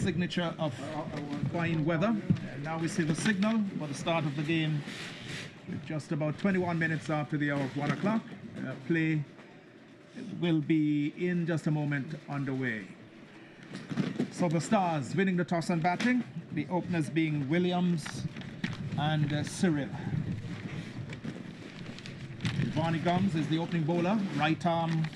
signature of fine weather. And now we see the signal for the start of the game. With just about 21 minutes after the hour of 1 o'clock. Play will be in just a moment underway. So the Stars winning the toss and batting. The openers being Williams and Cyril. Giovanni Gums is the opening bowler, right arm,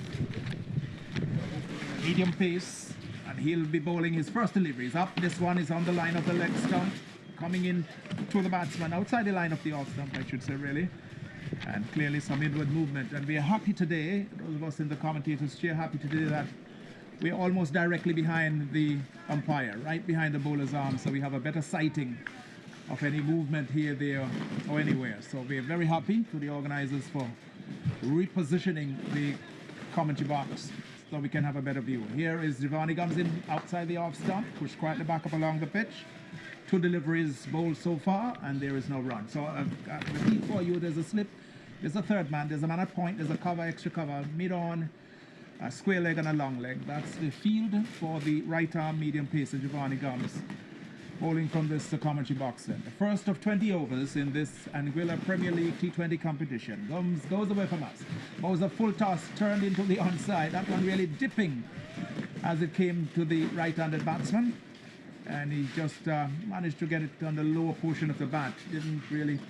medium pace, and he'll be bowling his first deliveries up. This one is on the line of the leg stump, coming in to the batsman, outside the line of the off stump, I should say, really. And clearly some inward movement. And we are happy today, those of us in the commentators chair, happy today that we're almost directly behind the umpire, right behind the bowler's arm, so we have a better sighting of any movement here, there, or anywhere. So we're very happy to the organizers for repositioning the commentary box so we can have a better view. Here is Giovanni Gums in outside the off stump, pushed quietly back up along the pitch. 2 deliveries bowled so far, and there is no run. So repeat for you, there's a slip, there's a third man, there's a man at point, there's a cover, extra cover, mid-on, a square leg and a long leg. That's the field for the right arm medium pacer Giovanni Gums, bowling from this commentary box then. The first of 20 overs in this Anguilla Premier League T20 competition. Gums goes away from us. Bowls a full toss, turned into the onside. That one really dipping as it came to the right-handed batsman. And he just managed to get it on the lower portion of the bat. Didn't really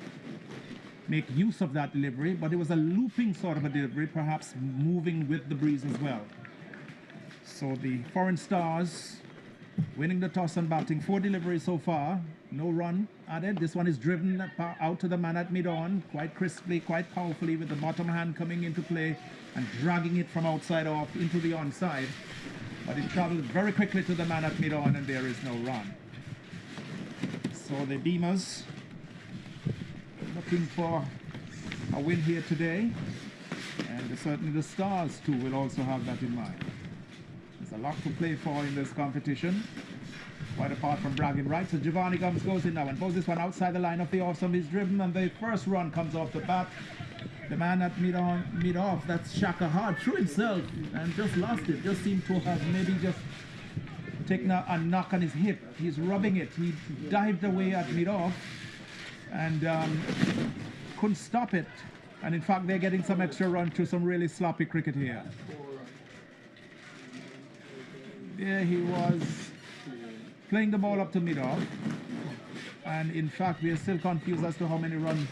make use of that delivery, but it was a looping sort of a delivery, perhaps moving with the breeze as well. So the foreign Stars winning the toss and batting. 4 deliveries so far, no run added. This one is driven out to the man at mid-on, quite crisply, quite powerfully, with the bottom hand coming into play and dragging it from outside off into the onside. But it traveled very quickly to the man at mid-on, and there is no run. So the Beamerz looking for a win here today, and certainly the Stars too will also have that in mind. There's a lot to play for in this competition, quite apart from bragging rights. So Giovanni Gums goes in now and bowls this one outside the line of the off. Somebody's driven, and the first run comes off the bat. The man at mid-off, that's Shaka hard through himself and just lost it. Just seemed to have maybe just taken a knock on his hip. He's rubbing it. He dived away at mid-off and couldn't stop it. And in fact, they're getting some extra run through some really sloppy cricket here. There he was playing the ball up to mid-off. And in fact, we are still confused as to how many runs.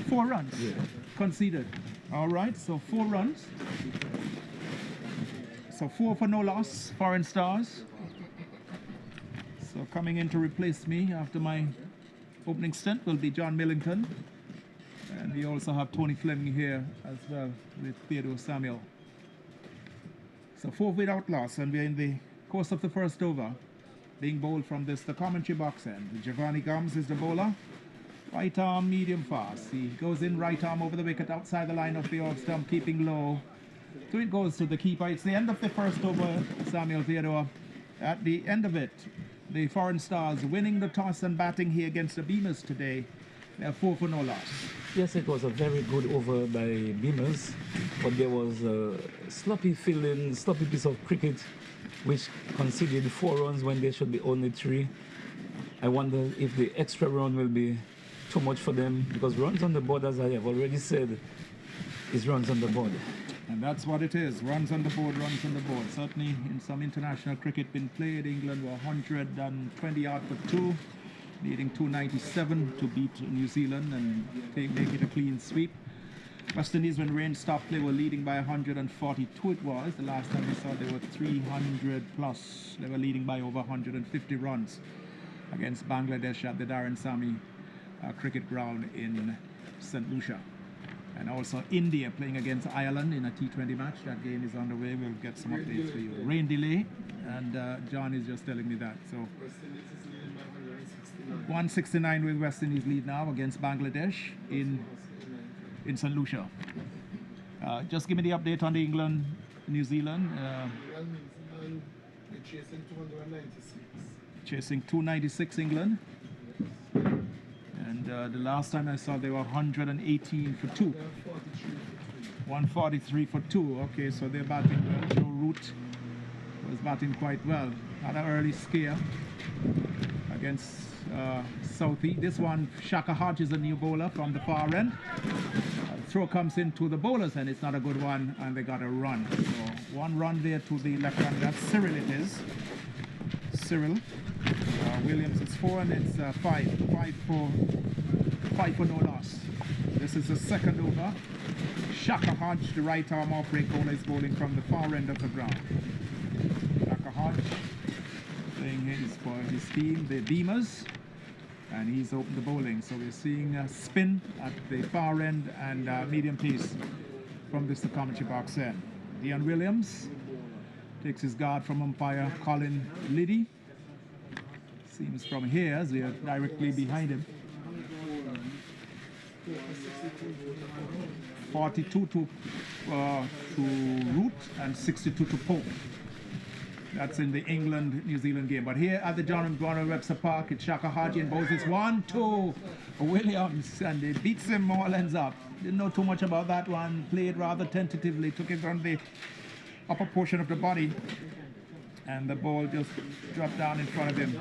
4 runs conceded. All right, so 4 runs. So 4 for no loss, foreign Stars. So coming in to replace me after my opening stint will be John Millington. And we also have Tony Fleming here as well with Theodore Samuel. So 4 without loss, and we're in the course of the first over. Being bowled from the commentary box end. Giovanni Gums is the bowler. Right arm, medium fast. He goes in right arm over the wicket outside the line of the off stump, keeping low. So it goes to the keeper. It's the end of the first over, Samuel Theodore. At the end of it, the foreign Stars winning the toss and batting here against the Beamerz today. They are 4 for no loss. Yes, it was a very good over by Beamerz, but there was a sloppy fielding, sloppy piece of cricket which conceded 4 runs when there should be only 3. I wonder if the extra run will be too much for them, because runs on the board, as I have already said, is runs on the board. And that's what it is, runs on the board, runs on the board. Certainly in some international cricket been played, England were 120 out for 2, needing 297 to beat New Zealand and make it a clean sweep. West Indies, when rain stopped, they were leading by 142 it was. The last time we saw they were 300 plus. They were leading by over 150 runs against Bangladesh at the Darren Sami cricket ground in St. Lucia. And also India playing against Ireland in a T20 match. That game is underway. We'll get some updates for you. Rain delay, and John is just telling me that. So 169 with West Indies lead now against Bangladesh in St. Lucia. Just give me the update on the England, New Zealand. Chasing 296. Chasing 296 England. And the last time I saw they were 118 for 2. 143 for 2. Okay, so they're batting well. Joe Root was batting quite well. Had an early scare against Southie. This one, Shaka Hodge is a new bowler from the far end. Throw comes into the bowlers and it's not a good one, and they got a run. So 1 run there to the left hander. Cyril it is. Cyril. Williams is 4 and it's 5 for no loss. This is the second over. Shaka Hodge, the right arm off break bowler, is bowling from the far end of the ground. Shaka Hodge playing his for his team, the Beamerz, and he's opened the bowling. So we're seeing a spin at the far end and medium pace from this commentary box end. Dion Williams takes his guard from umpire Colin Liddy. Seems from here as we are directly behind him. 42 to Root and 62 to Pope. That's in the England-New Zealand game. But here at the John Webster Park, it's Shaka Hodge and bowls this 1-2 Williams, and it beats him more or ends up. Didn't know too much about that one. Played rather tentatively, took it from the upper portion of the body, and the ball just dropped down in front of him.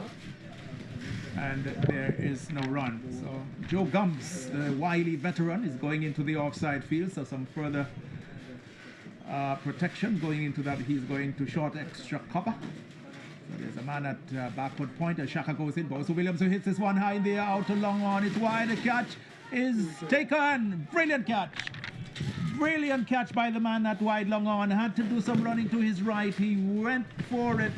And there is no run. So Joe Gums, the wily veteran, is going into the offside field, so some further protection going into that. He's going to short extra cover. So there's a man at backward point as Shaka goes in. Bosa Williams, who hits this one high in the air, out to long on. It's wide. The catch is taken. Brilliant catch. Brilliant catch by the man that wide long on. Had to do some running to his right. He went for it.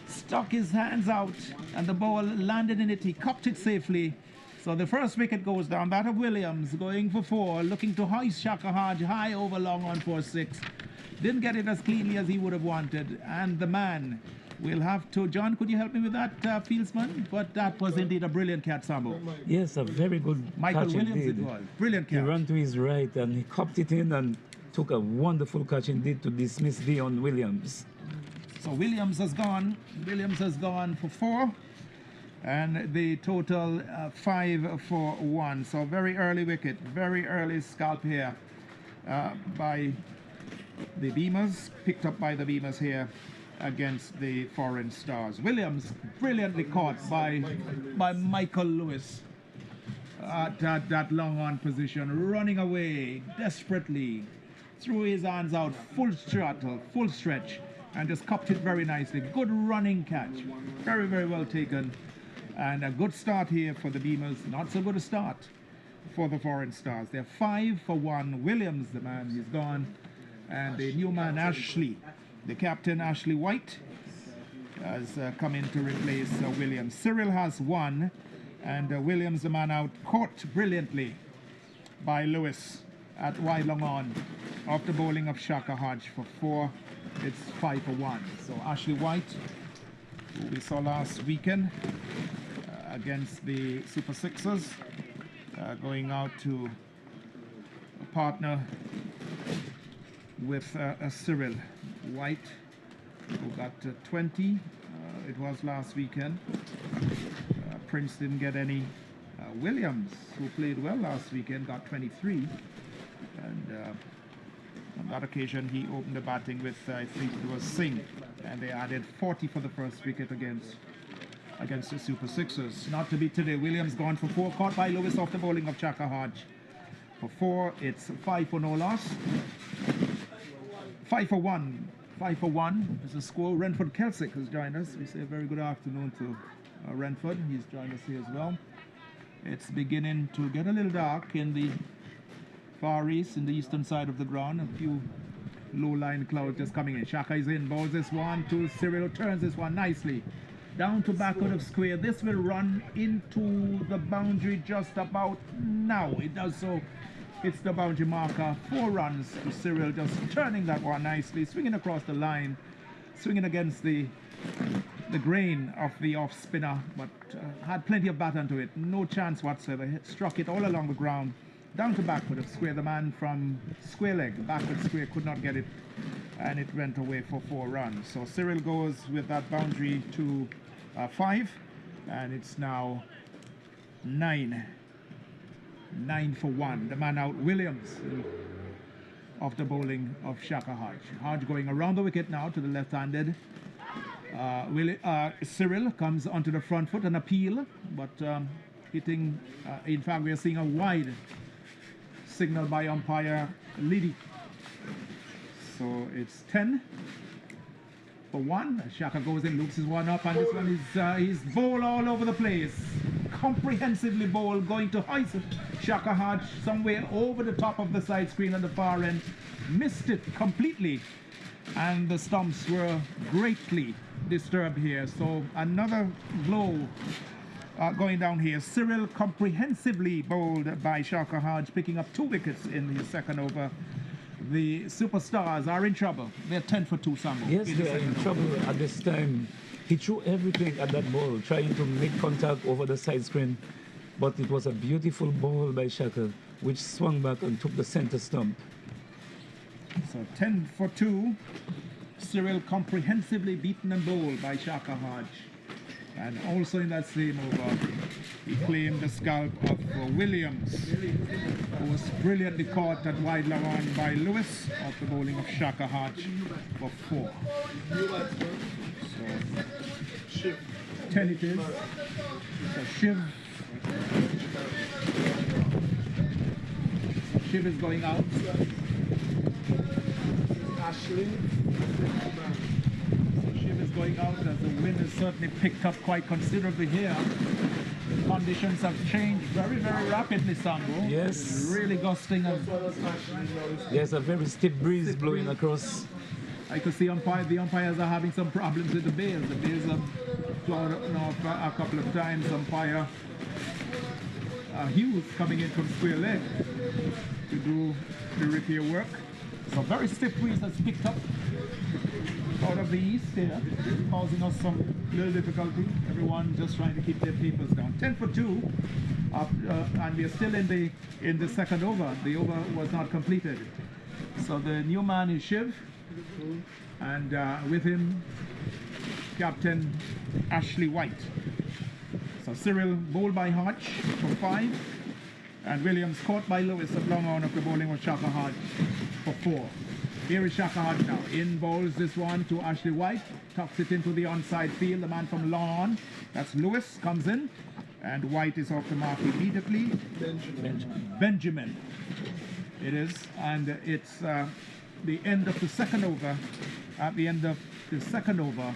Stuck his hands out and the ball landed in it. He copped it safely. So the first wicket goes down. That of Williams going for 4, looking to hoist Shaka Hodge high over long on for 6. Didn't get it as cleanly as he would have wanted. And the man will have to... John, could you help me with that, fieldsman? But that was indeed a brilliant catch, Sambo. Yes, a very good Michael catch Williams indeed. it was. Brilliant He catch. ran to his right and he copped it in and took a wonderful catch indeed to dismiss Dion Williams. So Williams has gone. Williams has gone for 4. And the total 5 for 1. So very early wicket, very early scalp here by the Beamerz, picked up by the Beamerz here against the foreign Stars. Williams brilliantly caught by Michael Lewis at that long on position, running away desperately, threw his hands out, full throttle, full stretch, and just cupped it very nicely. Good running catch, very, very well taken. And a good start here for the Beamerz. Not so good a start for the foreign Stars. They're 5 for 1. Williams, the man, he's gone. And the new man, Ashley, the captain, Ashley White, has come in to replace Williams. Cyril has 1. And Williams, the man out, caught brilliantly by Lewis at wide long on. After bowling of Shaka Hodge for 4, it's 5 for 1. So Ashley White, who we saw last weekend against the Super Sixers, going out to partner with Cyril White, who got 20. It was last weekend. Prince didn't get any. Williams, who played well last weekend, got 23. And on that occasion, he opened the batting with, I think it was Singh. And they added 40 for the first wicket against the Super Sixers. Not to be today. Williams gone for 4, caught by Lewis off the bowling of Shaka Hodge. For 4, it's 5 for no loss. 5 for 1. 5 for 1 is the score. Renford Kelsick has joined us. We say a very good afternoon to Renford. He's joined us here as well. It's beginning to get a little dark in the far east, in the eastern side of the ground. A few low-lying clouds just coming in. Shaka is in, bowls this one to Cyril, turns this one nicely down to backward of square. This will run into the boundary just about now. It does so. It's the boundary marker. 4 runs to Cyril, just turning that one nicely, swinging across the line, swinging against the grain of the off spinner, but had plenty of baton to it. No chance whatsoever. Struck it all along the ground, down to backward of square. The man from square leg, backward square, could not get it, and it went away for 4 runs. So Cyril goes with that boundary to 5, and it's now 9 for 1. The man out, Williams, of the bowling of Shaka Hodge. Hodge going around the wicket now to the left-handed. Cyril comes onto the front foot, an appeal, but hitting, in fact, we are seeing a wide signal by umpire Liddy. So it's 10 for 1. Shaka goes in, loops his one up, and this one is he's bowled all over the place. Comprehensively bowled, going to hoist it. Shaka Hodge somewhere over the top of the side screen on the far end. Missed it completely, and the stumps were greatly disturbed here. So another blow going down here. Cyril comprehensively bowled by Shaka Hodge, picking up 2 wickets in the second over. The Superstars are in trouble. They're 10 for 2, Sambo. Yes, they are in trouble at this time. He threw everything at that ball, trying to make contact over the side screen. But it was a beautiful ball by Shaka, which swung back and took the center stump. So 10 for 2. Cyril comprehensively beaten and bowled by Shaka Hodge. And also in that same over, he claimed the scalp of Williams, who was brilliantly caught at wide line by Lewis off the bowling of Shaka Hodge for 4. So 10 it is. So Shiv is going out. Ashley. Shiv is going out as the wind has certainly picked up quite considerably here. Conditions have changed very, very rapidly, Sambo. Yes. It's really gusting. There's a very stiff breeze blowing across. I could see the umpires are having some problems with the bails. The bails have flowed off a couple of times. Umpire Hughes coming in from square leg to do the repair work. So very stiff breeze has picked up out of the east here, causing us some little difficulty. Everyone just trying to keep their papers down. 10 for 2, and we are still in the second over. The over was not completed. So the new man is Shiv, and with him, Captain Ashley White. So Cyril bowled by Hodge for 5, and Williams caught by Lewis at long on of the bowling of Shaka Hodge for 4. Here is Shaka Hodge now. In bowls this one to Ashley White. Tucks it into the onside field. The man from long on, that's Lewis, comes in. And White is off the mark immediately. Benjamin. It is. And it's the end of the second over. At the end of the second over,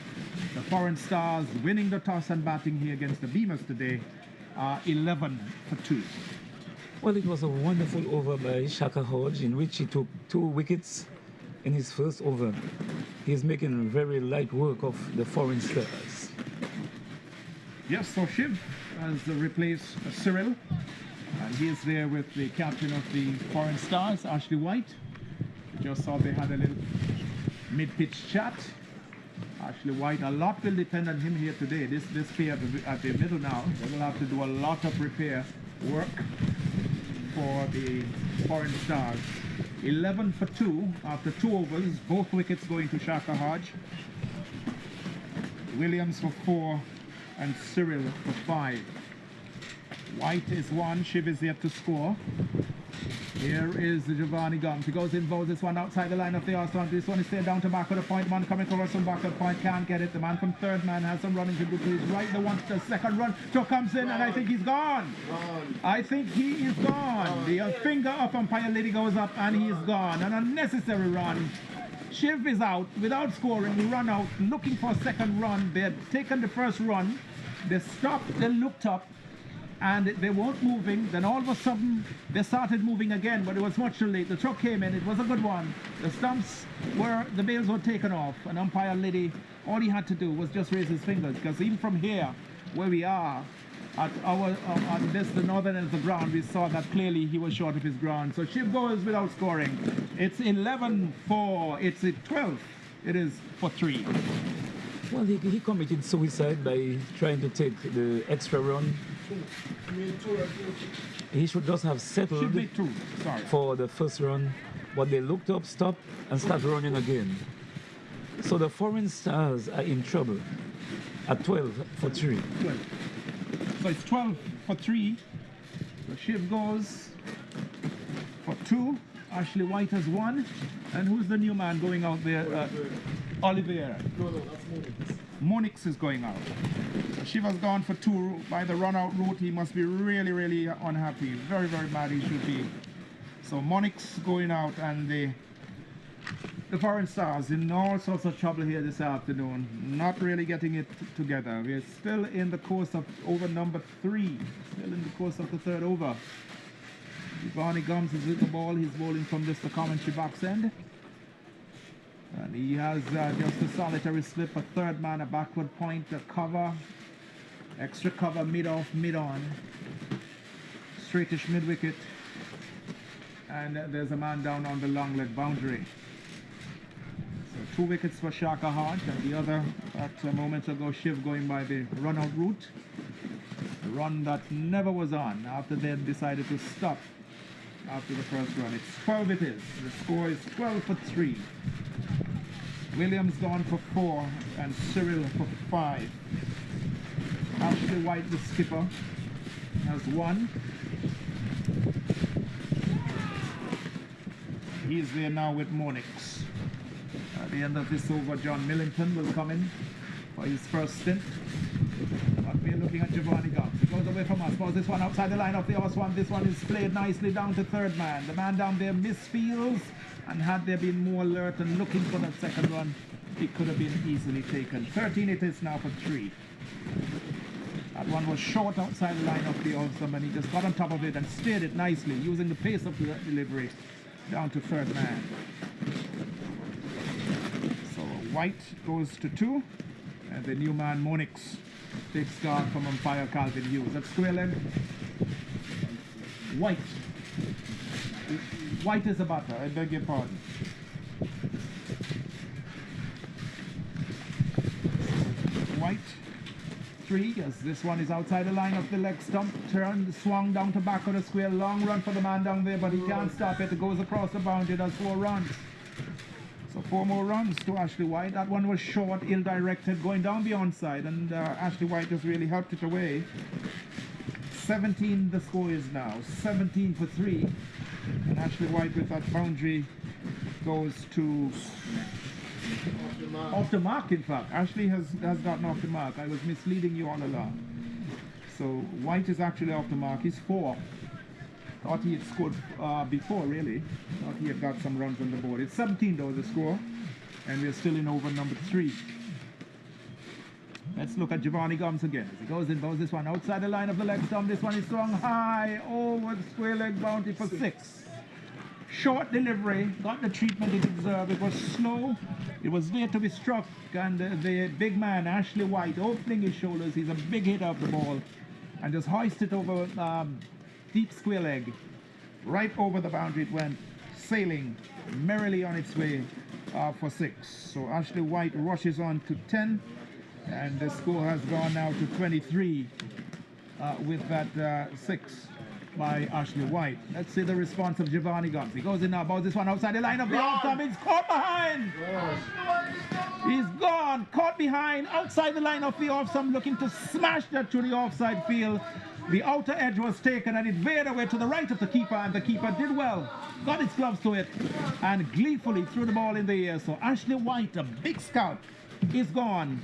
the Foreign Stars winning the toss and batting here against the Beamerz today, 11 for 2. Well, it was a wonderful over by Shaka Hodge, in which he took 2 wickets in his first over. He's making very light work of the Foreign Stars. Yes, so Shiv has replaced Cyril, and he is there with the captain of the Foreign Stars, Ashley White. Just saw they had a little mid-pitch chat. Ashley White, a lot will depend on him here today. This pair at the middle now, they will have to do a lot of repair work for the Foreign Stars. 11 for 2 after 2 overs, both wickets going to Shaka Hodge. Williams for 4 and Cyril for 5. White is 1, Shiv is yet to score. Here is the Giovanni Gums. He goes in, bowls this one outside the line of the Arsenal. This one is staying down to back of the point. Man coming towards some back of the point, can't get it. The man from third man has some running to do to his right. The second run, so comes in, and I think he's gone. I think he is gone. The finger of umpire Liddy goes up, and he is gone. An unnecessary run. Shiv is out without scoring. He run out looking for a second run. They had taken the first run. They stopped, they looked up, and they weren't moving. Then all of a sudden they started moving again, but it was much too late. The truck came in, it was a good one. The stumps the bails were taken off, and umpire Liddy, all he had to do was just raise his fingers, because even from here where we are at the northern end of the ground, we saw that clearly he was short of his ground. So Shiv goes without scoring. It's 11 for, it's 12, it is for 3. Well, he committed suicide by trying to take the extra run. He should just have settled for the first run, but they looked up, stopped, and started running again. So the Foreign Stars are in trouble at 12 for 3. 12. So it's 12 for 3. So Shiv goes for 2. Ashley White has won. And who's the new man going out there? Olivier. No, that's Monix. Monix is going out. Shiva's gone for 2 by the run-out route. He must be really, really unhappy. Very, very mad he should be. So Monix going out, and the Foreign Stars in all sorts of trouble here this afternoon. Not really getting it together. We're still in the course of over number 3. Still in the course of the 3rd over. Giovanni Gums is with the ball. He's bowling from this the commentary box end. And he has just a solitary slip, a 3rd man, a backward point, a cover, extra cover, mid-off, mid-on, straightish mid-wicket, and there's a man down on the long leg boundary. So 2 wickets for Shaka Hart, and the other, a moment ago, Shiv going by the run-out route. A run that never was on after they had decided to stop after the first run. It's 12 it is. The score is 12 for 3. Williams gone for 4 and Cyril for 5. Ashley White, the skipper, has 1. He's there now with Monix. At the end of this over, John Millington will come in for his first stint. But we're looking at Giovanni Gums. He goes away from us. Pulls this one outside the line of the horse one. This one is played nicely down to 3rd man. The man down there misfields, and had there been more alert and looking for that 2nd run, it could have been easily taken. 13 it is now for 3. That one was short outside the line of the Ulster, and he just got on top of it and steered it nicely, using the pace of the delivery down to 3rd man. So White goes to 2, and the new man Monix takes guard from umpire Calvin Hughes. That's square leg. White. White is a batter, I beg your pardon. White, 3, as this one is outside the line of the leg stump. Turned, swung down to back of the square. Long run for the man down there, but he can't stop it. It goes across the boundary. Does 4 runs. So 4 more runs to Ashley White. That one was short, ill-directed, going down the onside, and Ashley White just really helped it away. 17 the score is now, 17 for 3. And Ashley White with that boundary goes to off the mark. In fact, Ashley has gotten off the mark. I was misleading you all along. So White is actually off the mark. He's 4. Thought he had scored before, really. Thought he had got some runs on the board. It's 17 though, the score, and we're still in over number 3. Let's look at Giovanni Gums again. As he goes in, bows this one outside the line of the leg stump. This one is swung high over the square leg boundary for 6. Short delivery, got the treatment it deserved. It was slow, it was there to be struck, and the big man, Ashley White, opening his shoulders. He's a big hitter of the ball, and just hoisted over deep square leg. Right over the boundary it went, sailing merrily on its way for 6. So Ashley White rushes on to 10. And the score has gone now to 23 with that 6 by Ashley White. Let's see the response of Giovanni Gums. He goes in now, about this one outside the line of the off-stump. He's caught behind. He's gone, caught behind, outside the line of the off-stump, looking to smash that to the offside field. The outer edge was taken, and it veered away to the right of the keeper, and the keeper did well, got his gloves to it, and gleefully threw the ball in the air. So Ashley White, a big scout, is gone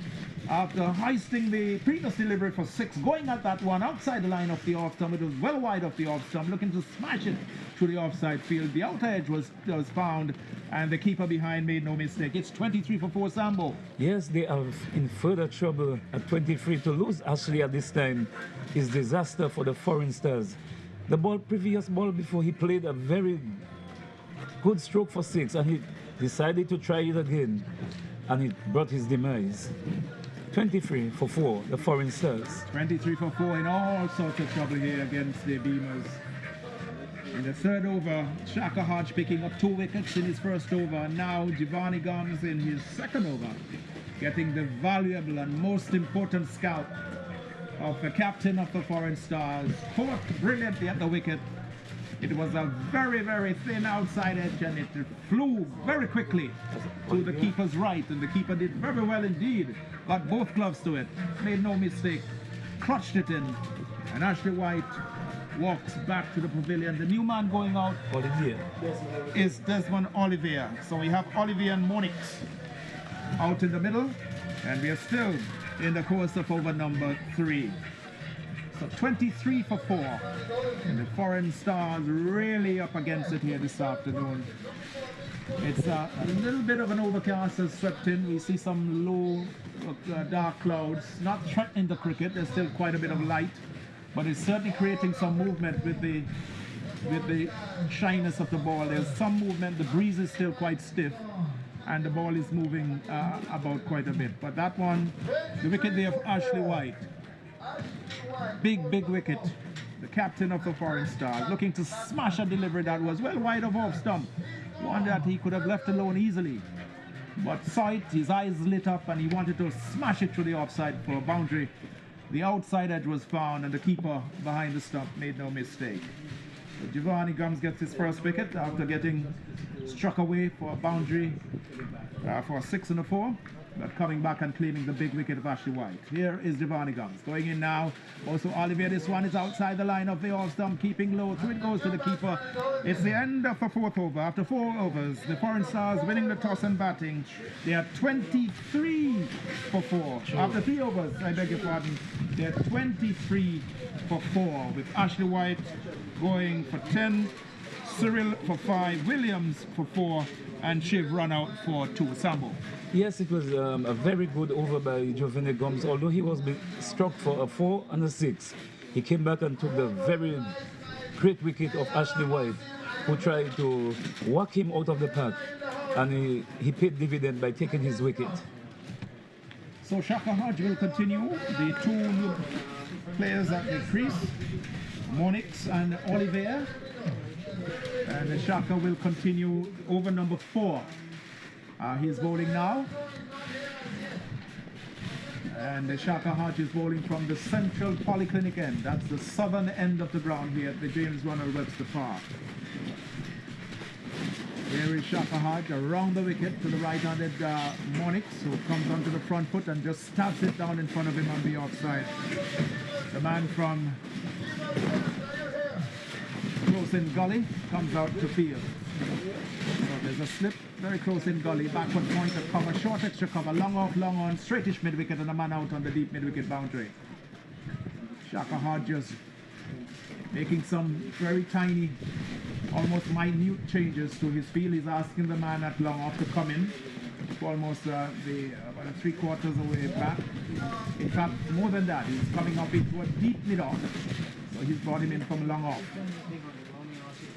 after hoisting the previous delivery for 6, going at that one outside the line of the off stump. It was well wide of the off stump, looking to smash it through the offside field. The outer edge was found, and the keeper behind made no mistake. It's 23 for 4, Sambo. Yes, they are in further trouble at 23. To lose Ashley at this time is disaster for the Foreign Stars. The previous ball before, he played a very good stroke for 6, and he decided to try it again, and it brought his demise. 23 for 4, the Foreign Stars. 23 for 4 in all sorts of trouble here against the Beamerz. In the 3rd over, Shaka Hodge picking up 2 wickets in his first over, and now Giovanni Gums in his 2nd over, getting the valuable and most important scout of the captain of the Foreign Stars. Caught brilliantly at the wicket. It was a very, very thin outside edge, and it flew very quickly to the keeper's right, and the keeper did very well indeed. Got both gloves to it, made no mistake, clutched it in, and Ashley White walks back to the pavilion. The new man going out Olivier. is Desmond Olivier. So we have Olivier and Monix out in the middle, and we are still in the course of over number 3. So 23 for 4, and the foreign stars really up against it here this afternoon. It's a little bit of an overcast has swept in. We see some low dark clouds, not threatening the cricket. There's still quite a bit of light, but it's certainly creating some movement with the shyness of the ball. There's some movement. The breeze is still quite stiff, and the ball is moving about quite a bit. But that one, the wicket there of Ashley White, big wicket. The captain of the foreign stars, looking to smash a delivery that was well wide of off stump. One that he could have left alone easily, but saw it, his eyes lit up, and he wanted to smash it through the offside for a boundary. The outside edge was found, and the keeper behind the stump made no mistake. So Giovanni Gums gets his first wicket after getting struck away for a boundary for a 6 and a 4. But coming back and claiming the big wicket of Ashley White. Here is Giovanni Gums going in now. Also Olivier, this one is outside the line of the off stump, keeping low. Through it goes to the keeper. It's the end of the 4th over. After 4 overs, the foreign stars winning the toss and batting. They are 23 for 4. After 3 overs, I beg your pardon, they are 23 for 4 with Ashley White going for 10, Cyril for 5, Williams for 4, and Shiv run out for 2. Sambo. Yes, it was a very good over by Giovanni Gums. Although he was struck for a 4 and a 6, he came back and took the very great wicket of Ashley White, who tried to whack him out of the pack, and he paid dividend by taking his wicket. So Shaka Hodge will continue. The 2 new players at the crease, Monix and Olivier. And Shaka will continue over number 4. He's bowling now. And Shaka Hodge is bowling from the central polyclinic end. That's the southern end of the ground here at the James Ronald Webster Park. Here is Shaka Hodge around the wicket to the right-handed Monix, who comes onto the front foot and just stabs it down in front of him on the offside. The man from close in gully comes out to field. So there's a slip very close in gully, backward point of cover, short extra cover, long off, long on, straightish mid-wicket, and a man out on the deep mid-wicket boundary. Shaka Hodge just making some very tiny, almost minute changes to his field. He's asking the man at long off to come in, almost about 3/4 away back. In fact, more than that, he's coming up into a deep mid-off. So he's brought him in from long off.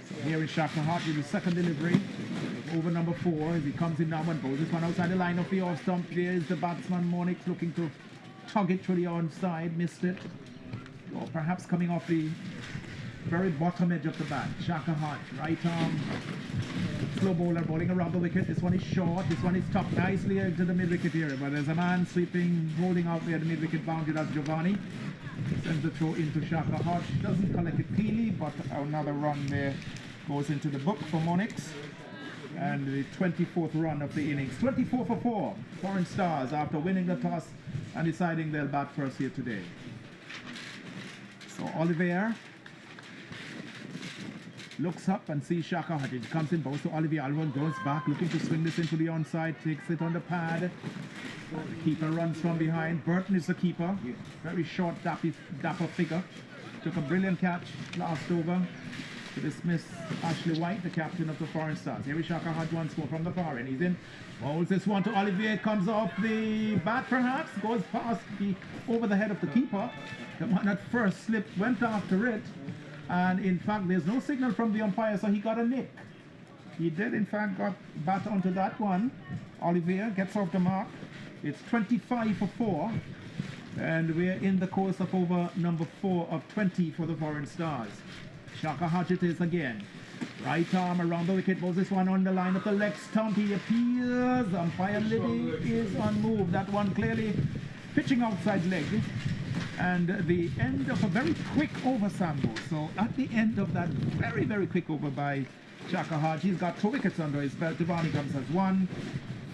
So here is Shaka Hodge with his second delivery. Over number 4 as he comes in now and bowls this one outside the line of the off stump. There is the batsman Monix looking to tug it through the onside, missed it. Or perhaps coming off the very bottom edge of the bat. Shaka Hodge, right arm, slow bowler bowling around the wicket. This one is short, this one is tucked nicely into the mid-wicket area, but there's a man sweeping, holding out there the mid-wicket boundary. That's Giovanni. Sends the throw into Shaka Hodge. Doesn't collect it cleanly, but another run there goes into the book for Monix. And the 24th run of the innings. 24 for 4. Foreign stars after winning the toss and deciding they'll bat first here today. So Olivier looks up and sees Shaka Hodge. It comes in, bows to Olivier. Alvin goes back, looking to swing this into the onside, takes it on the pad. The keeper runs from behind. Burton is the keeper. Very short, dapper figure. Took a brilliant catch last over to dismiss Ashley White, the captain of the foreign stars. Here is Shaka Hodge once more from the far end. He's in, bowls this one to Olivier, comes off the bat perhaps, goes past over the head of the keeper. The one that first slipped, went after it, and in fact there's no signal from the umpire, so he got a nick. He did in fact got bat onto that one. Olivier gets off the mark. It's 25 for 4, and we're in the course of over number 4 of 20 for the foreign stars. Shaka Hodge it is again. Right arm around the wicket, bowls this one on the line of the leg stump. He appears. Umpire Liddy is unmoved. That one clearly pitching outside leg. And the end of a very quick over, Sambo. So at the end of that very quick over by Shaka Hodge, he's got 2 wickets under his belt. Giovanni Gums has 1.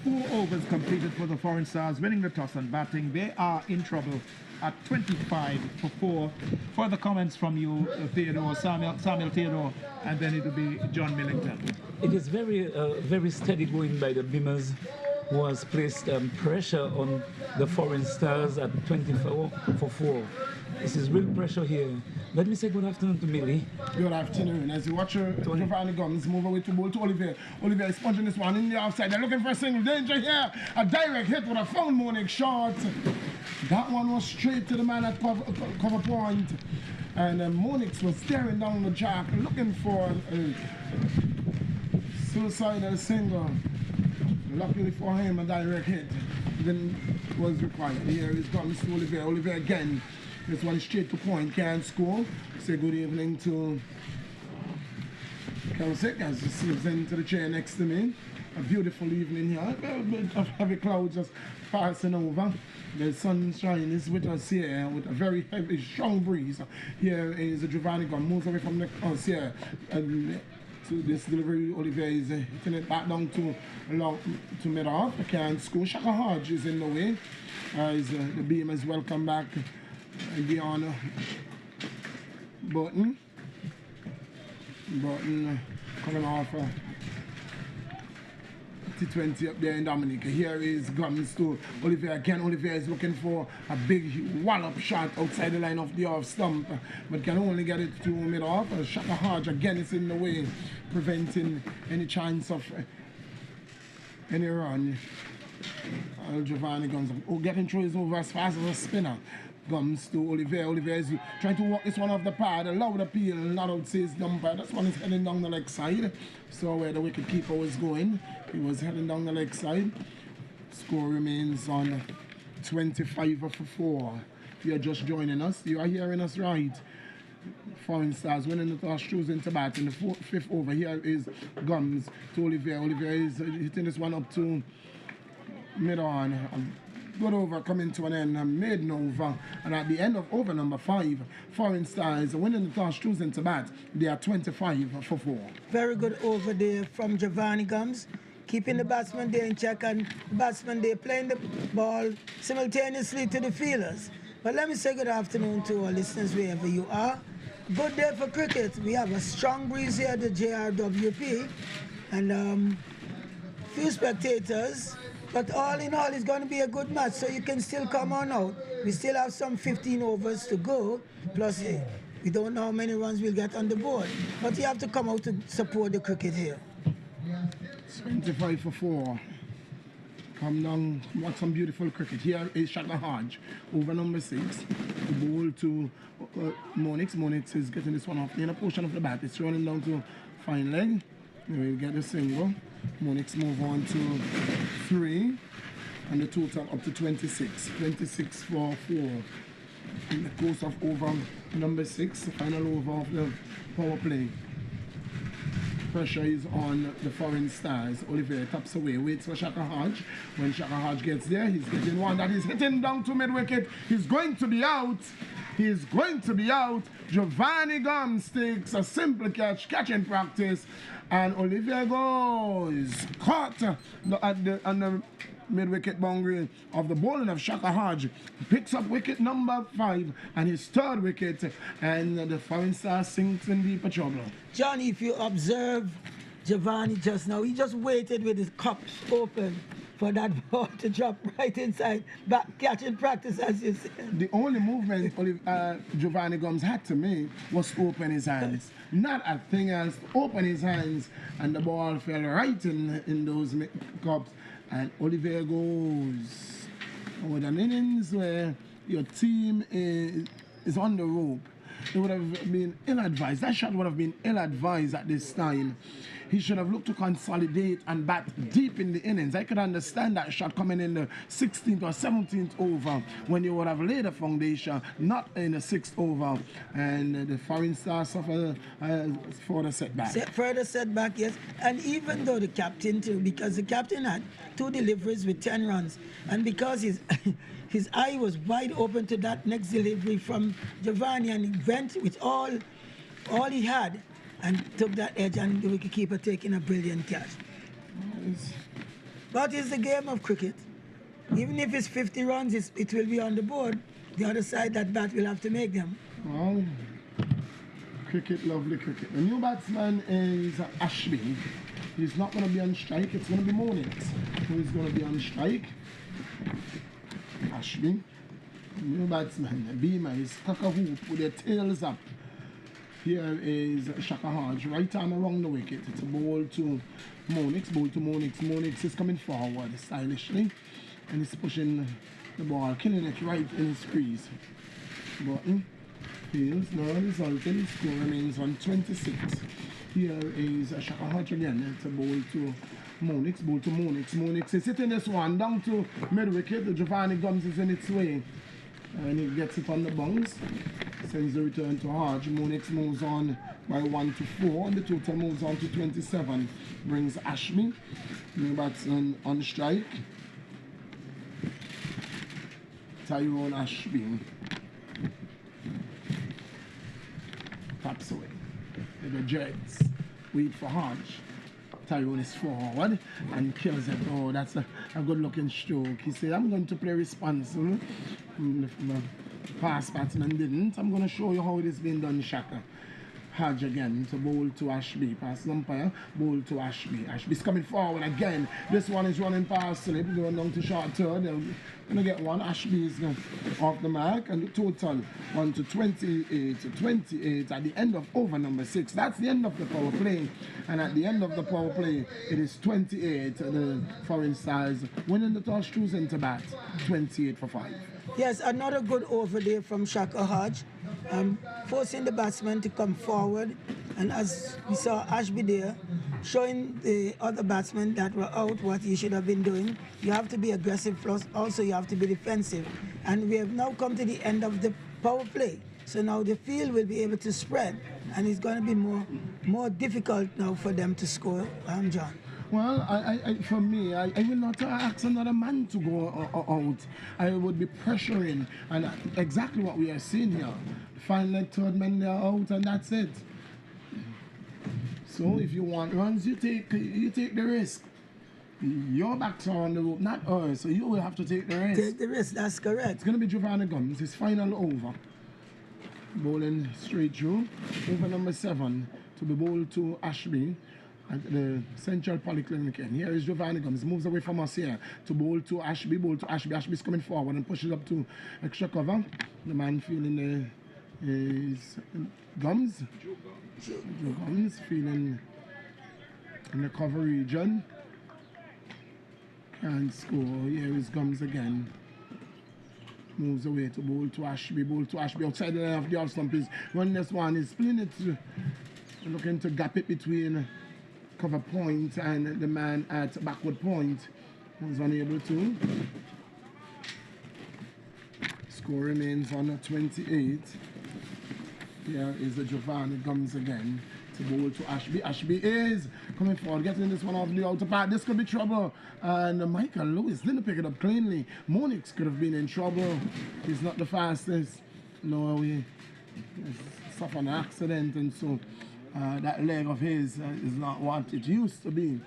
4 overs completed for the Foreign Stars, winning the toss and batting. They are in trouble at 25 for 4. Further comments from you, Theodore, Samuel Theodore, and then it will be John Millington. It is very steady going by the Beamerz, who has placed pressure on the Foreign Stars at 24 for 4. This is real pressure here. Let me say good afternoon to Millie. Good afternoon. As you watch Giovanni Gums move away to ball to Olivier. Olivier is punching this one in the outside. They're looking for a single. Danger here. A direct hit with a found Monique shot. That one was straight to the man at cover point. And Monix was staring down the jack, looking for a suicidal single. Luckily for him, a direct hit then was required. Here is Gums to Olivier. Olivier again. This one is straight to point, can't score. Say good evening to Kelsick as he slips into the chair next to me. A beautiful evening here. A bit of heavy clouds just passing over. The sunshine is with us here with a very heavy, strong breeze. Here is Giovanni Gum, moves away from us here. And to this delivery, Olivier is hitting it back down to mid-off. Can't score. Shaka Hodge is in the way. As the Beamerz welcome back. Guiana Button coming off T20 up there in Dominica. Here is Gums to Olivier again. Olivier is looking for a big wallop shot outside the line of the off stump, but can only get it to mid-off. Shaka Hodge again is in the way, preventing any chance of any run. Giovanni Gums getting through his over as fast as a spinner. Gums to Olivier. Olivier is trying to walk this one off the pad. A loud appeal, not out says umpire. This one is heading down the leg side. So where the wicket keeper was going, he was heading down the leg side. Score remains on 25 for 4. If you are just joining us, you are hearing us right. Foreign Stars winning the toss, choosing to bat in the 5th over. Here is Gums to Olivier. Olivier is hitting this one up to mid-on. Good over coming to an end, maiden over, and at the end of over number 5, Foreign Stars winning the toss, choosing to bat. They are 25 for 4. Very good over there from Giovanni Gums, keeping the batsman there in check, and the batsman there playing the ball simultaneously to the fielders. But let me say good afternoon to our listeners wherever you are. Good day for cricket. We have a strong breeze here at the JRWP, and few spectators. But all in all, it's going to be a good match, so you can still come on out. We still have some 15 overs to go, plus we don't know how many runs we'll get on the board. But you have to come out to support the cricket here. 25 for 4. Come down, watch some beautiful cricket. Here is Shaka Hodge, over number 6. The ball to Monix. Monix is getting this one off the inner portion of the bat. It's running down to fine leg. We'll get a single. Monix move on to 3, and the total up to 26. 26 for 4. In the course of over number 6, the final over of the power play. Pressure is on the Foreign Stars. Olivier taps away, waits for Shaka Hodge. When Shaka Hodge gets there, he's getting one that is hitting down to mid-wicket. He's going to be out. He's going to be out. Giovanni Gums takes a simple catching practice. And Olivier goes caught on the mid-wicket boundary of the bowling of Shaka Hodge. Picks up wicket number 5 and his 3rd wicket, and the Foreign Star sinks in deeper trouble. Johnny, if you observe Giovanni just now, he just waited with his cups open for that ball to drop right inside, back catching practice, as you said. The only movement Giovanni Gums had to make was to open his hands. Not a thing else, open his hands, and the ball fell right in those cups. And Olivier goes with an innings where your team is on the rope. It would have been ill-advised. That shot would have been ill-advised at this time. He should have looked to consolidate and bat deep in the innings. I could understand that shot coming in the 16th or 17th over when you would have laid a foundation, not in the 6th over. And the Foreign Stars suffer further setback. Further setback, yes. And even though the captain too, because the captain had 2 deliveries with 10 runs, and because his eye was wide open to that next delivery from Giovanni, and he went with all he had and took that edge, and the wicketkeeper taking a brilliant catch. But it's a game of cricket. Even if it's 50 runs, it will be on the board. The other side, that bat will have to make them. Well, cricket, lovely cricket. The new batsman is Ashby. He's not going to be on strike. It's going to be Monix who is going to be on strike. Ashby. The new batsman, Beamerz, cock a hoop with their tails up. Here is Shaka Hodge, right arm around the wicket. It's a ball to Monix, Monix is coming forward stylishly. And he's pushing the ball, killing it right in his crease. Button, fields, no resulting, score remains on 26. Here is Shaka Hodge again. It's a ball to Monix, Monix is hitting this one down to mid wicket. The Giovanni Gums is in its way. And he gets it on the bounce. Sends the return to Hodge. Monix moves on by 1 to 4, and the total moves on to 27. Brings Ashby, new batsman on strike. Tyrone Ashby taps away. The Jets wait for Hodge. Tyrone is forward and kills it. Oh, that's a good looking stroke. He said, I'm going to play responsible. If the past batsman didn't, I'm going to show you how it is being done, Shaka. Hodge again to bowl to Ashby. Past umpire, bowl to Ashby. Ashby's coming forward again. This one is running past slip, going down to short third. They're going to get one. Ashby is off the mark, and the total 1 to 28 at the end of over number 6. That's the end of the power play. And at the end of the power play, it is 28. The Foreign Stars winning the toss, choosing to bat 28 for 5. Yes, another good over there from Shaka Hodge, forcing the batsman to come forward. And as we saw Ashby there, showing the other batsmen that were out what he should have been doing. You have to be aggressive, plus also you have to be defensive. And we have now come to the end of the power play. So now the field will be able to spread, and it's going to be more difficult now for them to score, John. Well, for me, I will not ask another man to go out. I would be pressuring, and exactly what we are seeing here. Final third man, they are out, and that's it. So if you want runs, you take the risk. Your backs are on the rope, not ours, so you will have to take the risk. Take the risk, that's correct. It's going to be Giovanni Gums, his final over. Bowling straight through. Over number 7 to be bowled to Ashby at the Central Polyclinic. And here is Giovanni Gums, moves away from us here to bowl to Ashby. Ashby's coming forward and pushes up to extra cover. The man feeling is Gums. Joe Gums feeling in the cover region. Can't score. Here is Gums again. Moves away to bowl to Ashby. Outside the line of the off stump is run this one. Is splitting it, looking to gap it between cover point and the man at backward point. Was unable to. Score remains on 28. Here is the Giovanni Gums again to bowl to Ashby. Ashby is coming forward, getting this one off the outer part. This could be trouble. And Michael Lewis didn't pick it up cleanly. Monix could have been in trouble. He's not the fastest. No, he suffered an accident, and so that leg of his is not what it used to be.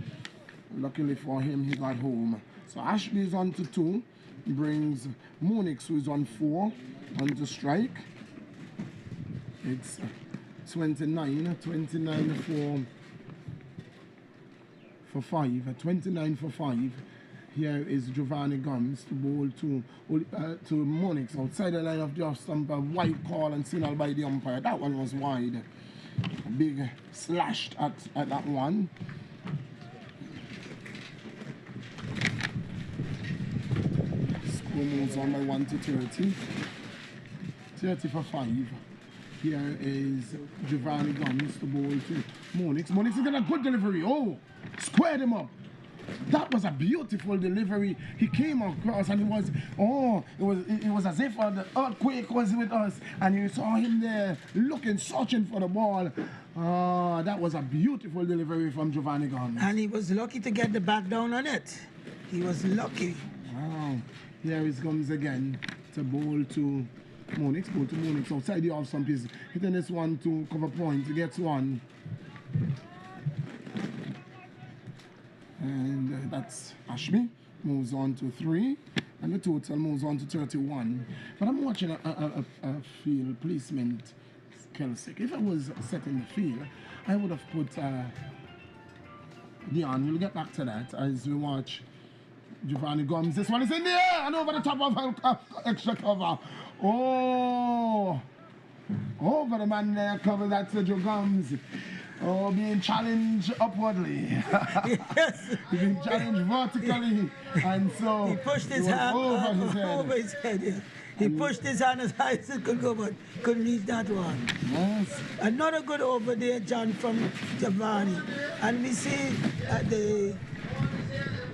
Luckily for him, he got home. So Ashby is on to 2. Brings Monix, who is on 4, on to strike. It's 29 for 5. 29 for 5. Here is Giovanni Gums to bowl to Monix outside the line of the off stump. A wide call and signal by the umpire. That one was wide. A big slash at that one. Score moves on by 1 to 30. 30 for 5. Here is Giovanni Gums to bowl to Monix. Monix is getting a good delivery. Oh, squared him up. That was a beautiful delivery. He came across and it was as if the earthquake was with us, and you saw him there looking, searching for the ball. That was a beautiful delivery from Giovanni Gums. And he was lucky to get the bat down on it. He was lucky. Wow. Here is Gums again to bowl to Monix. Bowl to Monix outside the off stump. He's hitting this one to cover point. He gets one. And that's Ashby. Moves on to 3. And the total moves on to 31. But I'm watching a field placement Celtic. If I was setting the field, I would have put Dion. We'll get back to that as we watch Giovanni Gums. This one is in the air and over the top of extra cover. Oh, over the man there cover. That's Joe Gums. Oh, being challenged upwardly. Yes. Being challenged vertically, and so He pushed his hand over his head. Yeah. He pushed his hand as high as it could go, but couldn't reach that one. Yes. Another good over there, John, from Giovanni. And we see the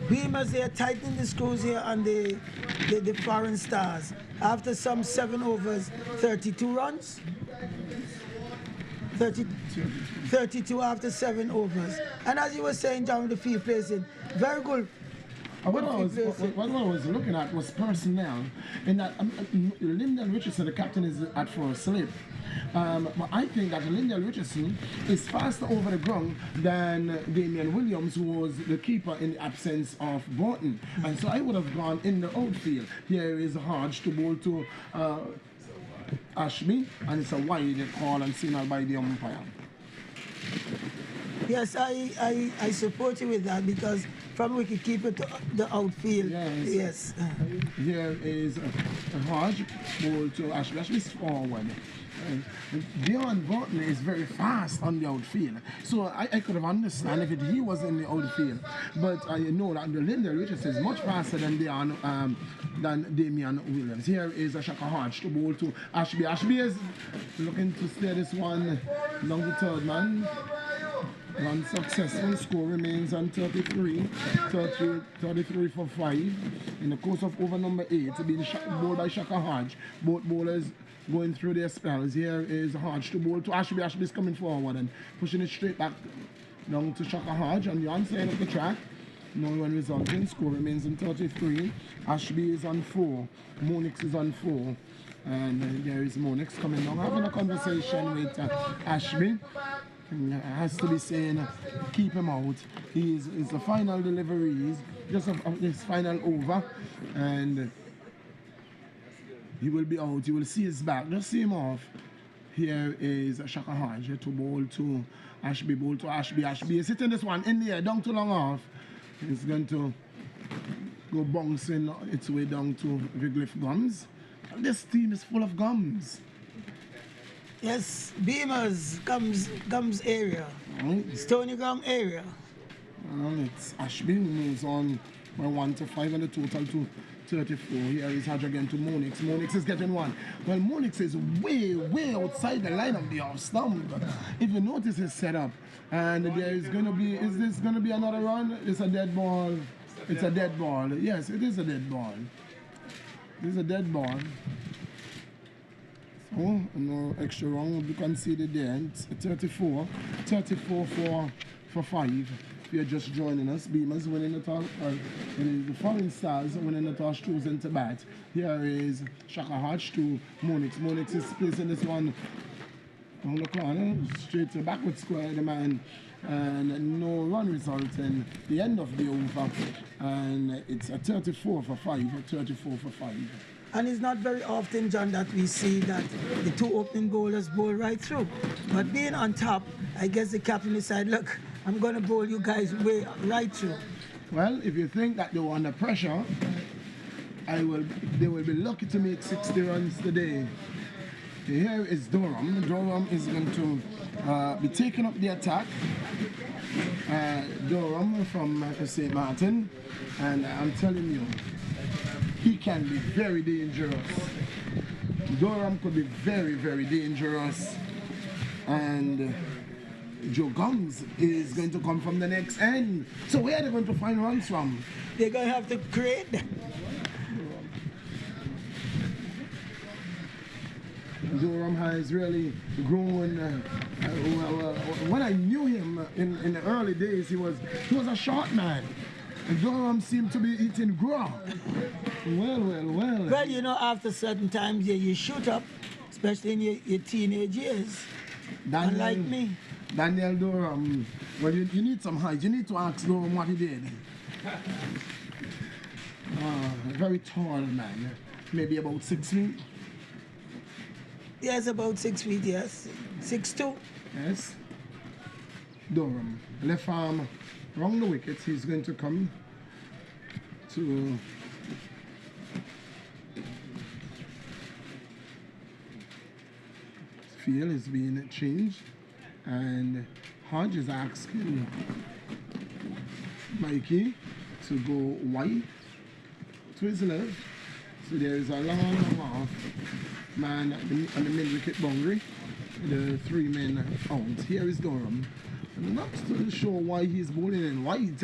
Beamerz here tightening the screws here on the foreign stars. After some 7 overs, 32 runs. 32 after 7 overs. And as you were saying, John, with the field placing, very good. What I was looking at was personnel, in that Lyndon Richardson, the captain, is at for a slip. But I think that Lyndon Richardson is faster over the ground than Damian Williams, who was the keeper in the absence of Burton. And so I would have gone in the outfield. Here is Hodge to bowl to Ashby, and it's a wide call and signal by the umpire. Yes, I support you with that, because from wicketkeeper to the outfield, yes. Here is Hodge, ball to Ashby. Ashby's forward. Dion Burton is very fast on the outfield, so I could have understood if he was in the outfield. But I know that Lyndon Richardson is much faster than Damian Williams. Here is a Shaka Hodge to bowl to Ashby. Ashby is looking to steer this one down the third man. Unsuccessful. Score remains on 33 for 5. In the course of over number 8, being bowled by Shaka Hodge. Both bowlers going through their spells. Here is Hodge to bowl to Ashby. Ashby is coming forward and pushing it straight back down to Shaka Hodge on the onside of the track. No one resulting. Score remains on 33. Ashby is on 4. Monix is on 4. And there is Monix coming down, having a conversation with Ashby. Has to be saying, keep him out. It's the final delivery. He's just of this final over, and he will be out. You will see his back. Just see him off. Here is Shaka Hodge to bowl to Ashby. Bowl to Ashby. Ashby is hitting this one in the air, down too long off. It's going to go bouncing its way down to Vigliff Gums. And this team is full of gums. Yes, Beamerz, Gums area, Stony Ground area. It's Ashby moves on by 1 to 5 and the total to 34. Here is Hodge again to Monix. Monix is getting one. Well, Monix is way outside the line of the off stump. If you notice his setup, and there is going to be, is this going to be another run? It's a dead ball. It's a dead ball. Yes, it is a dead ball. It is a dead ball. Oh, no extra run will be conceded there. It's 34 for 5. If you're just joining us, Beamerz winning the toss, the foreign stars winning the toss, choosing to bat. Here is Shaka Hodge to Monix. Monix is placing this one on the corner, straight to backward square the man, and no run result in the end of the over. And it's a 34 for 5, 34 for 5. And it's not very often, John, that we see that the 2 opening bowlers bowl right through. But being on top, I guess the captain decided, look, I'm going to bowl you guys right through. Well, if you think that they were under pressure, they will be lucky to make 60 runs today. Here is Durham. Durham is going to be taking up the attack. Durham from St. Martin. And I'm telling you, he can be very dangerous. Durham could be very dangerous. And Joe Gums is going to come from the next end. So where are they going to find runs from? They're going to have to create them. Durham has really grown. When I knew him in the early days, he was a short man. And Durham seemed to be eating grub. Well. Well, you know, after certain times, you shoot up, especially in your teenage years. Unlike me. Daniel Durham, well, you need some height. You need to ask Durham what he did. A very tall man, maybe about 6 feet. Yes, about 6 feet, yes. 6'2". Yes. Durham, left arm wrong the wickets. He's going to come to field is being changed, and Hodge is asking Mikey to go wide to his left. So there is a long off man on the mid wicket boundary. The 3 men out. Here is Durham. I'm not so sure why he's bowling in white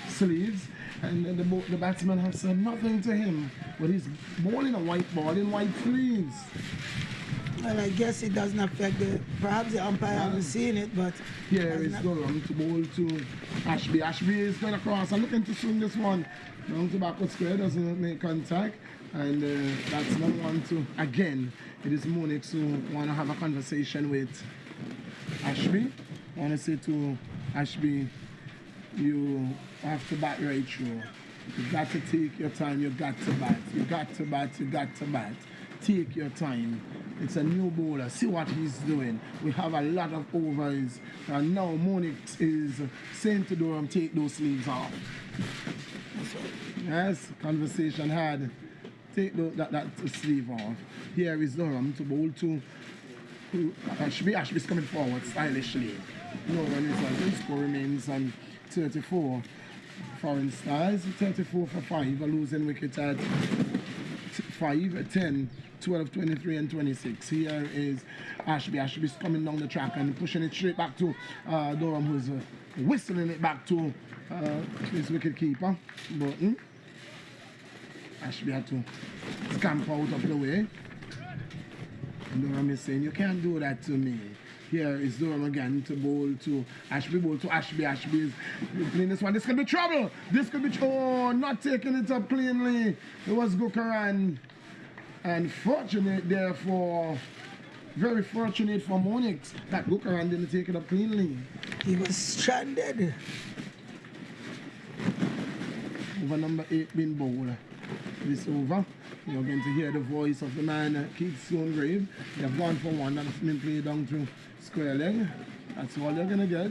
sleeves, and the batsman has said nothing to him, but he's bowling a white ball in white sleeves. Well, I guess it doesn't affect perhaps the umpire hasn't seen it, but... Here is Durham to bowl to Ashby. Ashby is going across and looking to swing this one down to backward square, doesn't make contact, and that's not one to, again, it is Monix who want to have a conversation with Ashby. I want to say to Ashby, you have to bat right through. You've got to take your time, you've got to bat. You've got to bat, you've got to bat. Take your time. It's a new bowler. See what he's doing. We have a lot of overs. And now Monix is saying to Durham, take those sleeves off. Yes, conversation had. Take that sleeve off. Here is Durham to bowl to Ashby. Ashby's coming forward stylishly. No one is on. The score remains on 34. Foreign Stars, 34 for 5. A losing wicket at 5, 10, 12, 23, and 26. Here is Ashby. Ashby's coming down the track and pushing it straight back to Durham, who's whistling it back to his wicket keeper. But Ashby had to scamp out of the way. And Durham is saying, you can't do that to me. Here is Durham again to bowl to Ashby. Bowl to Ashby. Ashby is playing this one. This could be trouble. This could be not taking it up cleanly. It was Gookeran. And fortunate, therefore, very fortunate for Monix that Gookeran didn't take it up cleanly. He was stranded. Over number 8 being bowled. This over. You're going to hear the voice of the man, Keith Stonegrave. They have gone for one. That's been played down through square leg. That's all they're going to get.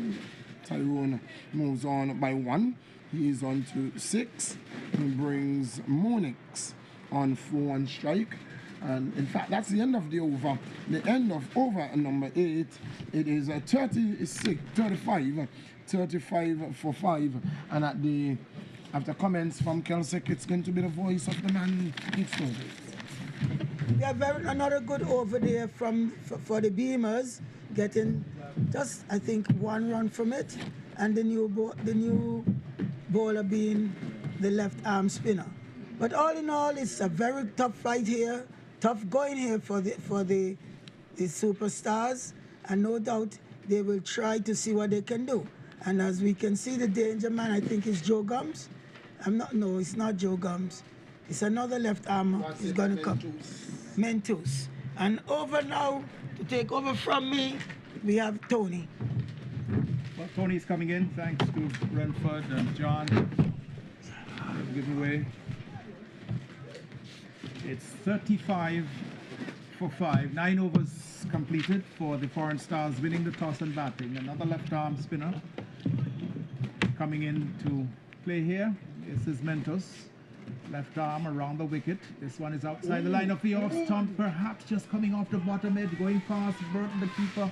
Tyrone moves on by 1. He's on to 6. He brings Monix on 4 on strike. And in fact, that's the end of the over. The end of over number 8. It is 35 for 5. And at the after comments from Kelsick, it's going to be the voice of the man, Keith Stonegrave. We have another good over there for the Beamerz, getting just, I think, 1 run from it, and the new bowler being the left arm spinner. But all in all, it's a very tough fight here, tough going here for the superstars, and no doubt they will try to see what they can do. And as we can see, the danger man, I think, is Joe Gums. No, it's not Joe Gums. It's another left armer. He's going to come. Mentus. And over now, to take over from me, we have Tony. Well, Tony's coming in, thanks to Renford and John. Give away. It's 35 for 5. 9 overs completed for the Foreign Stars, winning the toss and batting. Another left arm spinner coming in to play here. This is Mentos. Left arm around the wicket. This one is outside the line of the off stump, perhaps just coming off the bottom edge, going past Burton, the keeper,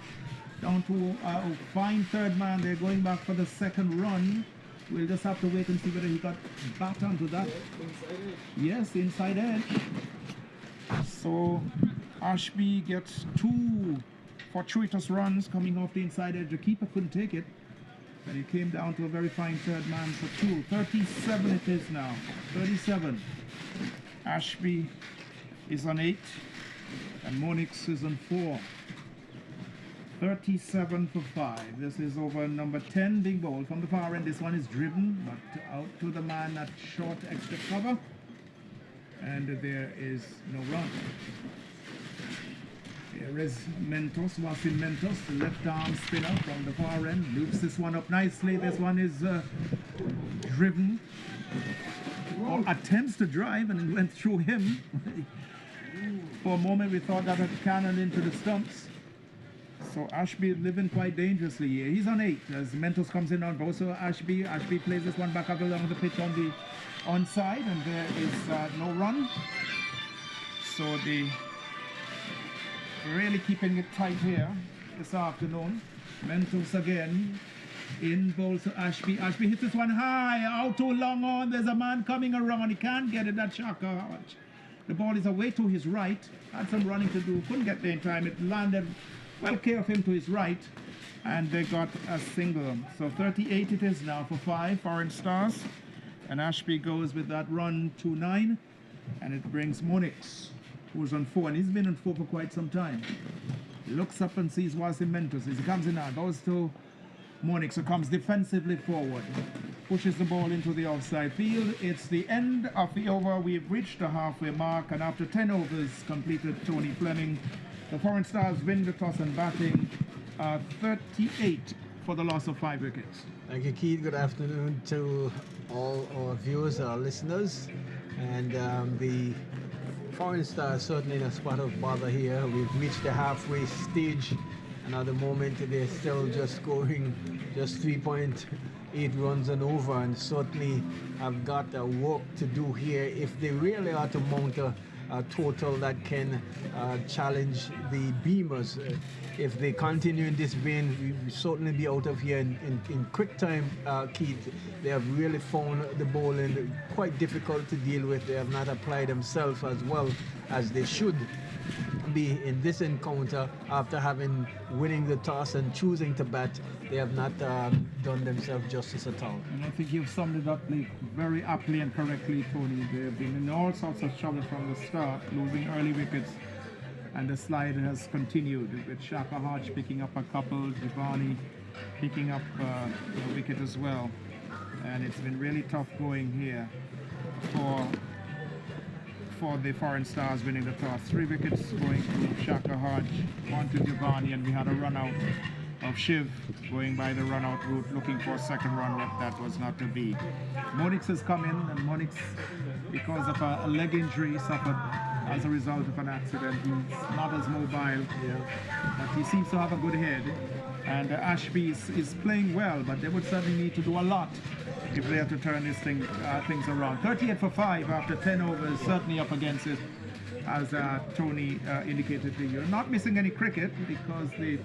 down to a fine third man. They're going back for the second run. We'll just have to wait and see whether he got bat onto that. Yes, inside edge. So Ashby gets 2 fortuitous runs coming off the inside edge. The keeper couldn't take it. And he came down to a very fine third man for 2. 37 it is now. 37. Ashby is on 8. And Monix is on 4. 37 for 5. This is over number 10 being bowled from the far end. This one is driven, but out to the man at short extra cover. And there is no run. There There is Mentos, Wasim Mentos, the left arm spinner from the far end. Loops this one up nicely. This one is driven, or attempts to drive, and it went through him. For a moment we thought that had cannoned into the stumps. So Ashby living quite dangerously here. He's on 8 as Mentos comes in on both. So Ashby plays this one back up along the pitch on the onside, and there is no run. So the really keeping it tight here this afternoon. Mentos again in bowls to Ashby. Ashby hits this one high, out too long on. There's a man coming around. He can't get it. That Shaka. The ball is away to his right. Had some running to do. Couldn't get there in time. It landed well clear of him to his right, and they got a single. So 38 it is now for 5 Foreign Stars, and Ashby goes with that run 2-9, and it brings Monix, who's on 4, and he's been on 4 for quite some time. He looks up and sees Wasim Mentos as he comes in now, goes to Monix, who comes defensively forward, pushes the ball into the offside field. It's the end of the over. We've reached the halfway mark, and after 10 overs completed, Tony Fleming, the Foreign Stars win the toss and batting 38 for the loss of 5 wickets. Thank you, Keith. Good afternoon to all our viewers, our listeners. And the Foreign Stars certainly in a spot of bother here. We've reached the halfway stage, and at the moment they're still just scoring just 3.8 runs and over, and certainly have got work to do here if they really are to mount a total that can challenge the Beamerz. If they continue in this vein, we will certainly be out of here in quick time, Keith. They have really found the bowling quite difficult to deal with. They have not applied themselves as well as they should be in this encounter. After winning the toss and choosing to bat, they have not done themselves justice at all. And I think you've summed it up very aptly and correctly, Tony. They have been in all sorts of trouble from the start, losing early wickets, and the slide has continued with Shaka Hodge picking up a couple, Giovanni picking up a wicket as well, and it's been really tough going here for the Foreign Stars winning the toss. 3 wickets going to Shaka Hodge, 1 to Giovanni, and we had a run out of Shiv going by the run out route looking for a second run, but that was not to be. Monix has come in, and Monix, because of a leg injury suffered as a result of an accident, he's not as mobile, but he seems to have a good head. And Ashby is playing well, but they would certainly need to do a lot if they have to turn things around. 38 for 5 after 10 overs, certainly up against it, as Tony indicated to you. Not missing any cricket because the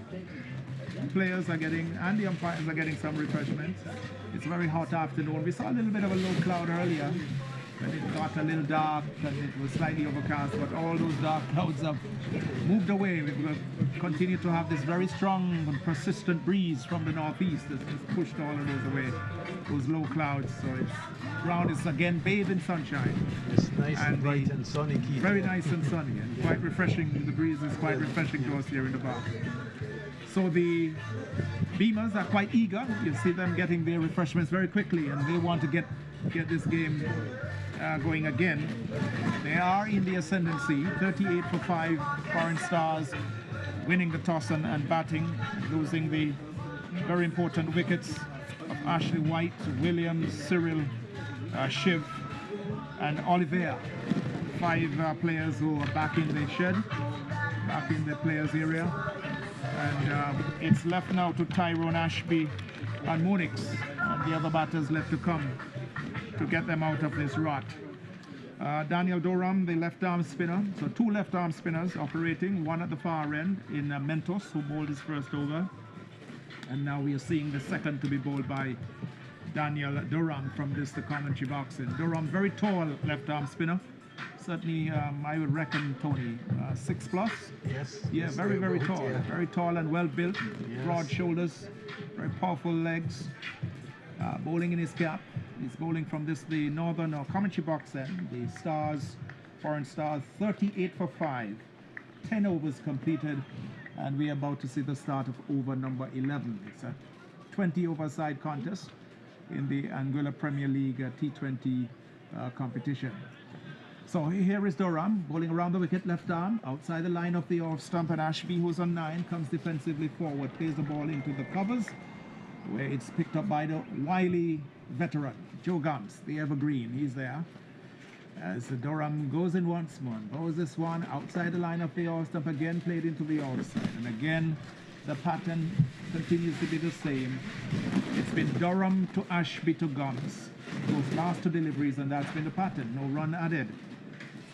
players are getting, and the umpires are getting some refreshments. It's a very hot afternoon. We saw a little bit of a low cloud earlier, when it got a little dark and it was slightly overcast, but all those dark clouds have moved away. We've continued to have this very strong and persistent breeze from the northeast that's just pushed all of those away, those low clouds. So ground is again bathed in sunshine. It's nice and bright and sunny, Keith. Very nice and sunny, and quite refreshing. The breeze is quite refreshing to us here in the bar. So the Beamers are quite eager. You see them getting their refreshments very quickly, and they want to get this game going again. They are in the ascendancy, 38 for 5 Foreign Stars, winning the toss and batting, losing the very important wickets of Ashley White, Williams, Cyril, Shiv, and Oliveira. 5 players who are back in the shed, back in the players area. And it's left now to Tyrone Ashby and Monix, and the other batters left to come to get them out of this rut. Daniel Doram, the left-arm spinner, so 2 left-arm spinners operating, one at the far end in Mentos, who bowled his first over, and now we are seeing the second to be bowled by Daniel Doram from the commentary box. And Doram, very tall left-arm spinner, certainly I would reckon, Tony, 6+. Yes. Yeah, yes, very good, tall, yeah. very tall and well built, Yes. broad shoulders, very powerful legs. Bowling in his cap. He's bowling from the northern or commentary box end. The Stars, Foreign Stars, 38 for 5. 10 overs completed, and we are about to see the start of over number 11. It's a 20-over-side contest in the Anguilla Premier League T20 competition. So here is Durham bowling around the wicket, left arm, outside the line of the off stump, and Ashby, who's on 9, comes defensively forward, plays the ball into the covers, where it's picked up by the wily veteran, Joe Gums, the evergreen. He's there. As Durham goes in once more, bowls this one outside the line of the off stump, again played into the outside, and again the pattern continues to be the same. It's been Durham to Ashby to Gums, those last 2 deliveries, and that's been the pattern. No run added.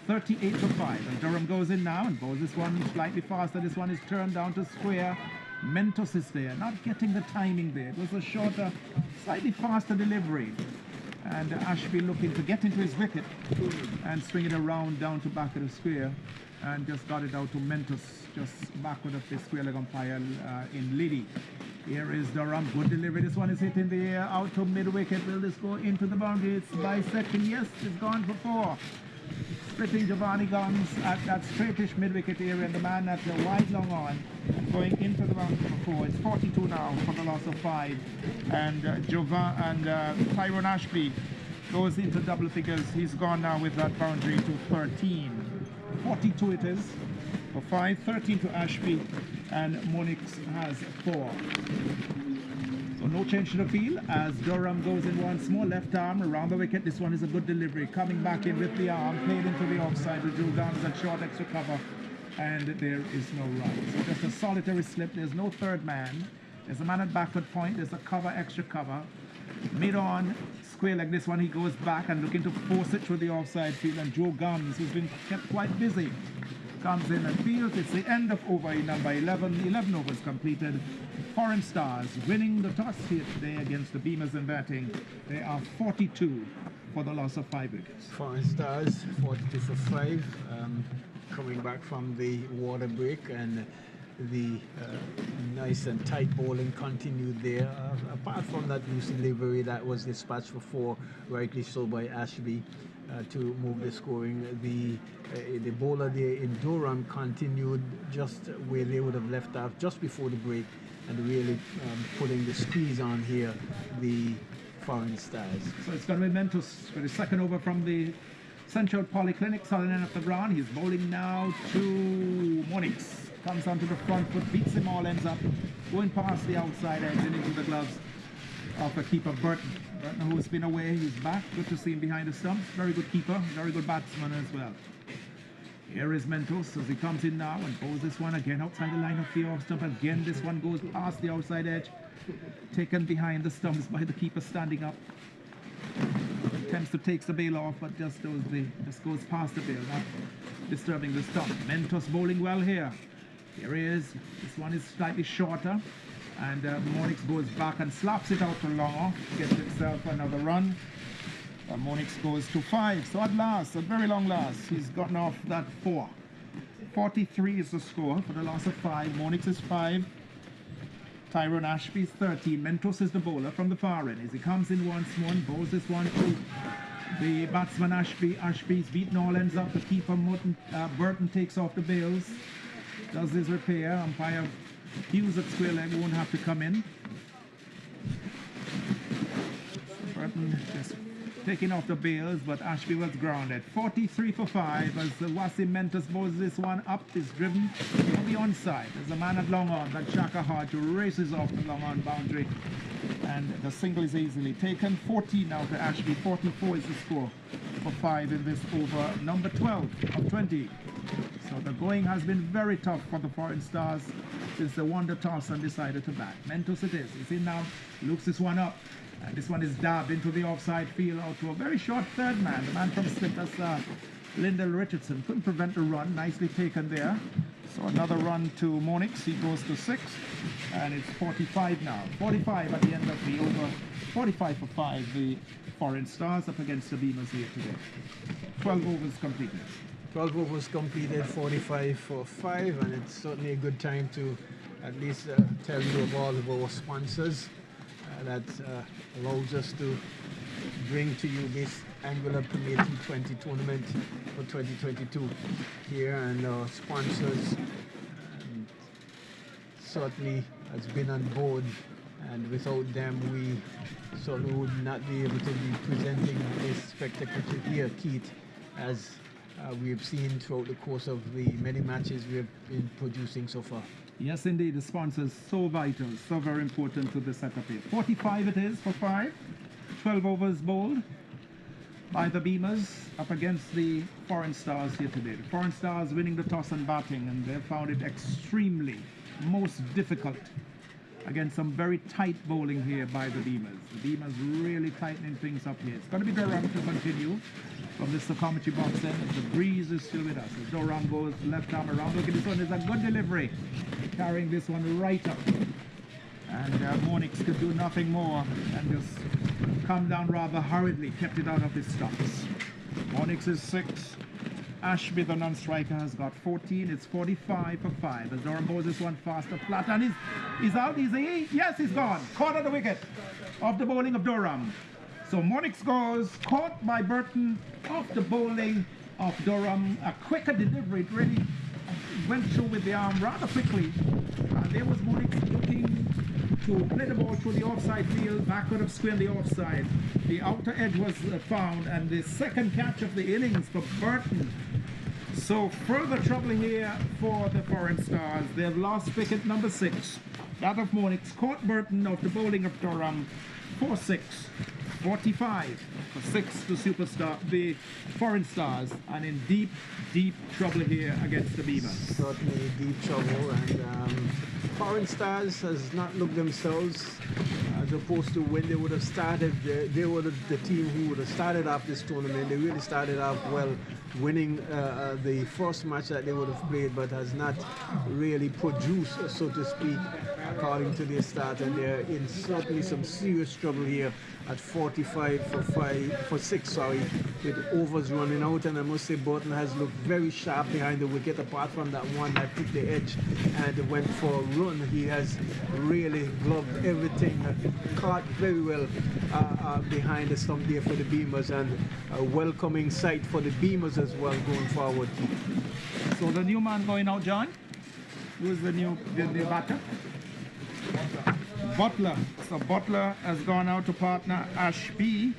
38 for 5, and Durham goes in now and bowls this one slightly faster. This one is turned down to square. Mentos is there, not getting the timing there. It was a shorter, slightly faster delivery, and Ashby looking to get into his wicket and swing it around down to back of the square, and just got it out to Mentos, just backward of the square leg umpire in Liddy. Here is Durham, good delivery. This one is hit in the air, out to mid-wicket. Will this go into the boundary? It's bisecting. Yes, it's gone for 4. Splitting Giovanni Gums at that straightish mid-wicket area, and the man at the wide long on going into the boundary for 4. It's 42 now for the loss of 5. And Tyrone Ashby goes into double figures. He's gone now with that boundary to 13. 42 it is for 5, 13 to Ashby, and Monix has 4. So no change to the field as Durham goes in once more, left arm around the wicket. This one is a good delivery, coming back in with the arm, played into the offside with Joe Gums and short extra cover, and there is no run. So just a solitary slip. There's no third man. There's a man at backward point. There's a cover, extra cover. Mid on, square leg. This one he goes back and looking to force it through the offside field, and Joe Gums, who's been kept quite busy, comes in and fields. It's the end of over number 11. 11 overs completed. Foreign Stars winning the toss here today against the Beamerz in batting. They are 42 for the loss of 5 wickets. Foreign Stars 42 for 5, coming back from the water break, and the nice and tight bowling continued there. Apart from that loose delivery that was dispatched for 4, rightly so by Ashby, to move the scoring. The bowler there in Durham continued just where they would have left off just before the break, and really putting the squeeze on here, the Foreign Stars. So it's going to be Mentos for the second over from the Central Polyclinic, southern end of the ground. He's bowling now to Monix. Comes onto the front foot, beats him all, ends up going past the outside edge and into the gloves of the keeper, Burton. Burton, who's been away, he's back. Good to see him behind the stumps. Very good keeper, very good batsman as well. Here is Mentos as he comes in now and bowls this one again outside the line of the off stump. Again, this one goes past the outside edge, taken behind the stumps by the keeper standing up. Attempts to take the bail off, but just goes past the bail, not disturbing the stump. Mentos bowling well here. Here he is. This one is slightly shorter, and Monix goes back and slaps it out to long, gets itself another run. Monix goes to 5. So at last, at very long last, he's gotten off that 4. 43 is the score for the loss of 5. Monix is 5. Tyrone Ashby is 13. Mentos is the bowler from the far end. As he comes in once more and bowls this one to the batsman Ashby. Ashby's beaten all ends up. The keeper Burton takes off the bails, does his repair. Umpire Hughes at square leg won't have to come in. Burton just taking off the bails, but Ashby was grounded. 43 for 5 as Wasim Mentos bowls this one up, is driven on the onside. There's a man at long on, that Shaka Hart, who races off the long on boundary, and the single is easily taken. 14 now to Ashby. 44 is the score for 5 in this over number 12 of 20. So the going has been very tough for the Foreign Stars since they won the toss and decided to bat. Mentos it is. He's in now, looks this one up. And this one is dabbed into the offside field out to a very short third man. The man from Slip, that's Lyndall Richardson. Couldn't prevent the run. Nicely taken there. So another run to Monix. He goes to 6. And it's 45 now. 45 at the end of the over. 45 for 5. The Foreign Stars up against the Beamerz here today. 12 overs completed. 12 overs completed, 45 for 5. And it's certainly a good time to at least tell you of all of our sponsors that allows us to bring to you this Anguilla Premier T20 tournament for 2022 here, and our sponsors certainly has been on board, and without them we certainly would not be able to be presenting this spectacular here, Keith, as we've seen throughout the course of the many matches we've been producing so far. Yes, indeed, the sponsors so vital, so very important to the setup here. 45 it is for 5. 12 overs bowled by the Beamerz up against the Foreign Stars here today. The Foreign Stars winning the toss and batting, and they found it extremely most difficult against some very tight bowling here by the Beamerz. The Beamerz really tightening things up here. It's going to be Durham to continue from this commentary box then. The breeze is still with us. As Durham goes left arm around. Look at this one, there's a good delivery. Carrying this one right up. And Monix could do nothing more and just come down rather hurriedly, kept it out of his stumps. Monix is 6. Ashby, the non-striker, has got 14. It's 45 for 5. As Durham goes this one faster, flat, and he's out. Is he? Yes, he's gone. Caught at the wicket of the bowling of Durham. So Monix goes, caught by Burton off the bowling of Durham. A quicker delivery. It really went through with the arm rather quickly. And there was Monix looking to play the ball through the offside field, backward of square the offside. The outer edge was found, and the second catch of the innings for Burton. So further trouble here for the Foreign Stars. They've lost wicket number 6. That of Monix caught Burton of the bowling of Durham for 6. 45 for 6 to Superstar, the Foreign Stars, and in deep, deep trouble here against the Beamerz. Certainly deep trouble, and Foreign Stars has not looked themselves as opposed to when they would have started. They were the team who would have started off this tournament. They really started off well, winning the first match that they would have played, but has not really produced, so to speak, according to their start, and they're in certainly some serious trouble here at 45 for 6, with overs running out. And I must say Burton has looked very sharp behind the wicket, apart from that one that took the edge and went for a run. He has really gloved everything, caught very well behind the stump there for the Beamerz, and a welcoming sight for the Beamerz as well going forward. So the new man going out, John? Who's the new batter? Butler. So Butler has gone out to partner Ashby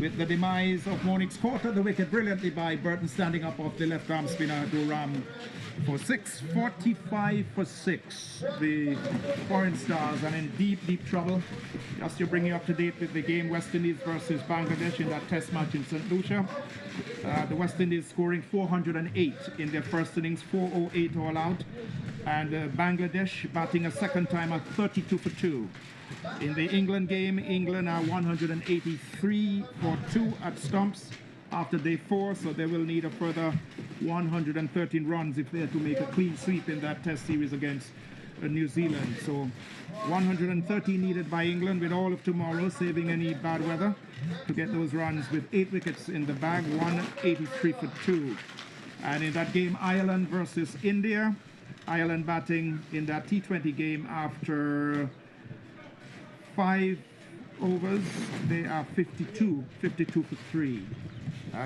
with the demise of Monix. Caught at the wicket brilliantly by Burton, standing up off the left arm spinner Durham for 6. 45 for 6. The Foreign Stars are in deep, deep trouble. Just to bring you up to date with the game, West Indies versus Bangladesh in that test match in St. Lucia. The West Indies scoring 408 in their first innings, 408 all out. And Bangladesh batting a second time at 32 for 2. In the England game, England are 183 for 2 at stumps after day 4, so they will need a further 113 runs if they are to make a clean sweep in that test series against New Zealand. So 130 needed by England with all of tomorrow, saving any bad weather, to get those runs with 8 wickets in the bag, 183 for 2. And in that game, Ireland versus India, Ireland batting in that T20 game after 5 overs. They are 52 for 3.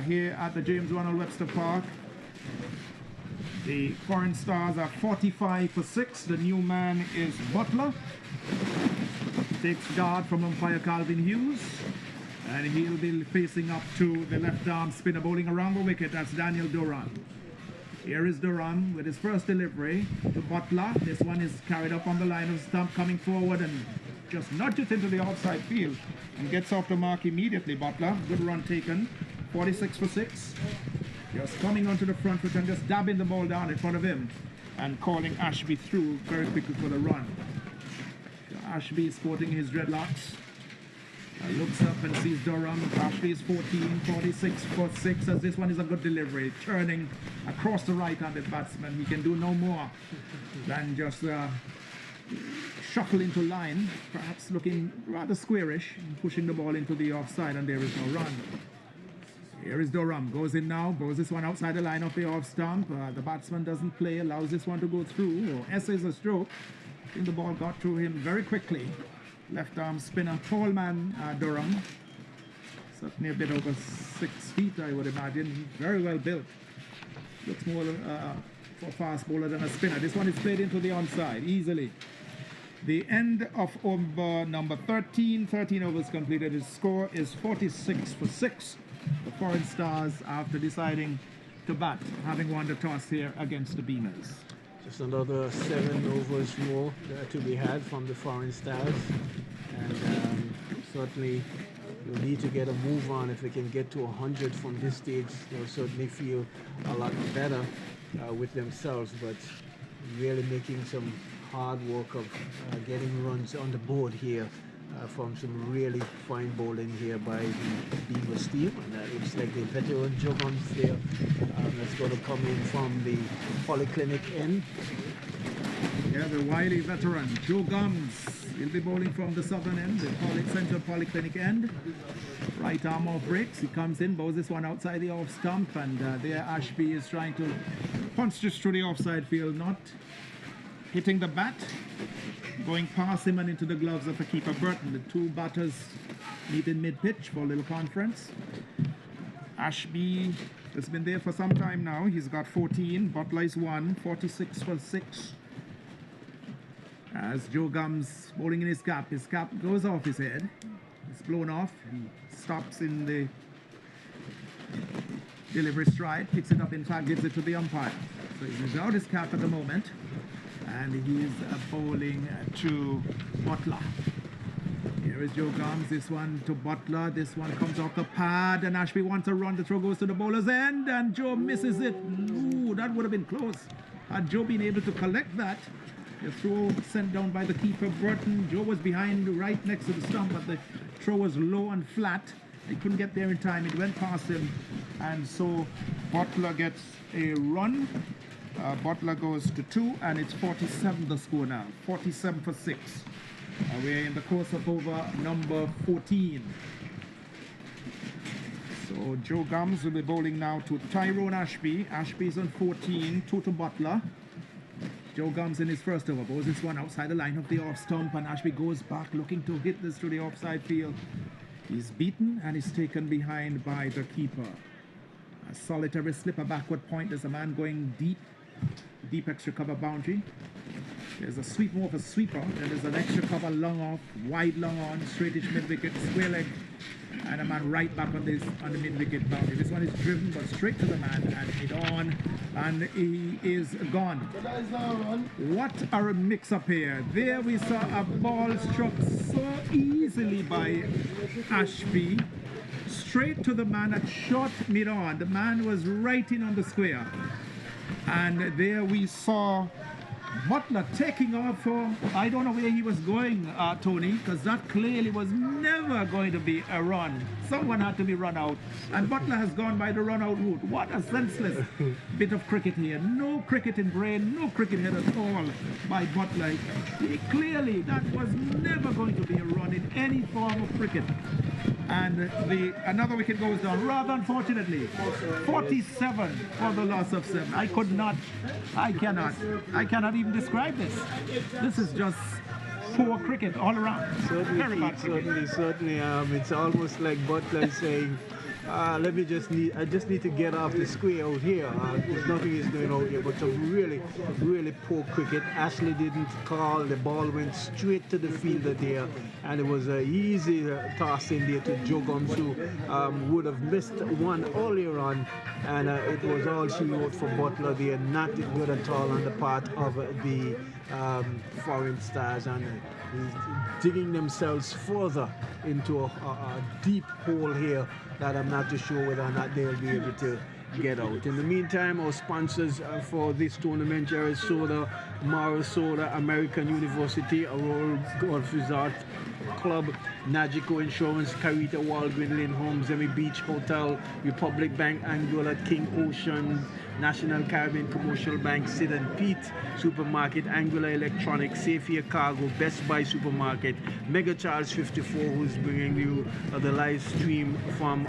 Here at the James Ronald Webster Park, the Foreign Stars are 45 for 6. The new man is Butler. Takes guard from umpire Calvin Hughes. And he'll be facing up to the left arm spinner bowling around the wicket. That's Daniel Durham. Here is Durham with his first delivery to Butler. This one is carried up on the line of stump, coming forward and just nudges into the outside field and gets off the mark immediately. Butler, good run taken. 46 for 6. Just coming onto the front foot and just dabbing the ball down in front of him and calling Ashby through very quickly for the run. Ashby is sporting his dreadlocks. Looks up and sees Durham. Ashby is 14, 46 for 6, as this one is a good delivery. Turning across the right-handed batsman. He can do no more than just shuffle into line, perhaps looking rather squarish, pushing the ball into the offside, and there is no run. Here is Durham, goes in now, goes this one outside the line of the off stump. The batsman doesn't play, allows this one to go through, or essays a stroke. I think the ball got through him very quickly. Left arm spinner, tall man, Durham. Certainly a bit over 6 feet, I would imagine. Very well built. Looks more for a fast bowler than a spinner. This one is played into the onside, easily. The end of over number 13. 13 overs completed. His score is 46 for 6. The Foreign Stars, after deciding to bat, having won the toss here against the Beamerz. Just another 7 overs more to be had from the foreign stars, and certainly you'll need to get a move on. If they can get to 100 from this stage, they'll certainly feel a lot better with themselves, but really making some hard work of getting runs on the board here from some really fine bowling here by the Beamerz team. And it looks like the veteran Joe Gums there that's going to come in from the Polyclinic end. Yeah, the wily veteran Joe Gums. He'll be bowling from the southern end, the Central Polyclinic end. Right arm off breaks. He comes in, bowls this one outside the off stump, and there Ashby is trying to punch just through the offside field, not hitting the bat, going past him and into the gloves of the keeper Burton. The two batters meet in mid-pitch for a little conference. Ashby has been there for some time now. He's got 14. Butler is 1, 46 for 6. As Joe Gums bowling in his cap goes off his head. It's blown off. He stops in the delivery stride, picks it up, in fact, gives it to the umpire. So he's without his cap at the moment, and he's bowling to Butler. Here is Joe Gums, this one to Butler, this one comes off the pad, and Ashby wants a run, the throw goes to the bowler's end, and Joe misses it. Ooh, that would have been close. Had Joe been able to collect that, the throw sent down by the keeper Burton. Joe was behind right next to the stump, but the throw was low and flat. He couldn't get there in time, it went past him, and so Butler gets a run. Butler goes to 2, and it's 47 the score now, 47 for 6. We're in the course of over number 14. So Joe Gums will be bowling now to Tyrone Ashby. Ashby's on 14, 2 to Butler. Joe Gums in his first over, bowls this one outside the line of the off stump, and Ashby goes back looking to hit this through the offside field. He's beaten and is taken behind by the keeper. A solitary slipper backward point. There's a man going deep extra cover boundary. There's a sweep more of a sweeper. Then there's an extra cover long off, wide long on, straightish mid wicket, square leg, and a man right back on the mid wicket boundary. This one is driven but straight to the man and hit on, and he is gone. What a mix up here. There we saw a ball struck so easily by Ashby, straight to the man at short mid on. The man was right in on the square. And there we saw Butler taking off for, I don't know where he was going, Tony, because that clearly was never going to be a run. Someone had to be run out, and Butler has gone by the run out route. What a senseless bit of cricket here. No cricket in brain, no cricket head at all by Butler. Clearly that was never going to be a run in any form of cricket. And another wicket goes down, rather unfortunately. 47 for the loss of 7. I cannot even describe this. This is just poor cricket all around. Certainly, it's almost like Butler saying, I just need to get off the square out here. Because nothing is going out here, but some really, really poor cricket. Ashley didn't call. The ball went straight to the fielder there, and it was an easy toss in there to Joe Gums, who would have missed one earlier on, and it was all she wrote for Butler there. Not good at all on the part of the foreign stars, and digging themselves further into a deep hole here that I'm not too sure whether or not they'll be able to get out. In the meantime, our sponsors for this tournament, Jerry Soda, Mara Soda, American University, Aurora Golf Resort Club, Nagico Insurance, Carita, Walgreen, Lynn Homes, Emmy Beach Hotel, Republic Bank, Anguilla, King Ocean, National Caribbean Commercial Bank, Sid and Pete Supermarket, Anguilla Electronics, Safe Cargo, Best Buy Supermarket, Mega Charles 54, who's bringing you the live stream from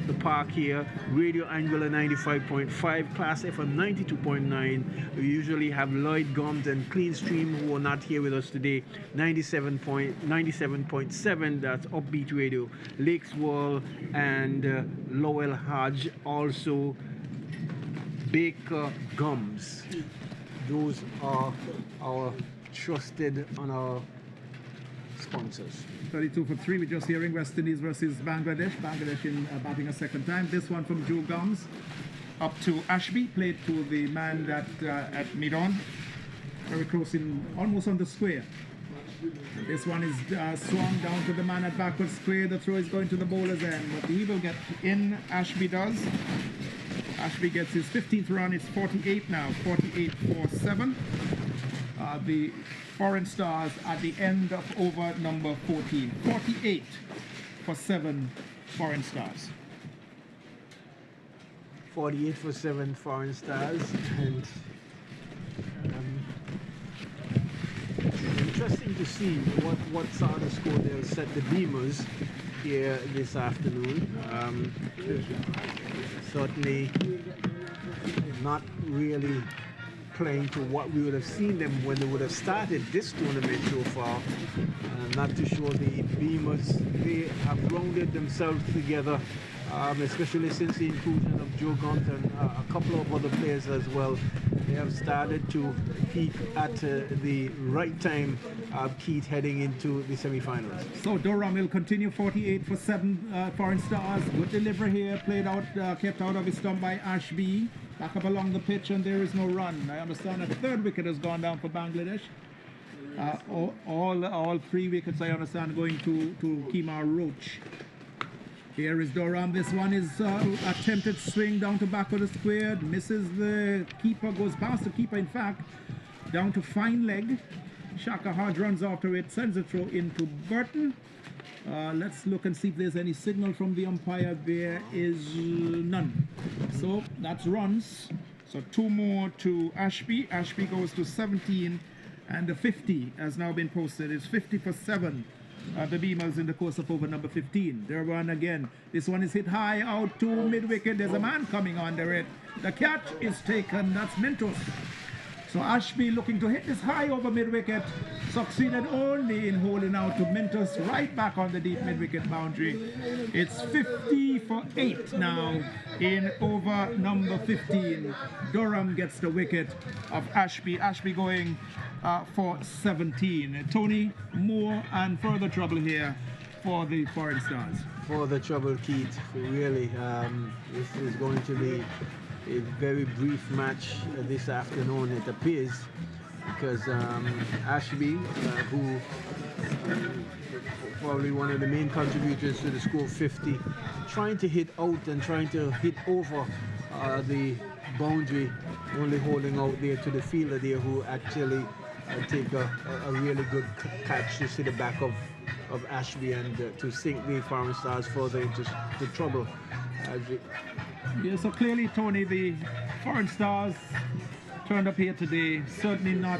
the park here, Radio Anguilla 95.5, Class FM 92.9. We usually have Lloyd Gums and Clean Stream, who are not here with us today, 97.7, that's Upbeat Radio, Lakes World and Lowell Hodge, also Baker Gums. Those are our trusted and our sponsors. 32 for 3. We're just hearing West Indies versus Bangladesh. Bangladesh in batting a second time. This one from Joe Gums. up to Ashby, played to the man that at mid-on, very close in, almost on the square. This one is swung down to the man at backward square. The throw is going to the bowler's end, but he will get in. Ashby does. Ashby gets his 15th run. It's 48 now, 48 for 7. The Foreign Stars at the end of over number 14. 48 for 7 Foreign Stars. 48 for 7 Foreign Stars, and interesting to see what sort of score they'll set the Beamerz here this afternoon. Certainly not really playing to what we would have seen them when they would have started this tournament so far. Not too sure the Beamerz, they have rounded themselves together, especially since the inclusion of Joe Gunt and a couple of other players as well. They have started to peak at the right time, Keith, heading into the semi-finals. So Durham will continue 48 for 7 Foreign Stars. Good delivery here, played out, kept out of his stump by Ashby. Back up along the pitch, and there is no run. I understand that the 3rd wicket has gone down for Bangladesh. All 3 wickets, I understand, going to Kemar Roach. Here is Durham. This one is attempted swing down to back of the square. Misses the keeper, goes past the keeper, in fact, down to fine leg. Shaka Hodge runs after it, sends the throw into Burton. Let's look and see if there's any signal from the umpire. There is none. So that's runs. So 2 more to Ashby. Ashby goes to 17, and the 50 has now been posted. It's 50 for 7. The Beamerz in the course of over number 15. There one again. This one is hit high out to mid-wicket. There's a man coming under it. The catch is taken. That's Mintus. So Ashby looking to hit this high over mid-wicket. Succeeded only in holding out to Mintus right back on the deep mid-wicket boundary. It's 50 for 8 now in over number 15. Durham gets the wicket of Ashby. Ashby going for 17. Tony, more and further trouble here for the Foreign Stars. For the trouble, Keith, really, this is going to be a very brief match this afternoon, it appears, because Ashby, who probably one of the main contributors to the score 50, trying to hit out and trying to hit over the boundary, only holding out there to the fielder there, who actually take a really good catch to see the back of Ashby and to sink the Foreign Stars further into trouble. Yeah, so clearly, Tony, the Foreign Stars turned up here today. Certainly not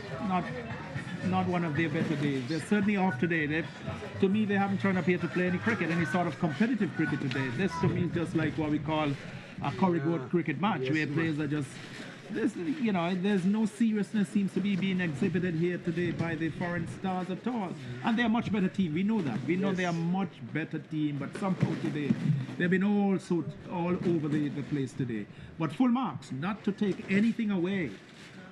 one of their better days. They're certainly off today. To me, they haven't turned up here to play any cricket, any sort of competitive cricket today. This, to me, is just like what we call a corridor cricket match, yes, where players are just... there's no seriousness seems to be being exhibited here today by the Foreign Stars at all. And they're a much better team. We know that. We know they're a much better team, but somehow today they've been all over the place today. But full marks, not to take anything away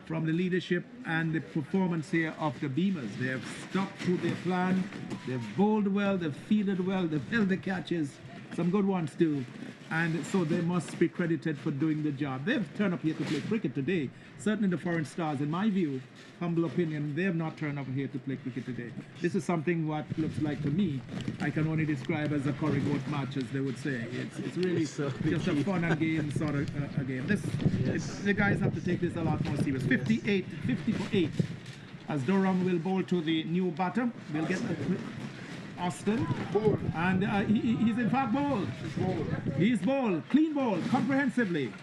from the leadership and the performance here of the Beamerz. They have stuck to their plan. They've bowled well, they've fielded well, they've held the catches. Some good ones too. And so they must be credited for doing the job. They've turned up here to play cricket today. Certainly the Foreign Stars, in my view, humble opinion, they have not turned up here to play cricket today. This is something what looks like to me, I can only describe as a corridor match, as they would say. It's really just a fun and game sort of a game. The guys have to take this a lot more serious. 50 for 8, as Durham will bowl to the new batter. We'll get Austin, and he's in fact bowled. He's bowled, clean bowl, comprehensively.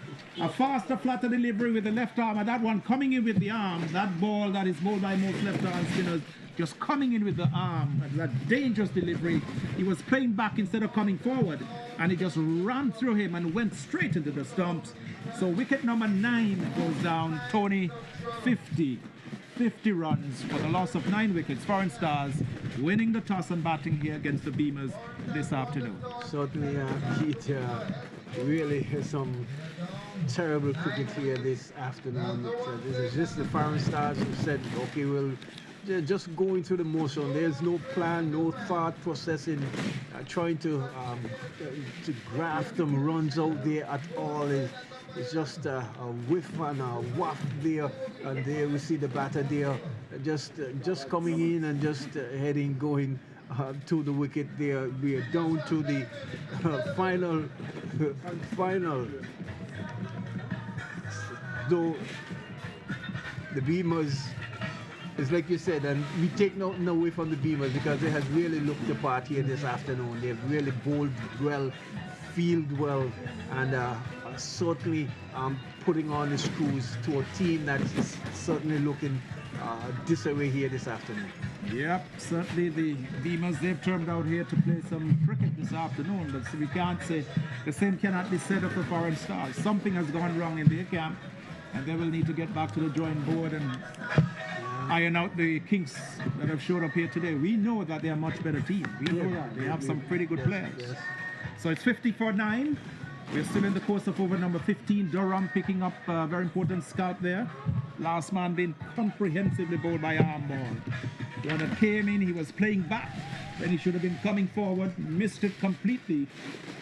A faster, flatter delivery with the left arm, and that one coming in with the arm. That ball that is bowled by most left-arm spinners, just coming in with the arm. That dangerous delivery. He was playing back instead of coming forward, and it just ran through him and went straight into the stumps. So wicket number 9 goes down. Tony, 50 runs for the loss of 9 wickets. Foreign Stars winning the toss and batting here against the Beamerz this afternoon. Certainly, Keith, really some terrible cricket here this afternoon. This is just the Foreign Stars who said, okay, we'll just going through the motion. There's no plan, no thought process in trying to graft them runs out there at all. it's just a whiff and a waft there, and there we see the batter there, just coming in and just heading, going to the wicket there. We are down to the final. Though the Beamerz is like you said, and we take nothing away from the Beamerz because they have really looked the part here this afternoon. They've really bowled well, fielded well, and certainly putting on the screws to a team that is certainly looking disarray here this afternoon. Yep, certainly the Beamerz, they've turned out here to play some cricket this afternoon, but we can't say the same cannot be said of the foreign stars. Something has gone wrong in their camp, and they will need to get back to the drawing board and iron out the kinks that have showed up here today. We know that they're a much better team. We know that. They have some pretty good players. Yes. So it's 50-for-9. We're still in the course of over number 15. Durham picking up a very important scout there. Last man being comprehensively bowled by arm ball. When it came in, he was playing back. Then he should have been coming forward, missed it completely,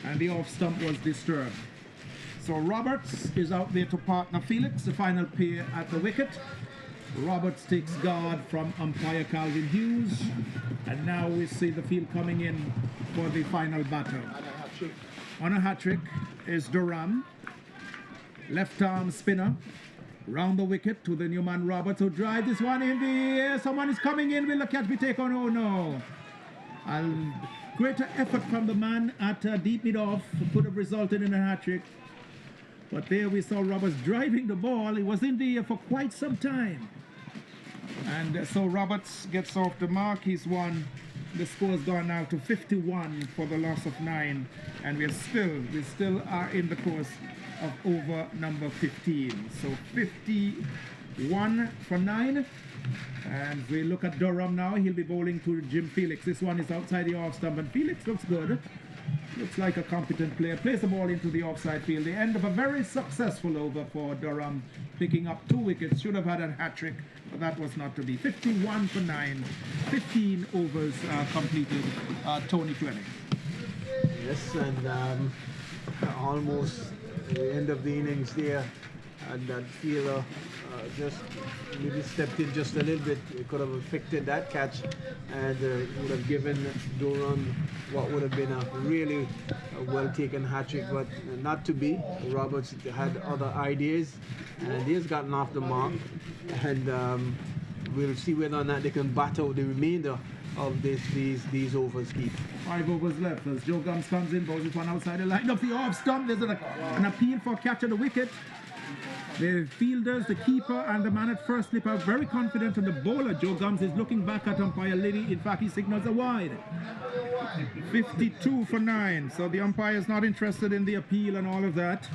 and the off stump was disturbed. So Roberts is out there to partner Felix, the final pair at the wicket. Roberts takes guard from umpire Calvin Hughes, and now we see the field coming in for the final battle. On a hat-trick is Durham, left arm spinner, round the wicket to the new man Roberts, who drives this one in the air. Someone is coming in. Will the catch be taken? Oh no! A greater effort from the man at deep mid-off could have resulted in a hat-trick. But there we saw Roberts driving the ball. He was in the air for quite some time. And so Roberts gets off the mark. He's won. The score's gone now to 51 for the loss of 9. And we still are in the course of over number 15. So 51 for 9. And we look at Durham now. He'll be bowling to Jim Felix. This one is outside the off stump, and Felix looks good. Looks like a competent player. Plays the ball into the offside field. The end of a very successful over for Durham, picking up 2 wickets. Should have had a hat-trick, but that was not to be. 51 for 9. 15 overs completed, Tony 20. Yes, and almost the end of the innings there, and that fielder just maybe stepped in just a little bit. It could have affected that catch, and would have given Durham what would have been a really well taken hat-trick, but not to be. Roberts had other ideas, and he has gotten off the mark, and we'll see whether or not they can battle the remainder of these overs, Keith. 5 overs left as Joe Gums comes in, bowls it one outside the line of the off stump. There's an appeal for catch of the wicket. The fielders, the keeper, and the man at first slip are very confident, and the bowler, Joe Gums, is looking back at umpire Liddy. In fact, he signals a wide. 52 for 9. So the umpire is not interested in the appeal and all of that.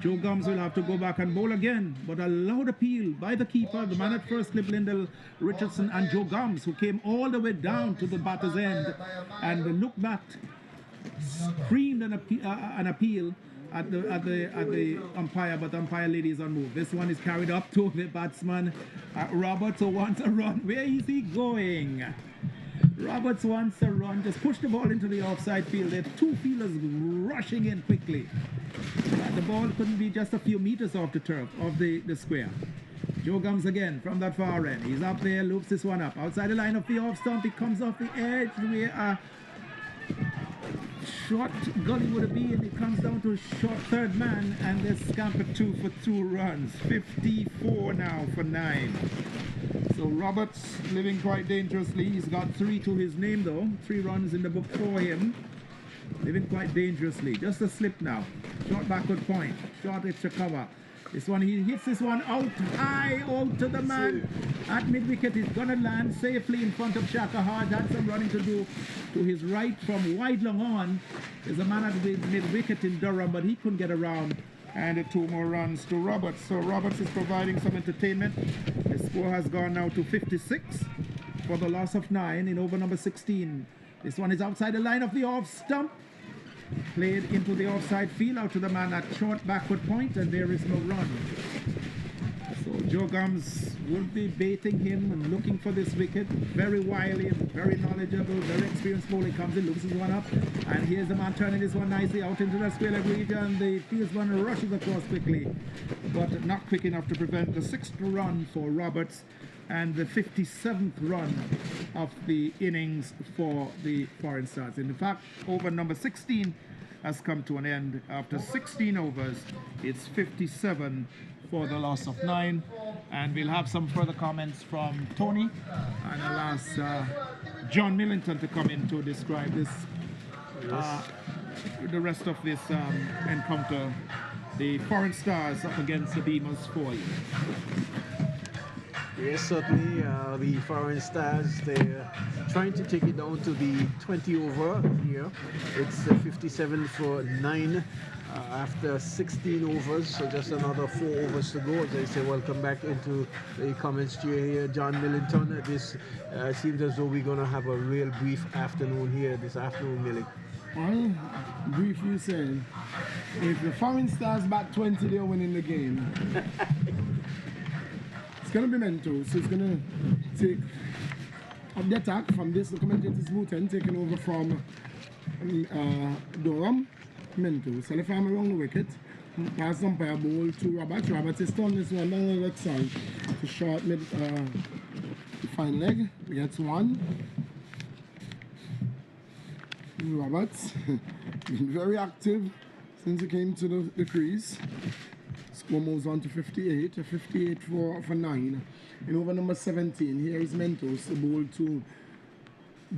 Joe Gums will have to go back and bowl again. But a loud appeal by the keeper, the man at first slip, Lyndall Richardson, and Joe Gums, who came all the way down to the batter's end and looked back, screamed an appeal at the umpire, but the umpire lady is on move. This one is carried up to the batsman Roberts, who wants a run. Where is he going? Roberts wants a run. Just push the ball into the offside field. There are 2 fielders rushing in quickly. The ball couldn't be just a few meters off the turf, of the square. Joe Gums again from that far end. He's up there, loops this one up. Outside the line of the off stump, he comes off the edge where short gully would have been. It comes down to a short third man, and they scamper 2 for 2 runs. 54 now for 9. So Roberts living quite dangerously. He's got 3 to his name though. 3 runs in the book for him. Living quite dangerously. Just a slip now. Short backward point. Short extra cover. This one, he hits this one out high, out to the man at mid-wicket. He's gonna land safely in front of Shaka Hard. Had some running to do to his right from wide long on. There's a man at mid-wicket in Durham, but he couldn't get around. And 2 more runs to Roberts. So Roberts is providing some entertainment. The score has gone now to 56 for the loss of 9 in over number 16. This one is outside the line of the off stump. Played into the offside field, out to the man at short backward point, and there is no run. So Joe Gums will be baiting him and looking for this wicket. Very wily, very knowledgeable, very experienced bowler. He comes in, loses one up, and here's the man turning this one nicely out into the square leg region. The fieldsman rushes across quickly, but not quick enough to prevent the 6th run for Roberts and the 57th run of the innings for the Foreign Stars. In fact, over number 16 has come to an end. After 16 overs, it's 57 for the loss of 9. And we'll have some further comments from Tony, and I'll ask John Millington to come in to describe this, the rest of this encounter. The Foreign Stars up against the Beamerz for you. Yes, certainly. The Foreign Stars, they're trying to take it down to the 20 over here. It's 57 for 9 after 16 overs, so just another 4 overs to go. As I say, welcome back into the comments chair here, John Millington. This seems as though we're going to have a real brief afternoon here this afternoon, Millie. Well, brief you said, if the Foreign Stars bat 20, they're winning the game. It's going to be mental, so it's going to take up the attack from this. The commentator's Bhutan taking over from Durham. Mental. So if I'm around the wicket, pass umpire ball to Roberts. Roberts is turning this one down the left side to short mid fine leg. We get 1. Roberts been very active since he came to the crease. Score moves on to 58. 58 for 9. In over number 17, here is Mentos, the ball to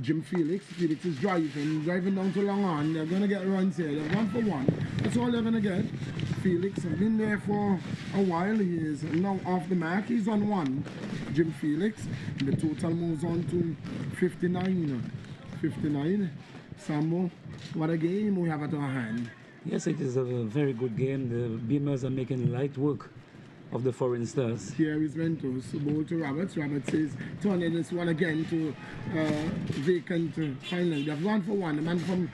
Jim Felix. Felix is driving down to long on. They're going to get runs here. They're 1 for 1. That's all they're going to get. Felix has been there for a while. He is now off the mark. He's on 1. Jim Felix. And the total moves on to 59. 59. Sambo, what a game we have at our hand. Yes, it is a very good game. The Beamers are making light work of the Foreign Stars. Here is Mentos, ball to Roberts. Roberts is turning this one again to vacant final. They have 1 for 1. The man from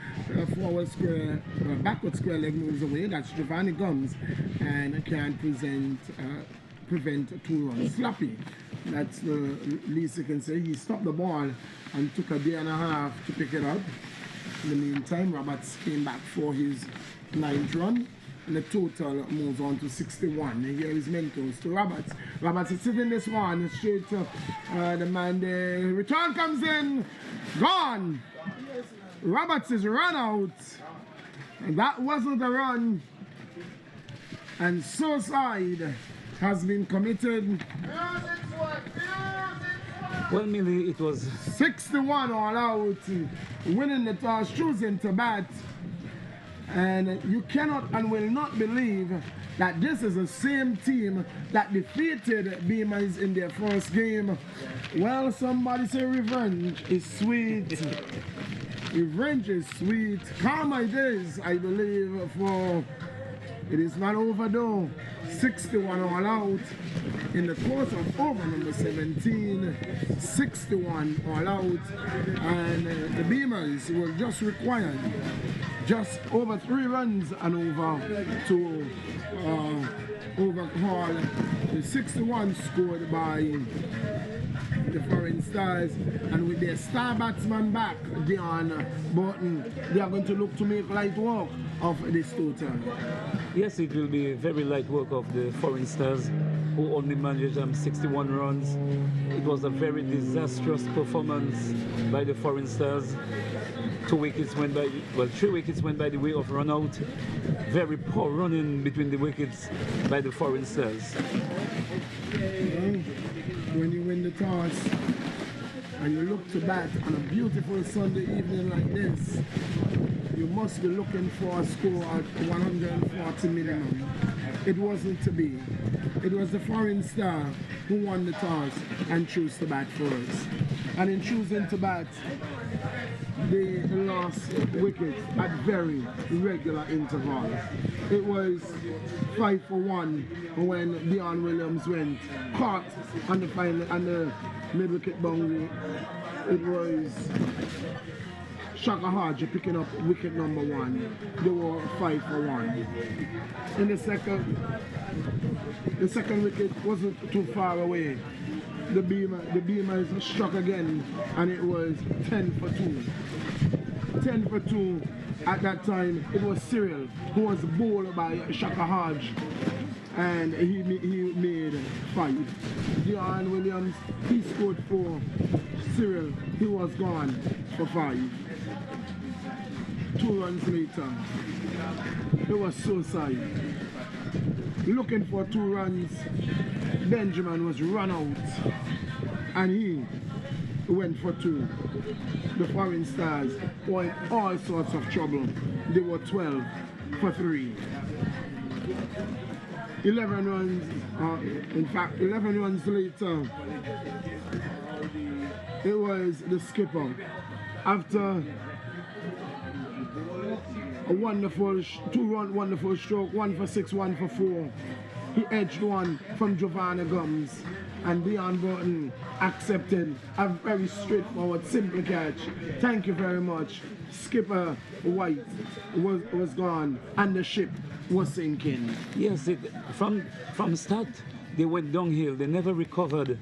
forward square, backward square leg moves away. That's Giovanni Gums, and can't prevent 2 runs. Sloppy. That's the least you can say. He stopped the ball and took a day and a half to pick it up. In the meantime, Roberts came back for his 9th run. And the total moves on to 61. And here is Mentos to Roberts. Roberts is sitting this one straight to the man. The return comes in. Gone. Roberts is run out. And that wasn't a run. And suicide has been committed. Well, Millie, it was 61 all out. Winning the toss, choosing to bat. And you cannot and will not believe that this is the same team that defeated Beamerz in their first game. Well, somebody say revenge is sweet. Revenge is sweet. Karma it is, I believe, for it is not over though. 61 all out in the course of over number 17. 61 all out, and the Beamers will just require just over 3 runs and over to overhaul the 61 scored by the Foreign Stars, and with their star batsman back, Dion Burton, they are going to look to make light work of this total. Yes, it will be very light work of the Foreign Stars, who only managed 61 runs. It was a very disastrous performance by the Foreign Stars. 2 wickets went by, well, 3 wickets went by the way of run out. Very poor running between the wickets by the Foreign Stars. When you win the toss and you look to bat on a beautiful Sunday evening like this, you must be looking for a score at 140 minimum. It wasn't to be. It was the Foreign Star who won the toss and chose to bat first. And in choosing to bat, they lost wickets at very regular intervals. It was 5 for 1 when Dion Williams went caught on the final and the mid wicket boundary. It was Shaka Haji picking up wicket number 1. They were 5 for 1. In the second, the second wicket wasn't too far away. The Beamerz struck again, and it was 10 for 2. 10 for 2. At that time, it was Cyril who was bowled by Shaka Hodge, and he made 5. Deon Williams, he scored 4. Cyril, he was gone for 5. 2 runs later, it was Suicide. Looking for 2 runs, Benjamin was run out, and he went for 2. The Foreign Stars were in all sorts of trouble. They were 12 for 3. 11 runs, in fact 11 runs later, it was the skipper. After a wonderful 2-run wonderful stroke, 1 for 6, 1 for 4. He edged one from Giovanni Gums, and Deon Burton accepted a very straightforward, simple catch. Thank you very much. Skipper White was gone, and the ship was sinking. Yes, from start, they went downhill. They never recovered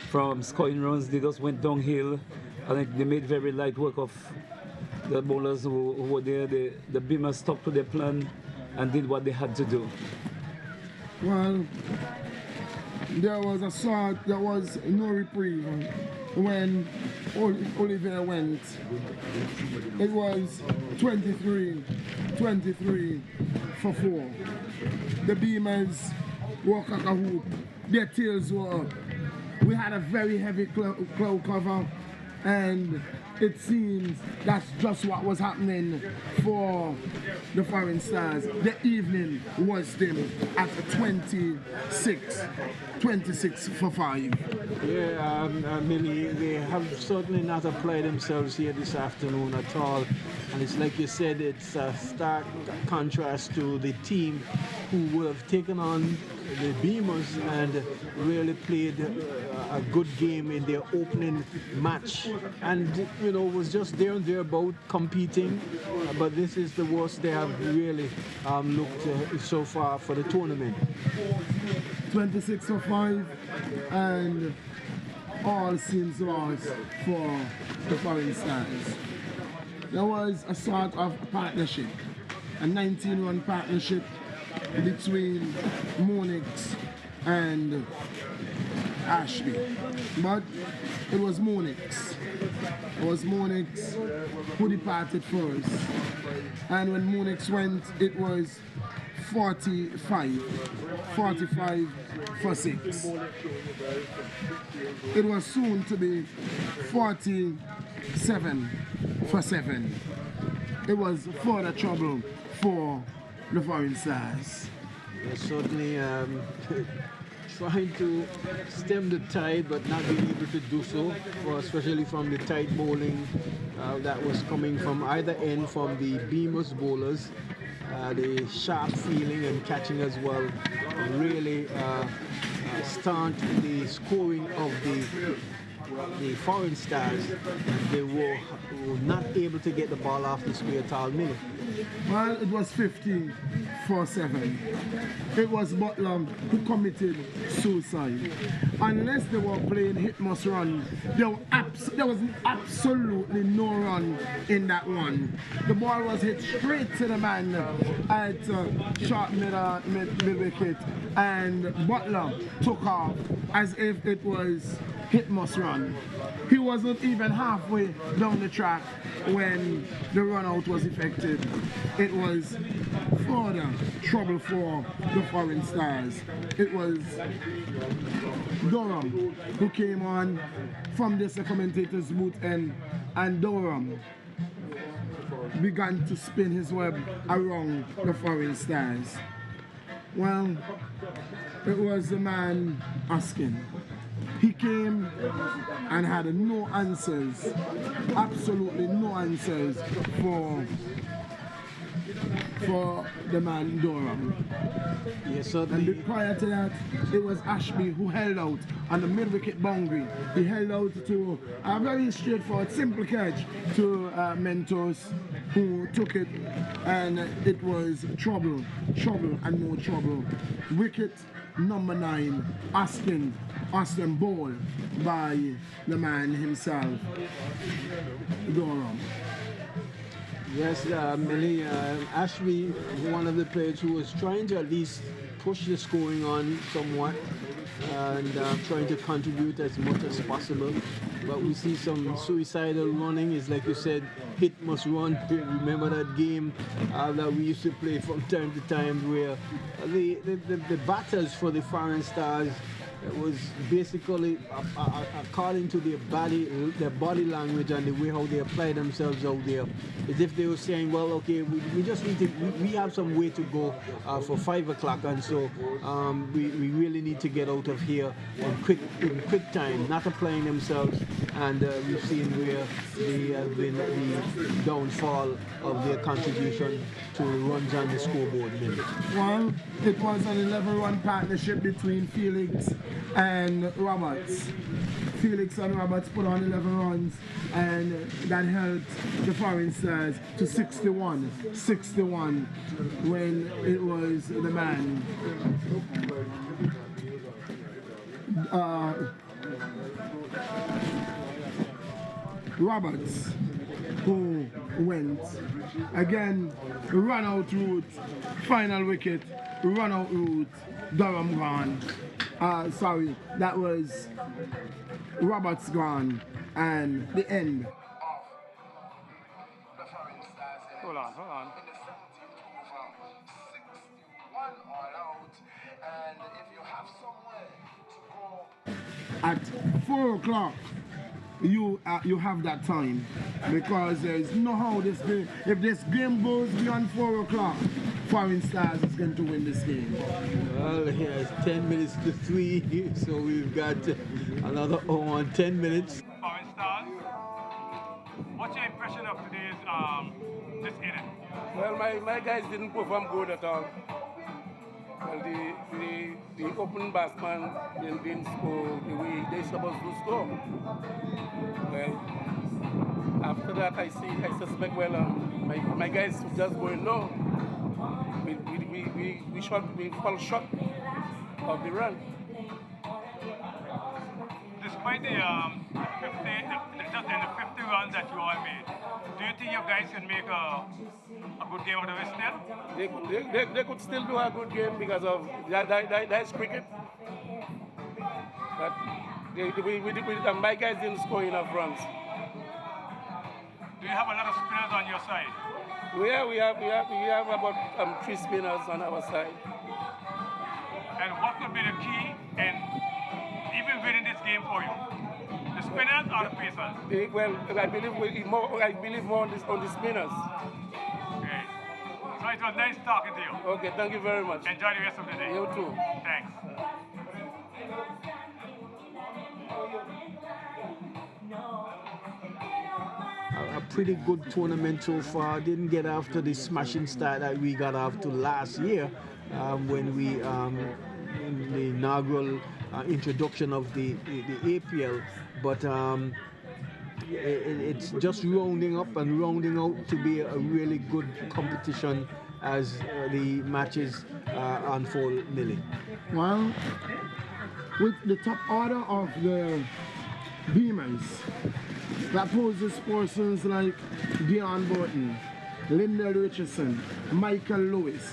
from scoring runs. They just went downhill, and they made very light work of the bowlers who were there. The Beamerz stuck to their plan and did what they had to do. Well, there was no reprieve when Olivier went. It was 23 for 4. The Beamerz were cock-a-hoop. Their tails were up. We had a very heavy cloud cover, and it seems that's just what was happening for the Foreign Stars. The evening was dim at 26 for 5. Yeah, Millie, they have certainly not applied themselves here this afternoon at all. And it's like you said, it's a stark contrast to the team who would have taken on the Beamerz and really played a good game in their opening match, and you know, was just there and thereabout competing, but this is the worst they have really looked so far for the tournament. 26 for 5, and all seems lost for the Foreign Stars. There was a sort of partnership, a 19-run partnership between Monix and Ashby, but it was Monix. It was Monix who departed first, and when Monix went, it was 45 for 6. It was soon to be 47 for 7. It was further trouble for the Foreign Stars. They're certainly trying to stem the tide, but not being able to do so, especially from the tight bowling that was coming from either end, from the Beamerz bowlers. The sharp feeling and catching as well really stunned the scoring of the Foreign Stars. They were not able to get the ball off the square at all. Well, it was 50 for 7. It was Butler who committed suicide. Unless they were playing hit must run, there was absolutely no run in that one. The ball was hit straight to the man at short mid wicket, and Butler took off as if it was hit must run. He wasn't even halfway down the track when the run out was effected. It was further trouble for the Foreign Stars. It was Durham who came on from this commentator's booth end, and Durham began to spin his web around the Foreign Stars. Well, it was the man asking. He came and had no answers, absolutely no answers for the man Durham. Yes, and prior to that, it was Ashby who held out on the mid-wicket boundary. He held out to a very straightforward, simple catch to Mentos, who took it, and it was trouble and more trouble. Wicket number 9, Austin Ball by the man himself, Durham. Yes, Millie, Ashby, one of the players who was trying to at least push the scoring on somewhat and trying to contribute as much as possible. But we see some suicidal running. It's like you said, hit must run. Remember that game that we used to play from time to time where the batters for the foreign stars, it was basically according to their body language and the way how they apply themselves out there, as if they were saying, well, okay, we just need to, we have some way to go for 5 o'clock, and so we really need to get out of here in quick time, not applying themselves, and we've seen where the downfall of their contribution to runs on the scoreboard. Well, it was an 11-run partnership between Felix and Roberts. Felix and Roberts put on 11 runs, and that helped the Foreign Stars to 61 when it was the man Roberts who went. Again, run out route, final wicket, run out route, Durham gone. Sorry, that was Roberts gone, and the end. Hold on. In the 17th over, 61 all out, and if you have somewhere to go at 4 o'clock, you have that time, because there is no how this game, if this game goes beyond 4 o'clock, Foreign Stars is going to win this game. Well, here it's 10 minutes to 3, so we've got another 10 minutes. Foreign Stars, what's your impression of today's this inning? Well, my guys didn't perform good at all. Well, the open batsman didn't score the way they're supposed to score. Well, after that, I suspect, well, my guys just going low. We fall short of the run. Despite the 50 runs that you all made, do you think your guys can make a good game out of it still? They could still do a good game because of that's cricket. But my guys didn't score enough runs. Do you have a lot of spinners on your side? We have about 3 spinners on our side. And what could be the key in even winning this game for you? The spinners or the pacers? Well, I believe more on the spinners. Okay. So it was nice talking to you. Okay, thank you very much. Enjoy the rest of the day. You too. Thanks. A pretty good tournament so far. Didn't get after the smashing start that we got after last year when we in the inaugural introduction of the APL, but it's just rounding up and rounding out to be a really good competition as the matches unfold, Millie. Well, with the top order of the Beamerz, that poses persons like Dion Burton, Lyndall Richardson, Michael Lewis.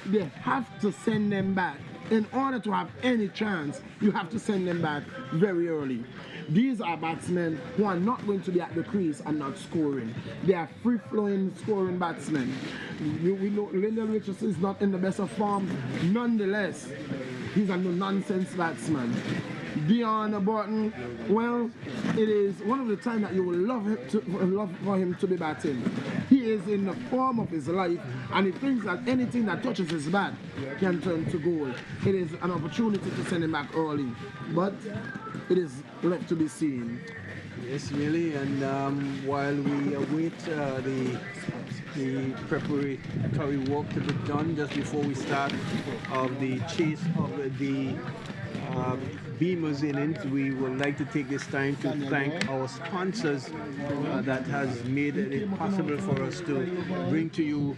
They have to send them back. In order to have any chance, you have to send them back very early. These are batsmen who are not going to be at the crease and not scoring. They are free-flowing scoring batsmen. We know Lyndall Richardson is not in the best of form. Nonetheless, he's a no-nonsense batsman. Dion Burton, well, it is one of the times that you will love for him to be batting. He is in the form of his life, and he thinks that anything that touches his bat can turn to goal. It is an opportunity to send him back early, but it is left to be seen. Yes, really, and while we await the preparatory work to be done just before we start of the chase of the Beamerz innings, we would like to take this time to thank our sponsors that has made it possible for us to bring to you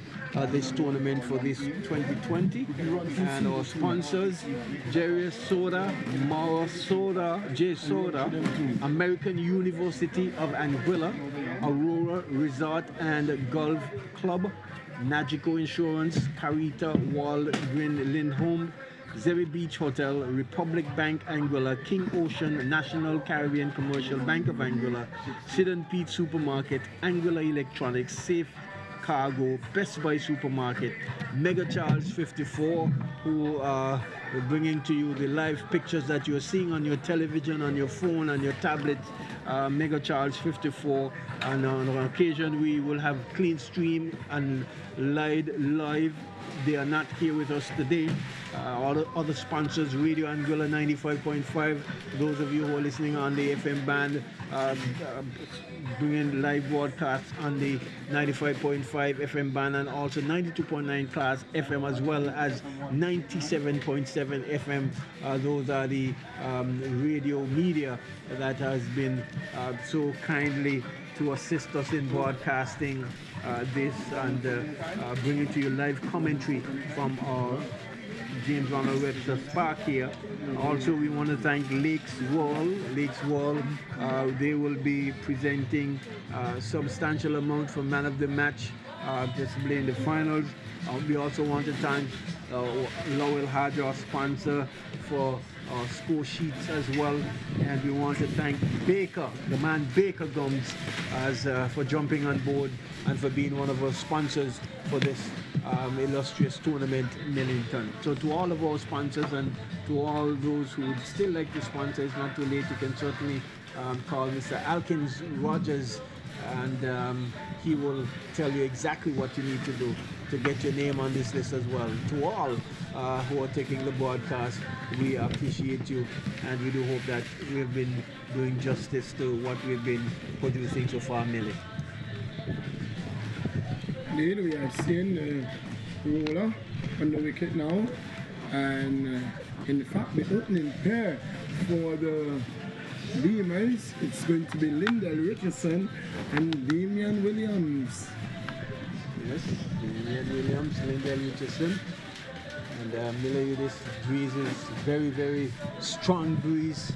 this tournament for this 2020. And our sponsors, Jerry Soda, Mara Soda, J Soda, American University of Anguilla, Aurora Resort and Golf Club, Nagico Insurance, Carita Walgren Lindholm, Zeri Beach Hotel, Republic Bank Anguilla, King Ocean, National Caribbean Commercial Bank of Anguilla, Sid and Pete Supermarket, Anguilla Electronics, Safe Cargo, Best Buy Supermarket, Mega Charles 54, who are bringing to you the live pictures that you're seeing on your television, on your phone, on your tablet. Mega Charles 54, and on occasion we will have Clean Stream and live. They are not here with us today. All the other sponsors, Radio Anguilla 95.5, those of you who are listening on the FM band, bringing live broadcasts on the 95.5 FM band, and also 92.9 class FM, as well as 97.7 FM. Those are the radio media that has been so kindly to assist us in broadcasting this and bringing to you live commentary from our James Ronald Webster Spark here. Also, we want to thank Lakes Wall. They will be presenting a substantial amount for man of the match, possibly in the finals. We also want to thank Lowell Hadge, our sponsor, for score sheets as well, and we want to thank Baker, the man Baker Gums, for jumping on board and for being one of our sponsors for this illustrious tournament, Millington. So to all of our sponsors and to all those who would still like to sponsor, it's not too late. You can certainly call Mr. Alkins Rogers, and he will tell you exactly what you need to do to get your name on this list as well. To all who are taking the broadcast, we appreciate you, and we do hope that we've been doing justice to what we've been producing so far, Millie. Indeed, we have seen the roller on the wicket now, and in fact the opening pair for the Beamerz, it's going to be Lindell Richardson and Damian Williams. Yes, Damian Williams, Lindell Richardson. And Miller, this breeze is very, very strong breeze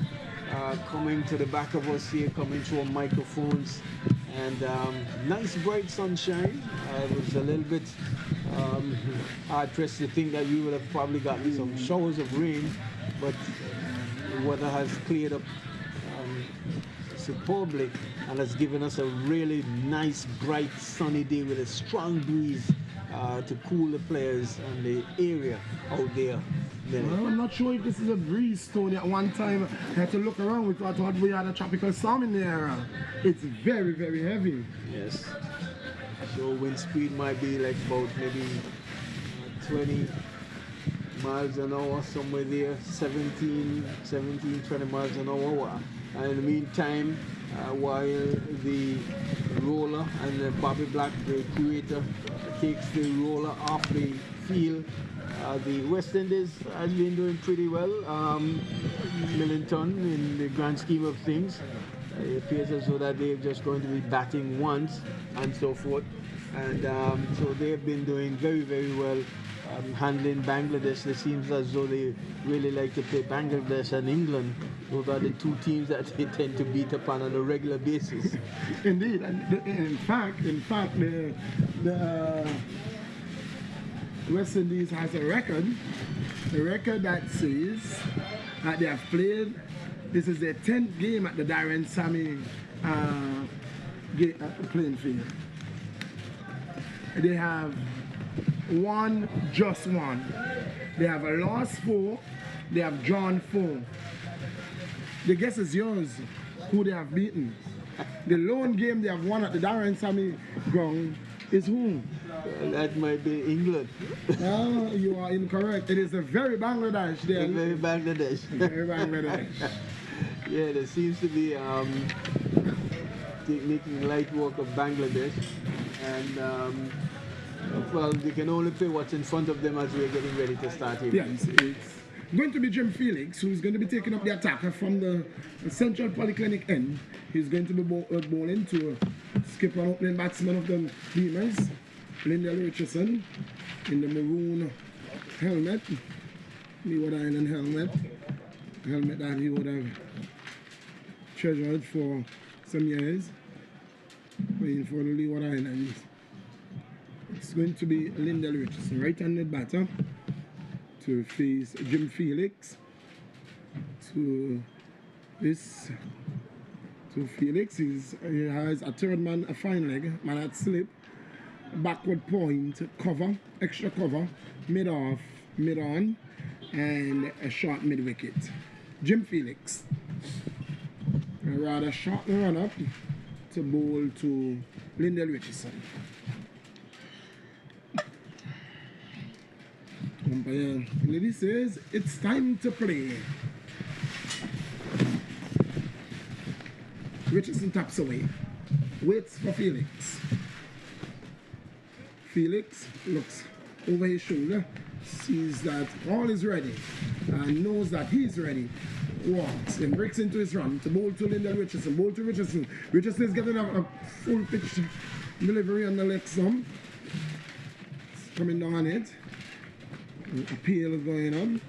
coming to the back of us here, coming through our microphones. And nice bright sunshine. It was a little bit hard pressed to think that we would have probably gotten some showers of rain, but the weather has cleared up superbly and has given us a really nice, bright, sunny day with a strong breeze to cool the players and the area out there. Well, I'm not sure if this is a breeze, Tony. At one time, I had to look around. We thought we had a tropical storm in the area. It's very, very heavy. Yes. So wind speed might be like about maybe 20 miles an hour, somewhere there, 17, 20 miles an hour. And in the meantime, while the roller and Bobby Black, the curator, takes the roller off the field, the West Indies has been doing pretty well. Millington, in the grand scheme of things, it appears as though that they're just going to be batting once and so forth. And so they've been doing very, very well handling Bangladesh. It seems as though they really like to play Bangladesh and England. Those are the two teams that they tend to beat upon on a regular basis. Indeed, and in fact, the West Indies has a record that says that they have played. This is their 10th game at the Darren Sammy playing field. They have won just one. They have a lost 4. They have drawn 4. The guess is yours who they have beaten. The lone game they have won at the Darren Sammy ground is who? That might be England. No, you are incorrect. It is the very Bangladesh. Very Bangladesh. Very Bangladesh. Yeah, there seems to be making light work of Bangladesh. And well, they can only play what's in front of them as we're getting ready to start here. Yeah, going to be Jim Felix, who's going to be taking up the attack from the Central Polyclinic end. He's going to be bowling to skipper and opening batsman of the Beamerz, Lindell Richardson, in the maroon helmet, Leeward Island helmet that he would have treasured for some years, playing for the Leeward Islands. It's going to be Lindell Richardson, right-handed batter, to face Jim Felix. To Felix, he has a third man, a fine leg, man at slip, backward point, cover, extra cover, mid-off, mid-on, and a short mid-wicket. Jim Felix, a rather short run-up to bowl to Lindell Richardson. Umpire lady says it's time to play. Richardson taps away, waits for Felix. Felix looks over his shoulder, sees that all is ready, and knows that he's ready. Walks and breaks into his run to bowl to Lindell Richardson. Bowl to Richardson. Richardson is getting a full pitch delivery on the leg stump. It's coming down on it. APL going on.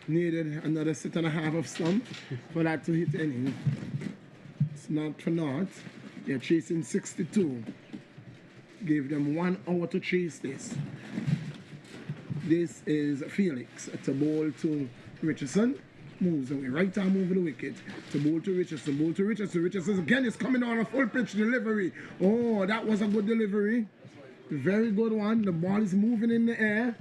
Needed another set and a half of stump for that to hit any. It's not for naught. They're chasing 62. Gave them 1 hour to chase this. This is Felix to bowl to Richardson. Moves away, right arm over the wicket to bowl to Richardson. Bowl to Richardson. Richardson again is coming on a full pitch delivery. Oh, that was a good delivery. Very good one. The ball is moving in the air.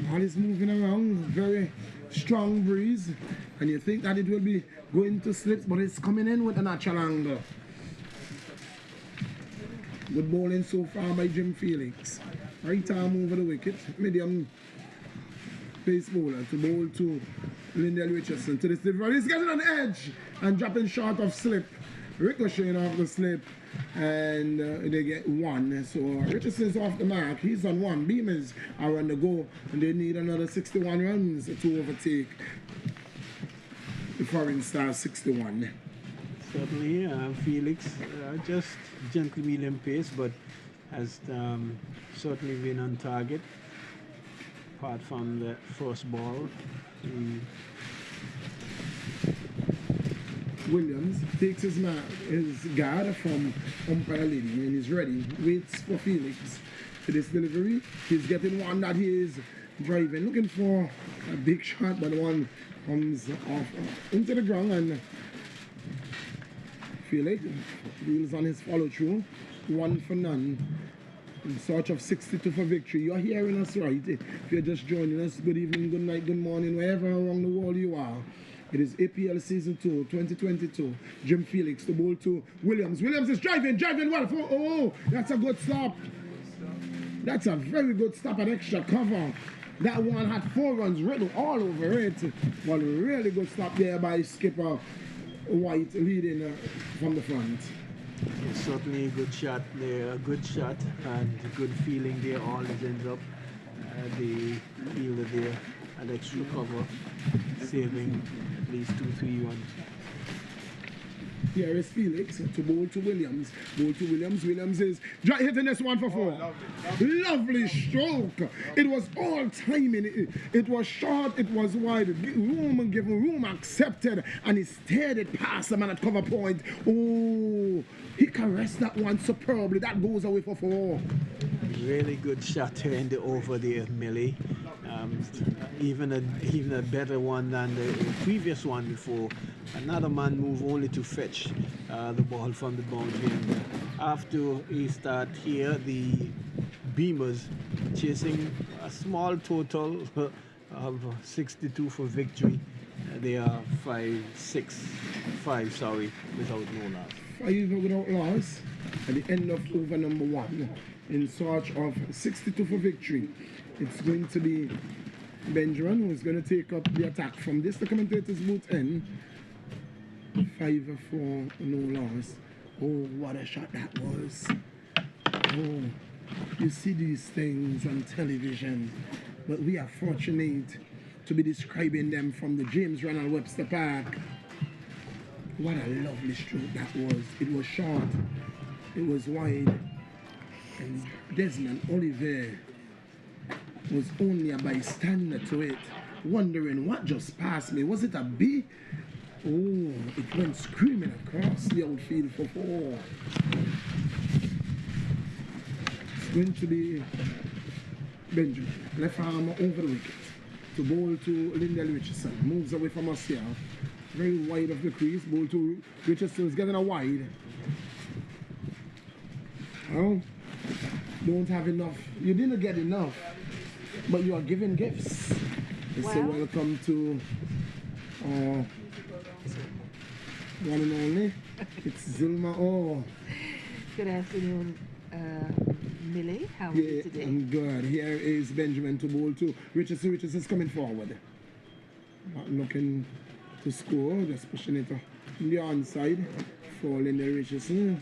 Ball is moving around. Very strong breeze. And you think that it will be going to slips, but it's coming in with a natural angle. Good bowling so far by Jim Felix. Right arm over the wicket. Medium pace bowler to bowl to Lindell Richardson. To this delivery. He's getting on the edge and dropping short of slip. Ricocheting off the slip. And they get 1. So Richardson's off the mark. He's on 1. Beamerz are on the go. And they need another 61 runs to overtake the Foreign Stars 61. Certainly, Felix just gently medium pace, but has certainly been on target. Apart from the first ball. Williams takes his guard from umpire lady and is ready. Waits for Felix to this delivery. He's getting one that he is driving, looking for a big shot, but the one comes off into the ground, and Felix reels on his follow through. 1 for none. In search of 62 for victory. You're hearing us right. If you're just joining us, good evening, good night, good morning, wherever around the world you are. It is APL Season 2, 2022. Jim Felix, the ball to Williams. Williams is driving well. Oh, that's a good stop. That's a very good stop at extra cover. That one had 4 runs written all over it. But really good stop there by skipper White leading from the front. It's certainly a good shot there, a good shot and good feeling there. All ends up the fielder there at extra cover, saving at least 2-3 runs. Here is Felix to bowl to Williams. Bowl to Williams. Williams is hitting this one for 4. Lovely stroke. It was all timing. It was short. It was wide. Room given, room accepted, and he steered it past the man at cover point. Oh, he caressed that one superbly. That goes away for 4. Really good shot here in the over there, Millie. Even a better one than the previous one before. Another man moved only to fetch the ball from the boundary. And after he start here, the Beamerz chasing a small total of 62 for victory. They are 5 without no loss. 5 without loss at the end of over number 1 in search of 62 for victory. It's going to be Benjamin who is going to take up the attack from this the commentator's booth end. 5 for no loss. Oh, what a shot that was. Oh, you see these things on television but we are fortunate to be describing them from the James Ronald Webster Park. What a lovely stroke that was. It was short, it was wide, and Desmond Oliver was only a bystander to it, wondering what just passed me. Was it a B? Oh, it went screaming across the outfield for 4. It's going to be Benjamin, left arm over the wicket, to bowl to Lindell Richardson. Moves away from us here. Very wide of the crease. Bowl to Richardson is getting a wide. Oh, don't have enough. You didn't get enough, but you are giving gifts. Let's say welcome to one and only. It's Zulma. Oh. Good afternoon, Millie. How are you today? I'm good. Here is Benjamin to bowl to Richardson. Richardson's coming forward. Not looking to score, just pushing it on the onside for Lindell Richardson.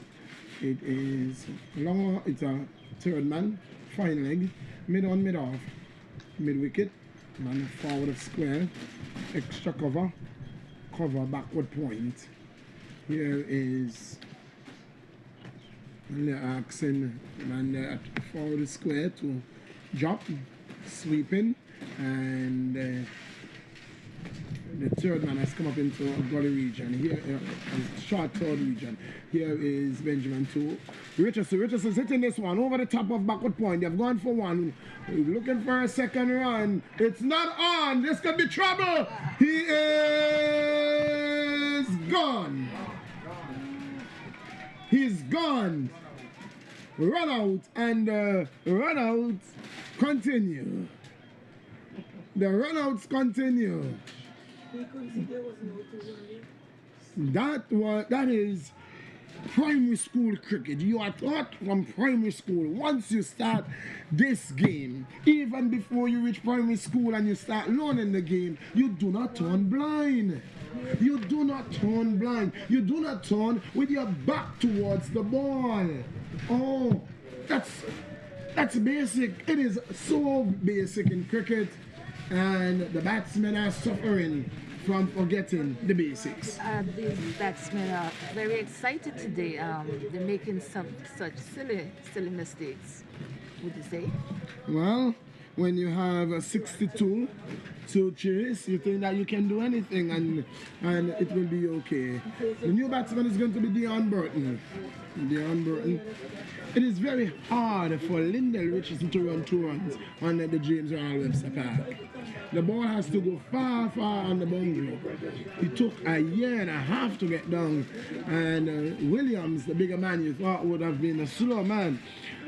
It is long, it's a third man, fine leg, mid on, mid off, mid wicket, man forward of square, extra cover, backward point. Here is the asking man at forward of square to drop, sweeping, and the third man has come up into a gully region. Here, short third region. Here is Benjamin to Richardson. Richardson's hitting this one over the top of backward point. They've gone for one. Looking for a second run. It's not on. This could be trouble. He is gone. He's gone. Run out and run out continue. The run outs continue. That is primary school cricket. You are taught from primary school. Once you start this game, even before you reach primary school and you start learning the game, you do not turn blind. You do not turn blind. You do not turn with your back towards the ball. Oh, that's basic. It is so basic in cricket, and the batsmen are suffering from forgetting the basics. These batsmen are very excited today. They're making some such silly mistakes, would you say? Well, when you have a 62 to chase, you think that you can do anything and it will be okay. The new batsman is going to be Deon Burton. It is very hard for Lindell Richardson to run 2 runs on the James Ronald Webster Park. The ball has to go far on the boundary. It took a year and a half to get down, and Williams, the bigger man you thought would have been a slow man,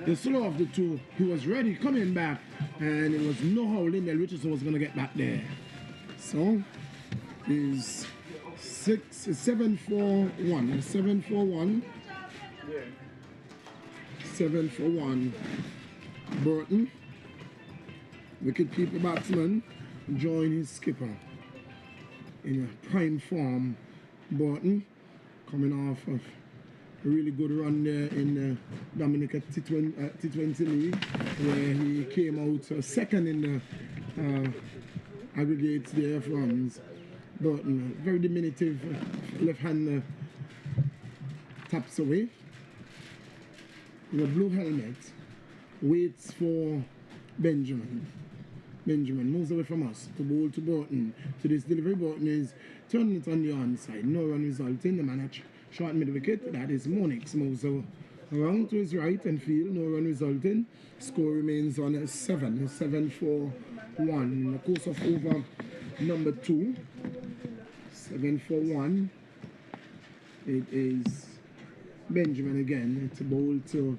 the slow of the two, he was ready coming back, and it was no how Lindell Richardson was going to get back there. So, is 7-4-1. 7-for-1. Burton, wicket-keeper batsman, join his skipper in a prime form. Burton coming off of a really good run there in the Dominica T20 League, where he came out second in the aggregates there of runs. Burton, very diminutive left-hander, taps away. In a blue helmet, waits for Benjamin. Benjamin moves away from us to bowl to Burton. To this delivery, Burton is turning it on the onside. No run resulting. The man at short mid wicket, that is Monix, moves around to his right and field. No run resulting. Score remains on 7-4-1. In the course of over number 2, 7-4-1. It is Benjamin again to bowl to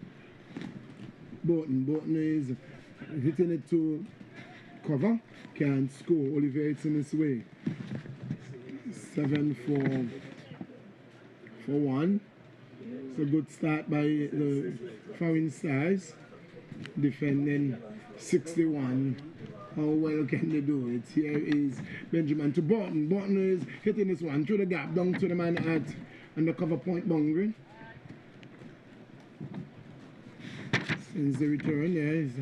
Burton. Burton is hitting it to cover, can't score. Olivier, it's in his way. 7-4-1. It's a good start by the foreign Starz, defending 61. How well can they do it? Here is Benjamin to Burton. Burton is hitting this one through the gap down to the man at the cover point boundary. Since the return, there is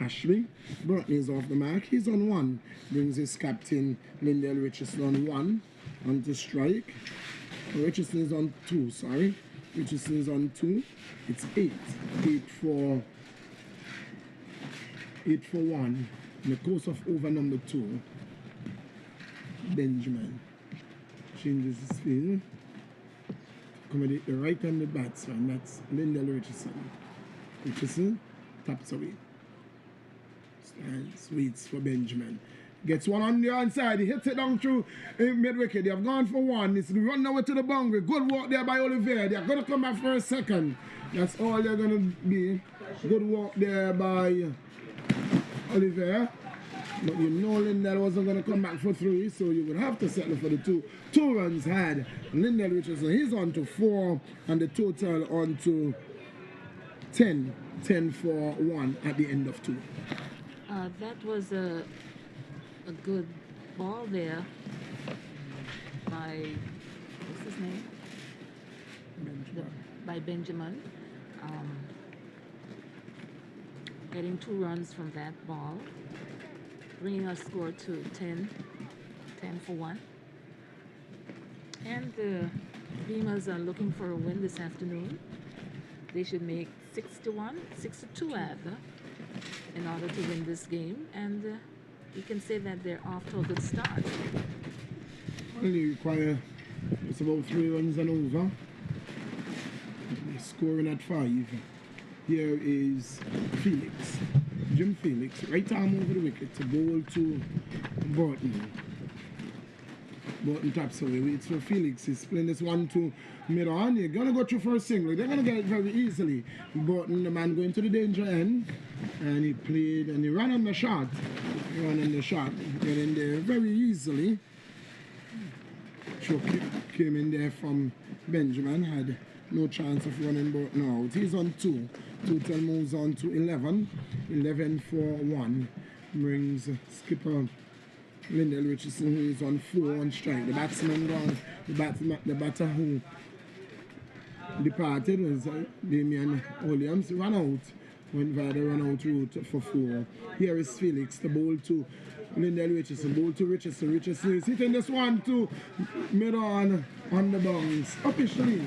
Ashley. Burton is off the mark. He's on 1. Brings his captain, Lindell Richardson, on 1. On to strike. Richardson is on 2, sorry. Richardson is on 2. It's 8. 8 for 1. In the course of over number 2. Benjamin changes his field. Accommodate the right-handed batsman. That's Lindell Richardson. Richardson taps away. Stands, waits for Benjamin. Gets one on the onside. He hits it down through mid-wicket. They have gone for 1. It's run away to the boundary. Good work there by Oliver. They're going to come back for a second. That's all they're going to be. Good work there by Oliver. But you know Lindell wasn't going to come back for 3, so you would have to settle for the 2. 2 runs had Lindell Richardson. He's on to 4, and the total on to 10. 10 for 1 at the end of 2. That was a good ball there by, what's his name? By Benjamin. Getting 2 runs from that ball, bringing our score to 10 for 1. And the Beamerz are looking for a win this afternoon. They should make 6-2 rather, in order to win this game, and you can say that they're off to a good start. Only require it's about 3 runs and over. They're scoring at 5. Here is Felix. Jim Felix, right arm over the wicket to bowl to Burton. Burton taps away, waits for Felix. He's playing this 1-2 mid-on. You're going to go through for a single. They're going to get it very easily. Burton, the man going to the danger end. And he played and he ran on the shot. He ran on the shot. Got in there very easily. Choke came in there from Benjamin. Had no chance of running Burton out. He's on 2. Total moves on to 11. 11 for 1. Brings skipper Lindell Richardson, who is on 4 on strike. The batsman gone. The batter who departed was Damian Williams. Ran out. Went via the run out route for 4. Here is Felix, the bowl to Lindell Richardson. Bowl to Richardson. Richardson is hitting this 1-2 mid-on the bounce. Officially,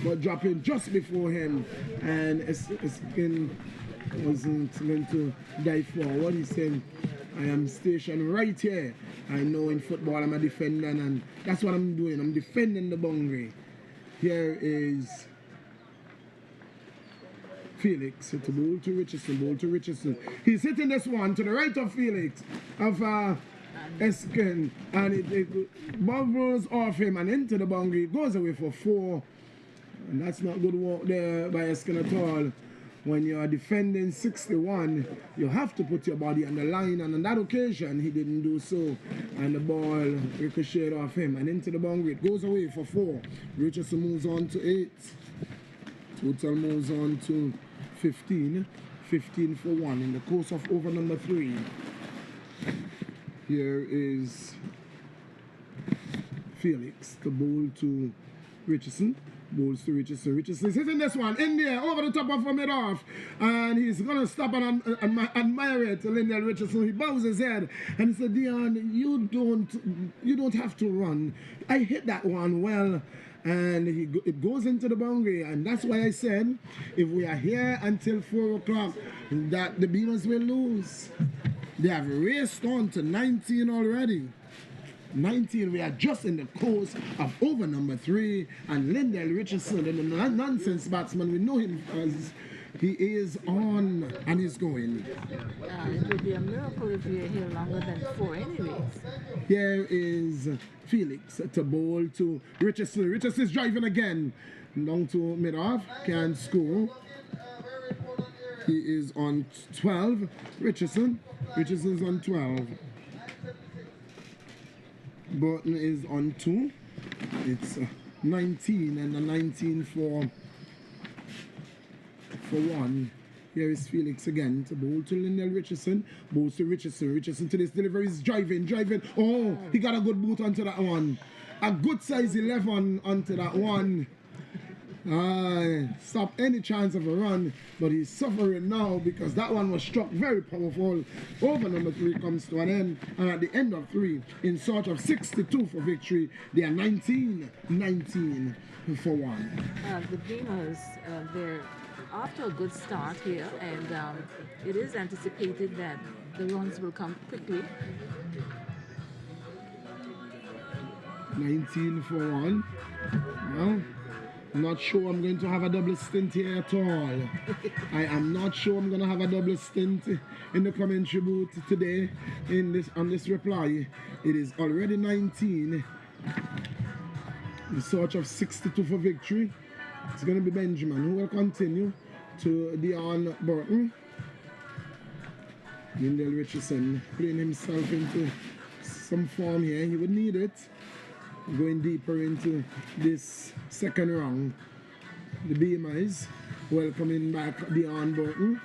but dropping just before him. And Eskin wasn't going to dive forward. He said, I am stationed right here. I know in football I'm a defender, and that's what I'm doing. I'm defending the boundary. Here is Felix to bowl to Richardson. He's hitting this one to the right of Felix, of Eskin, and it bubbles off him and into the boundary. It goes away for 4, and that's not good work there by Eskin at all. When you are defending 61, you have to put your body on the line, and on that occasion, he didn't do so. And the ball ricocheted off him and into the boundary. It goes away for 4. Richardson moves on to 8. Total moves on to 15. 15 for 1 in the course of over number 3. Here is Felix, the bowl to Richardson. Bowls to Richardson. Richardson's hitting this one in there over the top of a mid-off, and he's gonna stop and admire it. Lindell Richardson, he bows his head and he said, Dion, you don't have to run. I hit that one well, and it goes into the boundary, and that's why I said if we are here until 4 o'clock, that the Beamerz will lose. They have raced on to 19 already. 19, we are just in the course of over number 3, and Lindell Richardson, the nonsense batsman, we know him as he is on and he's going. It would be a miracle if we are here longer than 4 anyways. Here is Felix to bowl to Richardson. Richardson is driving again. Down to mid-off, can't score. He is on 12. Richardson's on 12. Burton is on 2. It's 19, and a 19 for 1. Here is Felix again to bowl to Lindell Richardson. Bowls to Richardson. Richardson to this delivery is driving. Oh, he got a good boot onto that one. A good size 11 onto that one. stop any chance of a run, but he's suffering now because that one was struck very powerful. Over number 3 comes to an end, and at the end of 3, in search of 62 for victory, they are 19 for 1. The Beamerz, they're off to a good start here, and it is anticipated that the runs will come quickly. 19 for 1. Well, I'm not sure I'm going to have a double stint here at all. I am not sure I'm going to have a double stint in the commentary booth today on this reply. It is already 19. In search of 62 for victory. It's going to be Benjamin who will continue to Dion Burton. Lindell Richardson putting himself into some form here. He would need it. Going deeper into this second round. The Beamerz welcoming back Dion Burton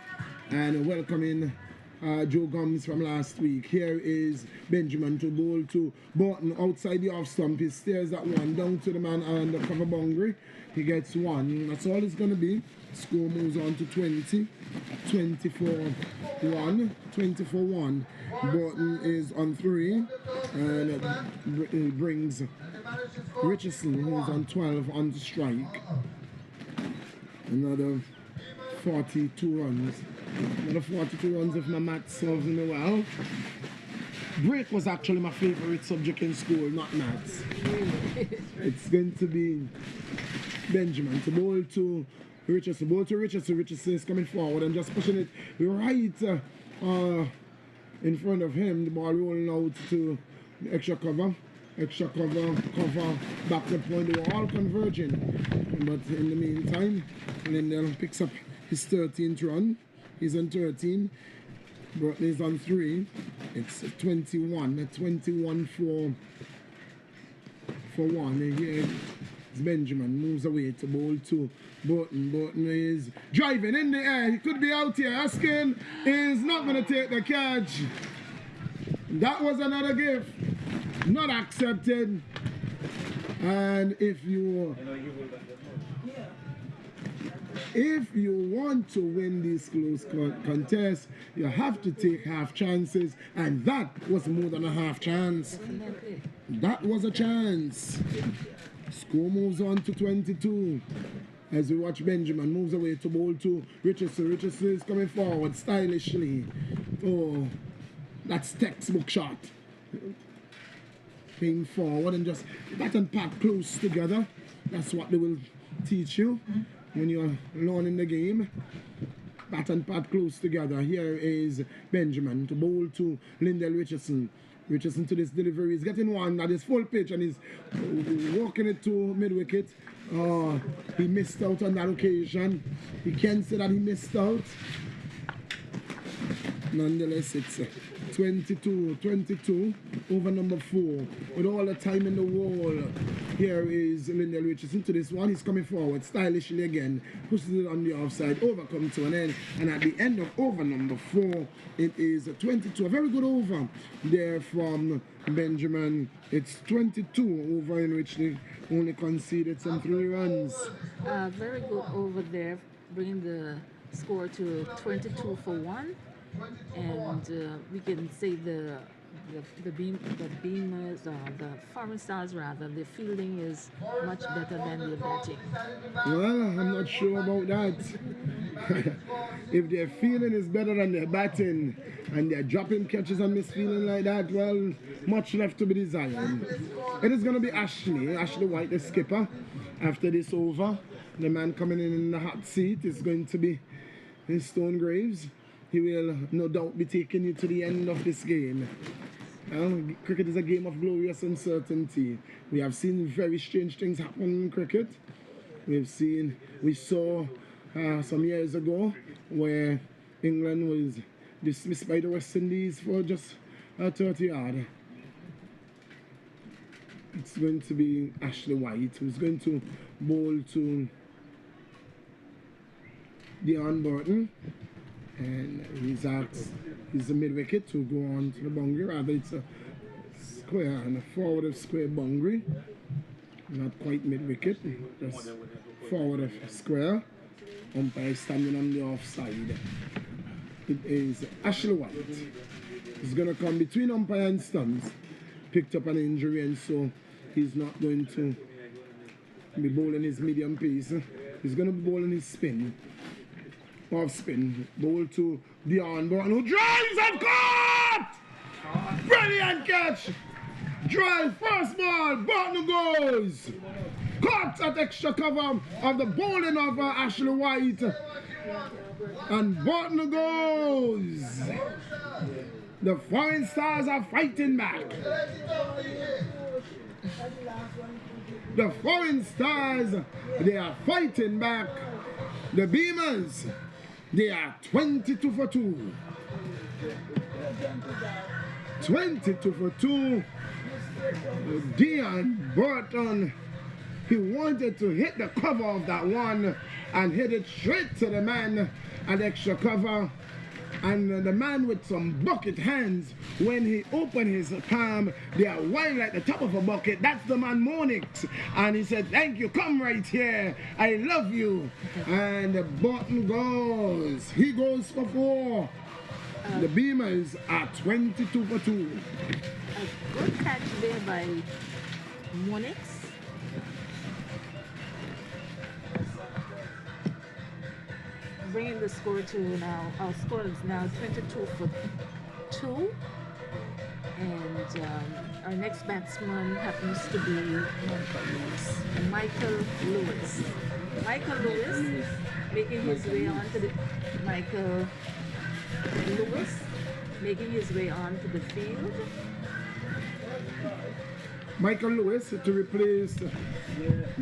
and welcoming Joe Gums from last week. Here is Benjamin to bowl to Burton outside the off stump. He stares at one down to the man on the cover boundary. He gets 1. That's all it's going to be. Score moves on to 20. 24-1. 24-1. Burton is on 3 and it brings Richardson, who is on 12, on the strike. Another 42 runs. Another 42 runs if my math serves me well. Break was actually my favorite subject in school, not maths. It's going to be Benjamin to bowl to Richardson. Richardson is coming forward and just pushing it right in front of him. The ball rolling out to extra cover. Extra cover, back to the point. They were all converging. But in the meantime, Lindell picks up his 13th run. He's on 13. Burton is on 3. It's 21 for 1. And here is Benjamin. Moves away to bowl to Burton. Burton is driving in the air. He could be out here. Askin is not going to take the catch. That was another gift. Not accepted. And if you want to win these close contests, you have to take half chances, and that was more than a half chance. That was a chance. Score moves on to 22 as we watch Benjamin moves away to bowl to Richardson. Richardson is coming forward stylishly. Oh, that's textbook shot. Came forward and just bat and pat close together. That's what they will teach you when you're learning the game. Bat and pat close together. Here is Benjamin to bowl to Lindell Richardson. Richardson to this delivery. He's getting one that is full pitch and he's walking it to mid-wicket. He missed out on that occasion. He can't say that he missed out. Nonetheless, it's 22 over number 4 with all the time in the wall. Here is Lindell Richardson to this one. He's coming forward stylishly again, pushes it on the offside. Over comes to an end, and at the end of over number 4, it is 22. A very good over there from Benjamin. It's 22 over in which they only conceded some 3 runs. Very good over there, bringing the score to 22 for 1. And we can say the Beamerz, the Foreign Stars rather, the fielding is much better than the batting. Well, I'm not sure about that. If their fielding is better than their batting and they're dropping catches and misfielding like that, well, much left to be desired. It is going to be Ashley White, the skipper. After this over, the man coming in the hot seat is going to be Stone Graves. He will no doubt be taking you to the end of this game. Cricket is a game of glorious uncertainty. We have seen very strange things happen in cricket. We saw some years ago where England was dismissed by the West Indies for just a 30-yard. It's going to be Ashley White who's going to bowl to Dion Burton. And he's a mid-wicket to go on to the boundary. Rather, it's a square and a forward of square boundary. Not quite mid-wicket, just forward of square. Umpire standing on the offside. It is Ashley White. He's going to come between umpire and stumps. Picked up an injury, and so he's not going to be bowling his medium pace. He's going to be bowling his spin. Off spin. Bowl to Dion Burton, who drives and caught! Brilliant catch! Drive, first ball, Burton goes! Caught at extra cover of the bowling of Ashley White. And Burton goes! The Foreign Stars are fighting back. The Foreign Stars, they are fighting back. The Beamerz, they are 22 for 2. 22 for 2. Dion Burton, he wanted to hit the cover of that one and hit it straight to the man at extra cover. And the man with some bucket hands, when he opened his palm, they are wide like the top of a bucket. That's the man Monix. And he said, thank you, come right here. I love you. And the button goes. He goes for 4. The Beamerz are 22 for 2. A good catch there by Monix. Bringing the score to now, our score is now 22 for 2. And our next batsman happens to be Michael Lewis. Michael Lewis making his way onto the field. Michael Lewis to replace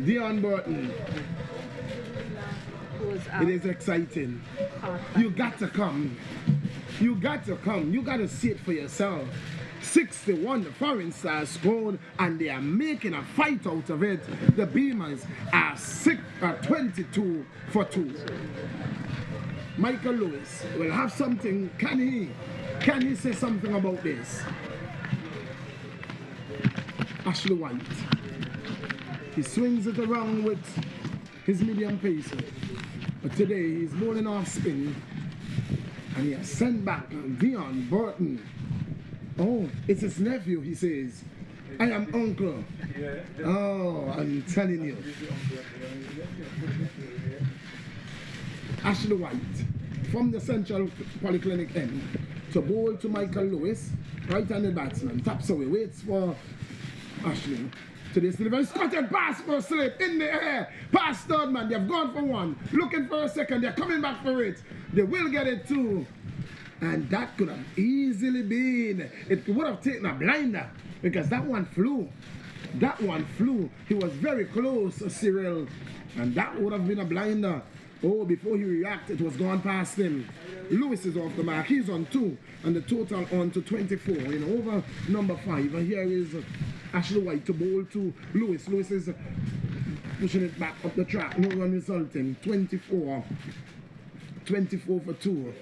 Dion Burton. It is exciting. You got to come. You got to come. You got to see it for yourself. 61, the Foreign Stars scored, and they are making a fight out of it. The Beamerz are 22 for 2. Michael Lewis will have something. Can he say something about this? Ashley White. He swings it around with his medium pace. But today he's bowling off spin, and he has sent back Dion Burton. Oh, it's his nephew, he says. I am uncle. Oh, I'm telling you. Ashley White from the Central Polyclinic end to bowl to Michael Lewis, right-handed batsman. Taps away, waits for Ashley. To this delivery, scattered pass for a slip in the air. Pass third man, they've gone for 1. Looking for a second, they're coming back for it. They will get it too. And that could have easily been, it would have taken a blinder because that one flew. That one flew. He was very close, Cyril. And that would have been a blinder. Oh, before he reacted, it was gone past him. Lewis is off the mark. He's on 2. And the total on to 24. Over number 5. And here is Ashley White to bowl to Lewis. Lewis is pushing it back up the track. No run resulting. 24 for 2.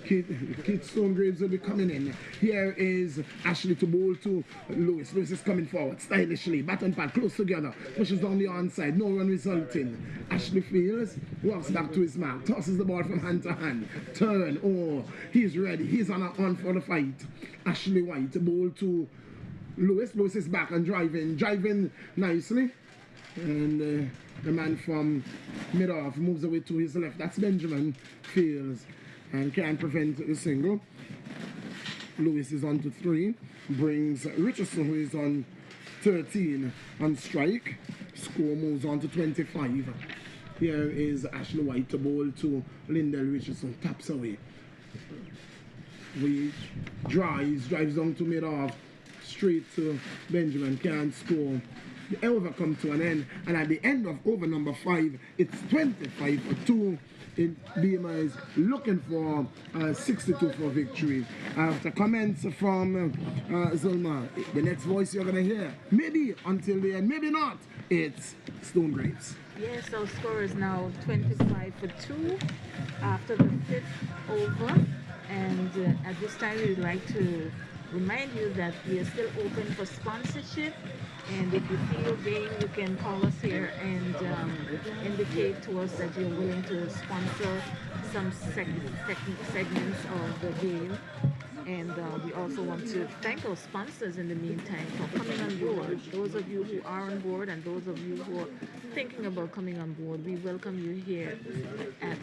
Keith Stonegraves will be coming in. Here is Ashley to bowl to Lewis. Lewis is coming forward stylishly. Bat and pad close together. Pushes down the onside. No run resulting. Ashley fields. Walks back to his mark. Tosses the ball from hand to hand. Turn. Oh, he's ready. He's on for the fight. Ashley White to bowl to Lewis. Lewis is back and driving. Driving nicely. And the man from mid-off moves away to his left. That's Benjamin Fields. And can't prevent the single. Lewis is on to 3. Brings Richardson, who is on 13 on strike. Score moves on to 25. Here is Ashley White to bowl to Lindell Richardson. Taps away. We drives down to mid-off. Straight to Benjamin. Can't score. The over come to an end. And at the end of over number 5, it's 25 for 2. Beamerz looking for 62 for victory. After comments from Zulma, the next voice you're going to hear, maybe until the end, maybe not, it's Stonegraves. Yes, our score is now 25 for 2 after the 5th over. And at this time, we'd like to remind you that we are still open for sponsorship. And if you feel game, you can call us here and indicate to us that you're willing to sponsor some segments of the game. And we also want to thank our sponsors in the meantime for coming on board. Those of you who are on board and those of you who are thinking about coming on board, we welcome you here at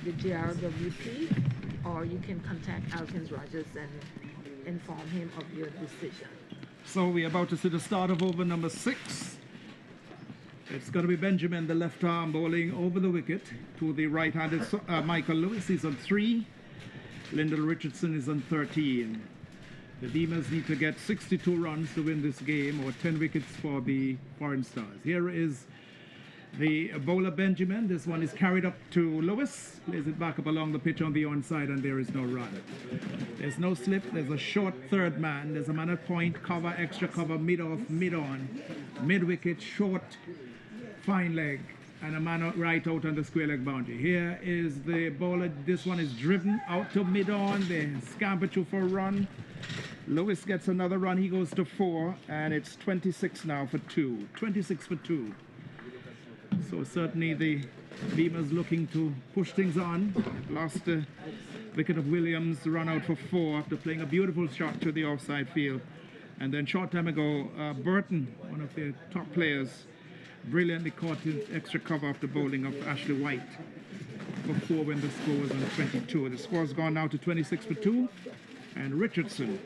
the JRWP, or you can contact Alkins Rogers and inform him of your decision. So we're about to see the start of over number 6. It's going to be Benjamin, the left arm, bowling over the wicket to the right-handed Michael Lewis. He's on 3. Lyndall Richardson is on 13. The Beamerz need to get 62 runs to win this game, or 10 wickets for the Foreign Stars. Here is the bowler Benjamin. This one is carried up to Lewis, plays it back up along the pitch on the onside, and there is no run. There's no slip, there's a short third man, there's a man at point, cover, extra cover, mid-off, mid-on, mid-wicket, short, fine leg, and a man right out on the square leg boundary. Here is the bowler. This one is driven out to mid-on, they scamper through for a run. Lewis gets another run, he goes to 4, and it's 26 now for 2. 26 for 2. So certainly the Beamerz looking to push things on. Lost the wicket of Williams, run out for 4 after playing a beautiful shot to the offside field. And then short time ago, Burton, one of their top players, brilliantly caught his extra cover after bowling of Ashley White for 4 when the score was on 22. The score's gone now to 26 for 2. And Richardson,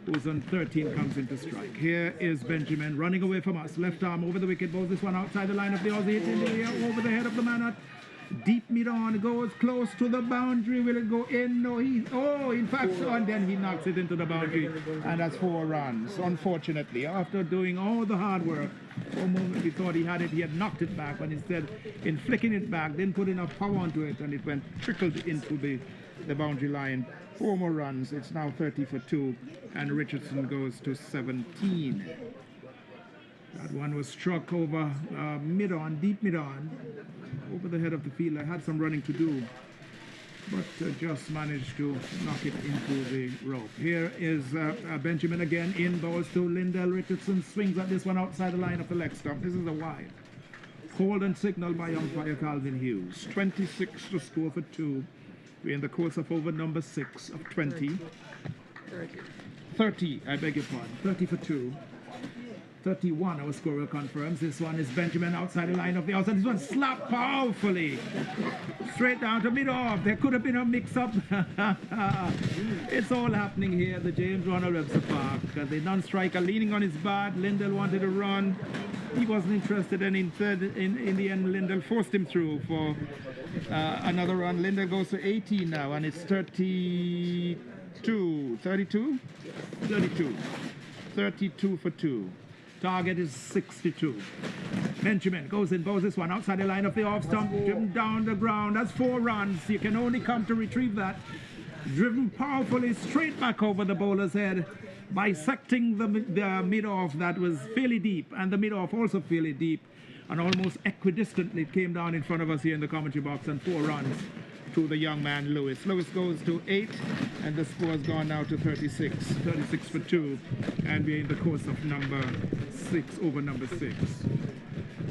who's on 13, comes into strike. Here is Benjamin running away from us. Left arm over the wicket, bowls this one outside the line of the Aussie, hit in the air over the head of the man at deep mid-on, goes close to the boundary. Will it go in? No, in fact, so, and then he knocks it into the boundary, and that's 4 runs. Unfortunately, after doing all the hard work, for a moment we thought he had knocked it back, but instead, in flicking it back, didn't put enough power onto it, and it went trickled into the boundary line. 4 more runs. It's now 30 for 2, and Richardson goes to 17. That one was struck over mid-on, deep mid-on, over the head of the field. I had some running to do, but just managed to knock it into the rope. Here is Benjamin again, in balls to Lyndall Richardson, swings at this one outside the line of the leg stump. This is a wide. Called and signaled by umpire Calvin Hughes. 26 to score for 2. We're in the course of over number 6 of 20. 30, I beg your pardon. 30 for 2. 31, our scorer confirms. This one is Benjamin outside the line of the outside. This one slapped powerfully. Straight down to mid-off. There could have been a mix-up. It's all happening here at the James Ronald Webster Park. The non-striker leaning on his bat. Lyndall wanted to run. He wasn't interested, and in the end, Lyndall forced him through for another run. Lyndall goes to 18 now, and it's 32. 32? 32. 32 for 2. Target is 62. Benjamin goes in, bows this one outside the line of the off stump, driven down the ground. That's 4 runs. You can only come to retrieve that. Driven powerfully straight back over the bowler's head, bisecting the mid-off that was fairly deep, and the mid-off also fairly deep, and almost equidistantly came down in front of us here in the commentary box, and 4 runs to the young man Lewis. Lewis goes to 8, and the score's gone now to 36. 36 for 2, and we're in the course of number 6, over number 6.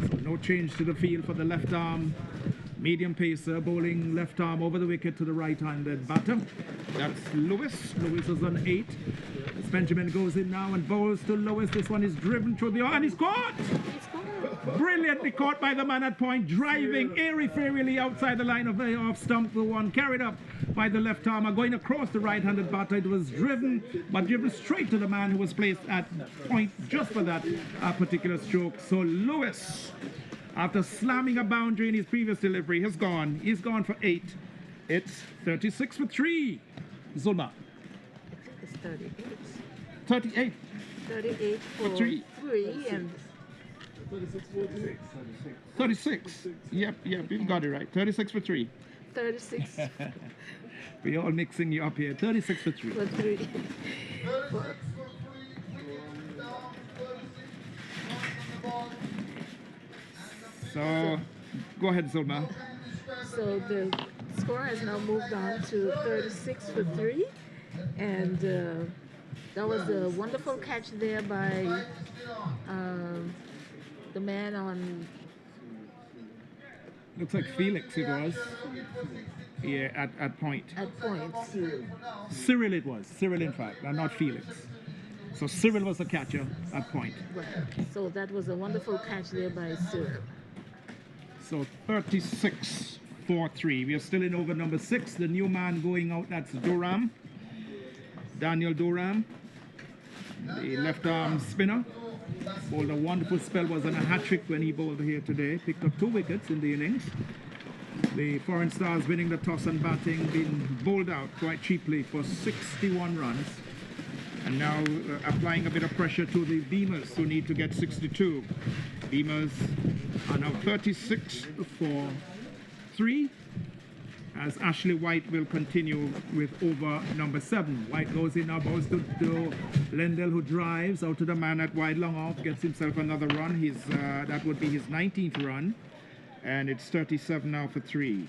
So no change to the field for the left arm medium pacer, bowling left arm over the wicket to the right-handed batter. That's Lewis. Lewis is on 8. As Benjamin goes in now and bowls to Lewis. This one is driven through the... and he's caught! Brilliantly caught by the man at point, driving airy-fairily outside the line of the off stump. The one carried up by the left armer, going across the right-handed batter. It was driven, but driven straight to the man who was placed at point just for that particular stroke. So Lewis, after slamming a boundary in his previous delivery, has gone. He's gone for 8. It's 36 for 3. Zulma. It's 38. 38. 38 for 3 and 36. Yep, you've got it right. 36 for 3. 36 We're all mixing you up here. 36 for 3. for 3. So, go ahead, Zulma. So the score has now moved on to 36 for 3, and That was a wonderful catch there by the man on Looks like Felix it was. Yeah, at point. at points. Cyril it was. Cyril, in fact, and not Felix. So Cyril was the catcher at point. Right. So that was a wonderful catch there by Cyril. So 36-4-3. We are still in over number 6. The new man going out, that's Durham. Daniel Durham, the left arm spinner. Bowled a wonderful spell, was on a hat-trick when he bowled here today. Picked up 2 wickets in the innings. The Foreign Stars winning the toss and batting, being bowled out quite cheaply for 61 runs. And now applying a bit of pressure to the Beamerz, who need to get 62. Beamerz are now 36-4-3, as Ashley White will continue with over number 7. White goes in now, bowls to Lendl, who drives out to the man at wide long off, gets himself another run. That would be his 19th run, and it's 37 now for 3.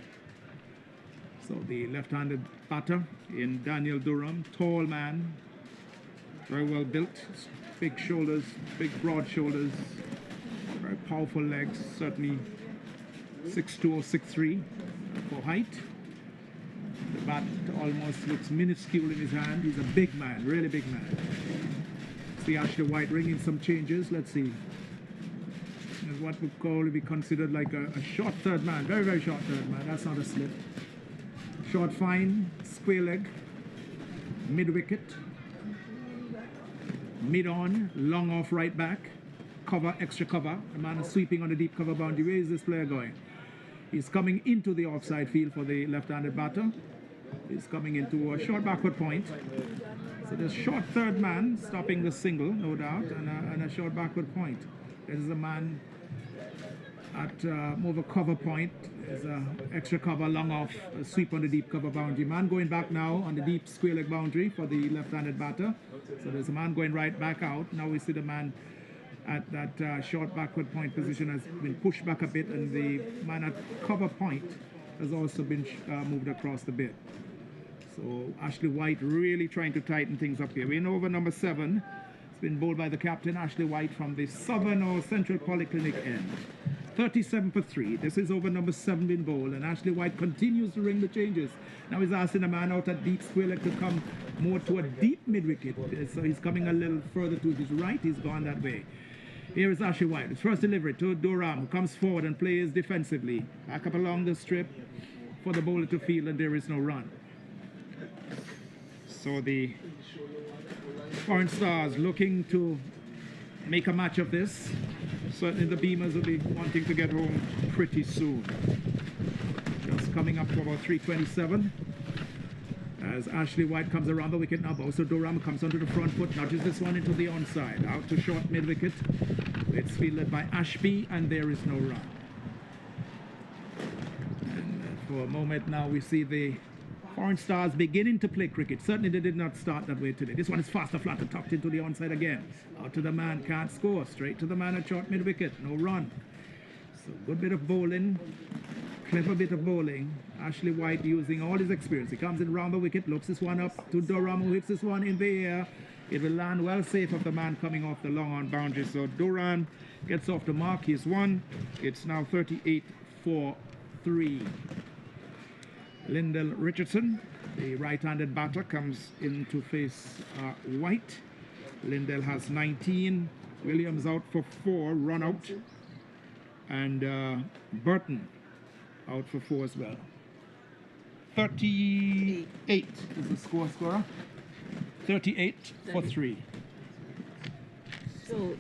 So the left-handed batter in Daniel Durham, tall man, very well built, big shoulders, big broad shoulders, very powerful legs, certainly 6'2" or 6'3" for height. The bat almost looks minuscule in his hand. He's a big man, really big man. See Ashley White ringing some changes. Let's see. There's what would probably be considered like a short third man, very, very short third man. That's not a slip. Short fine, square leg, mid wicket, mid on, long off right back, cover, extra cover. The man is sweeping on the deep cover boundary. Where is this player going? He's coming into the offside field for the left-handed batter. He's coming into a short backward point. So there's short third man stopping the single, no doubt, and a short backward point. There's a man at more of a cover point. There's an extra cover, long off, a sweep on the deep cover boundary. Man going back now on the deep square leg boundary for the left-handed batter. So there's a man going right back out. Now we see the man at that short backward point position has been pushed back a bit, and the man at cover point has also been moved across the bit. So Ashley White really trying to tighten things up here. We're in over number 7. It's been bowled by the captain, Ashley White, from the Southern or Central Polyclinic end. 37 for 3. This is over number 7 been bowled, and Ashley White continues to ring the changes. Now he's asking the man out at deep square leg to come more to a deep mid-wicket. So he's coming a little further to his right. He's gone that way. Here is Ashley White. His first delivery to Durham, who comes forward and plays defensively. Back up along the strip for the bowler to field, and there is no run. So the Foreign Stars looking to make a match of this. Certainly the Beamerz will be wanting to get home pretty soon. Just coming up to about 3:27. As Ashley White comes around the wicket now, so Durham comes onto the front foot, nudges this one into the onside, out to short mid-wicket. It's fielded by Ashby, and there is no run. And for a moment now, we see the Foreign Stars beginning to play cricket. Certainly they did not start that way today. This one is faster, flatter, tucked into the onside again. Out to the man, can't score. Straight to the man at short mid-wicket, no run. So good bit of bowling. Clever bit of bowling. Ashley White using all his experience. He comes in round the wicket, looks this one up to Durham, who hits this one in the air. It will land well safe of the man coming off the long on boundary. So Durham gets off the mark. He's won. It's now 38-4-3. Lyndall Richardson, the right-handed batter, comes in to face White. Lyndall has 19. Williams out for 4, run out. And Burton out for 4 as well. 38 is the scorer. 38 for 3. So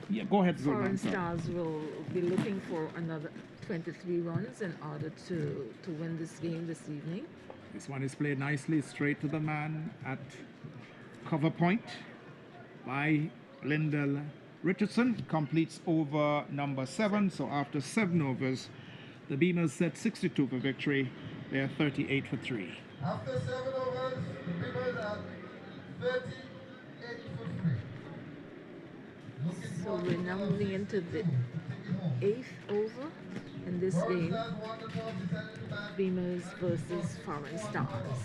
yeah, go ahead, Zola. Foreign Stars will be looking for another 23 runs in order to win this game this evening. This one is played nicely straight to the man at cover point by Lyndall Richardson. Completes over number 7. So after 7 overs, the Beamerz set 62 for victory. They're 38 for 3. After 7 overs, the Beamerz are 38 for 3. So we're now moving into the 8th over in this game. Beamerz versus Foreign Stars.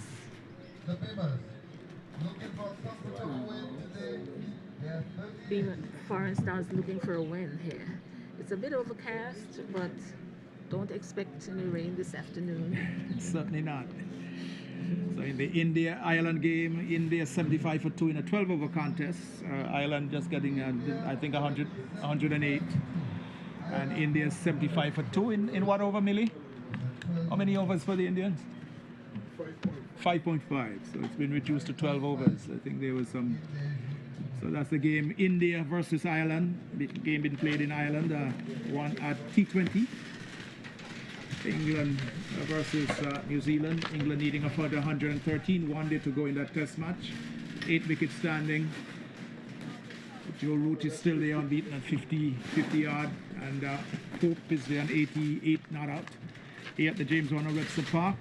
The Beamerz looking for some sort of win today. They're 30. Foreign Stars looking for a win here. It's a bit overcast, but don't expect any rain this afternoon. Certainly not. So in the India-Ireland game, India 75 for 2 in a 12-over contest. Ireland just getting, I think, 108. And India 75 for 2 in what over, Millie? How many overs for the Indians? 5.5. So it's been reduced to 12 overs. I think there was some. So that's the game. India versus Ireland. The game being played in Ireland. One at T20. England versus New Zealand. England needing a further 113. 1 day to go in that test match. 8 wickets standing. Joe Root is still there unbeaten at 50 yard. And Pope is there on 88 not out. Here at the James Warner Webster Park.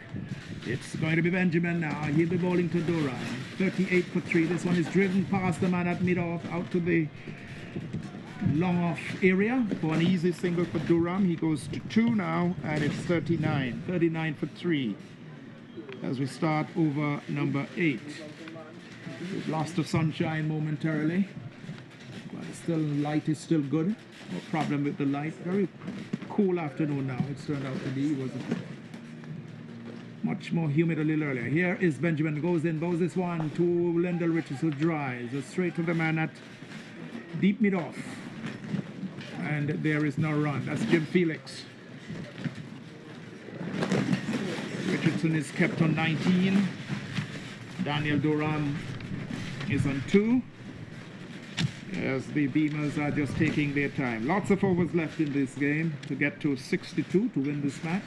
It's going to be Benjamin now. He'll be bowling to Duran. 38 for 3. This one is driven past the man at mid-off out to the long off area for an easy single for Durham. He goes to 2 now, and it's 39. 39 for 3 as we start over number 8. We've lost the sunshine momentarily, but still light is still good. No problem with the light. Very cool afternoon now. It's turned out to be. It was much more humid a little earlier. Here is Benjamin, goes in, bows this one to Lendell Richards, who drives straight to the man at deep mid-off. And there is no run. That's Jim Felix. Richardson is kept on 19. Daniel Duran is on 2. As the Beamers are just taking their time. Lots of overs left in this game to get to 62 to win this match.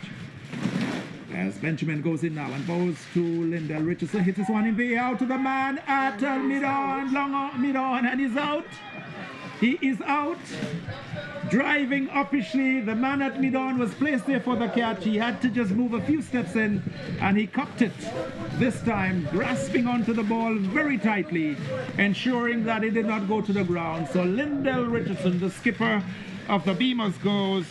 As Benjamin goes in now and bows to Lindell Richardson, hits this one in the out to the man at mid-on, long on, mid-on, and he's out. He is out. Driving uppishly, the man at mid-on was placed there for the catch. He had to just move a few steps in, and he cupped it this time, grasping onto the ball very tightly, ensuring that it did not go to the ground. So Lindell Richardson, the skipper of the Beamers, goes.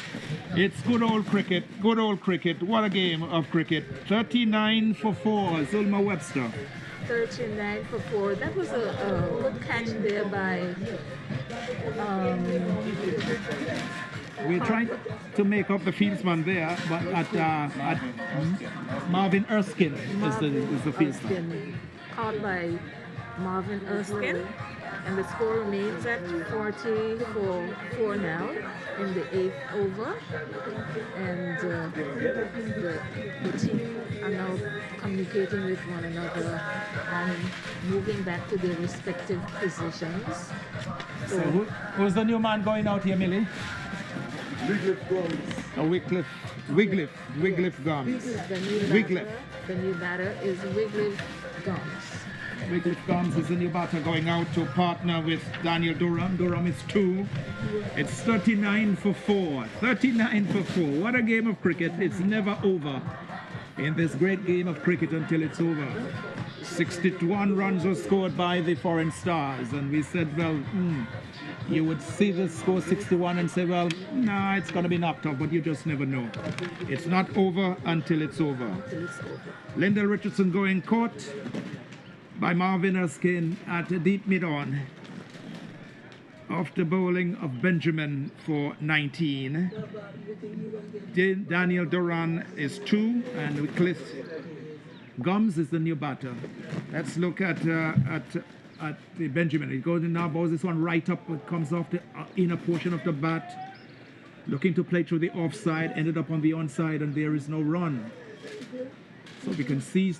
It's good old cricket, good old cricket. What a game of cricket. 39 for 4, Zulma Webster. 39 for 4. That was a good catch there by We're trying to make up the fieldsman there, but at Marvin Erskine is the fieldsman. Erskine, caught by Marvin Erskine, and the score remains at 40 for 4 now in the 8th over, and the team are now communicating with one another and moving back to their respective positions. So who's the new man going out here, Millie? Wycliffe Gums. The new batter is Wycliffe Gums. Wycliffe Gums is the new batter going out to partner with Daniel Durham. Durham is 2. It's 39 for 4. 39 for 4. What a game of cricket. It's never over in this great game of cricket until it's over. 61 runs were scored by the Foreign Stars, and we said, well, you would see the score 61 and say, well, nah, it's going to be knocked off, but you just never know. It's not over until it's over. Lindell Richardson going caught by Marvin Erskine at deep mid-on. After bowling of Benjamin for 19. Daniel Duran is 2, and Wycliffe Gums is the new batter. Let's look at the Benjamin. He goes in now, bowls this one right up, it comes off the inner portion of the bat. Looking to play through the offside, ended up on the onside, and there is no run. So we can see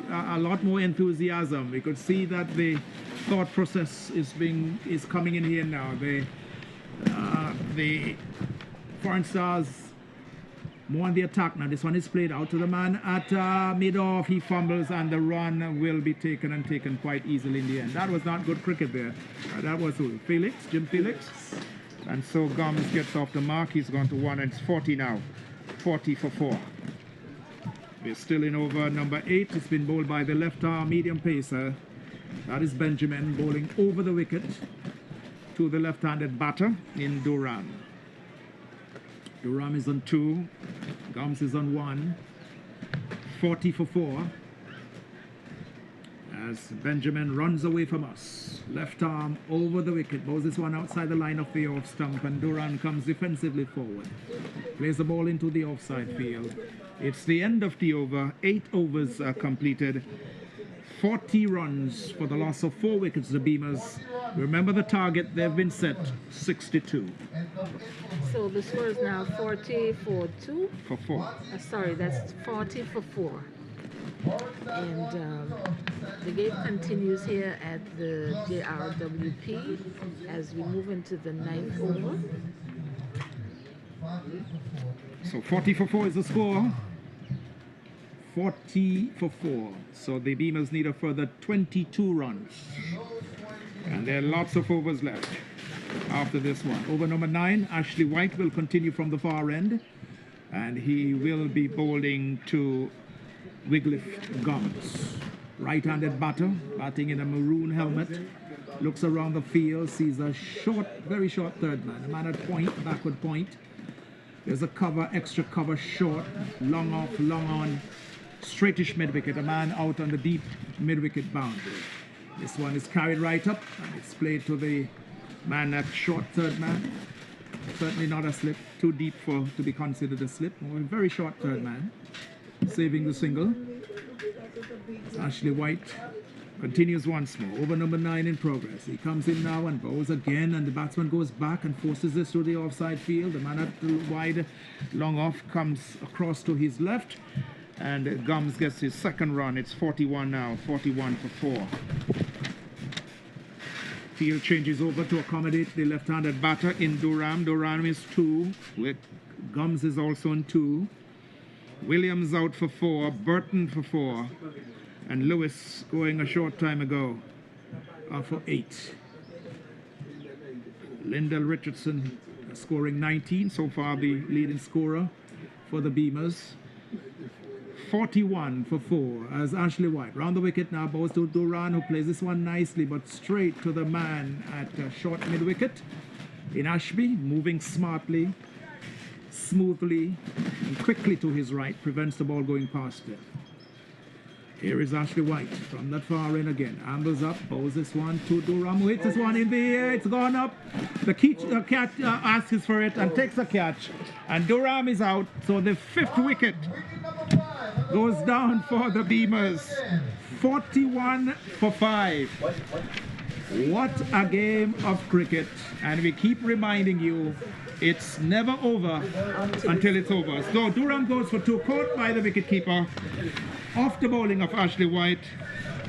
a lot more enthusiasm. We could see that the thought process is coming in here now. The Foreign Stars more on the attack now. This one is played out to the man at mid-off. He fumbles, and the run will be taken quite easily in the end. That was not good cricket there. That was who? Felix, Jim Felix. And so Gums gets off the mark. He's gone to 1, and it's 40 now. 40 for 4. We're still in over number 8. It's been bowled by the left-arm medium pacer. That is Benjamin bowling over the wicket to the left-handed batter in Duran. Duran is on 2. Gums is on 1. 40 for 4. as Benjamin runs away from us. Left arm over the wicket, bowls this one outside the line of the off stump, and Duran comes defensively forward. Plays the ball into the offside field. It's the end of the over. 8 overs are completed. 40 runs for the loss of 4 wickets, the Beamers. Remember the target, they've been set 62. So the score is now 40 for 2. For 4. Sorry, that's 40 for 4. And the game continues here at the JRWP as we move into the 9th over. So 40 for 4 is the score. 40 for 4. So the Beamers need a further 22 runs. And there are lots of overs left after this one. Over number 9, Ashley White will continue from the far end. And he will be bowling to Wycliffe Gums. Right-handed batter, batting in a maroon helmet. Looks around the field, sees a short, very short third man. A man at point, backward point. There's a cover, extra cover short, long off, long on. Straightish mid-wicket, a man out on the deep mid-wicket boundary. This one is carried right up, and it's played to the man at short third man. Certainly not a slip, too deep to be considered a slip. A very short third man, saving the single. Ashley White continues once more. Over number 9 in progress. He comes in now and bowls again, and the batsman goes back and forces this to the offside field. The man at the wide, long off, comes across to his left. And Gums gets his second run. It's 41 now, 41 for 4. Field changes over to accommodate the left-handed batter in Durham. Durham is 2. Gums is also in 2. Williams out for 4. Burton for 4. And Lewis going a short time ago for 8. Lyndall Richardson scoring 19. So far the leading scorer for the Beamers. 41 for 4 as Ashley White round the wicket now bowls to Duran, who plays this one nicely but straight to the man at short mid wicket in Ashby, moving smartly, smoothly and quickly to his right, prevents the ball going past him. Here is Ashley White from that far end again, ambles up, bowls this one to Duran, who hits this one in the air. It's gone up. The catch asks for it and takes a catch, and Durham is out. So the 5th wicket goes down for the Beamers. 41 for 5. What a game of cricket. And we keep reminding you, it's never over until it's over. So Durham goes for 2, caught by the wicketkeeper. Off the bowling of Ashley White.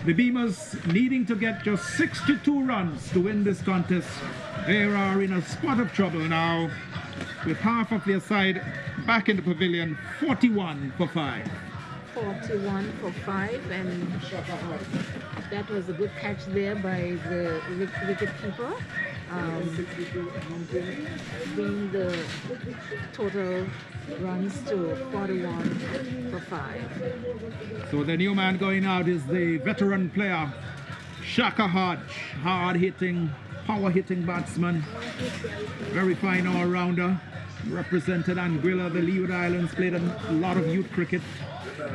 The Beamers needing to get just 62 runs to win this contest. They are in a spot of trouble now, with half of their side back in the pavilion. 41 for 5. 41 for 5, and that was a good catch there by the wicketkeeper, bringing the total runs to 41 for 5. So the new man going out is the veteran player, Shaka Hodge, hard-hitting, power-hitting batsman, very fine all-rounder, represented Anguilla, the Leeward Islands, played a lot of youth cricket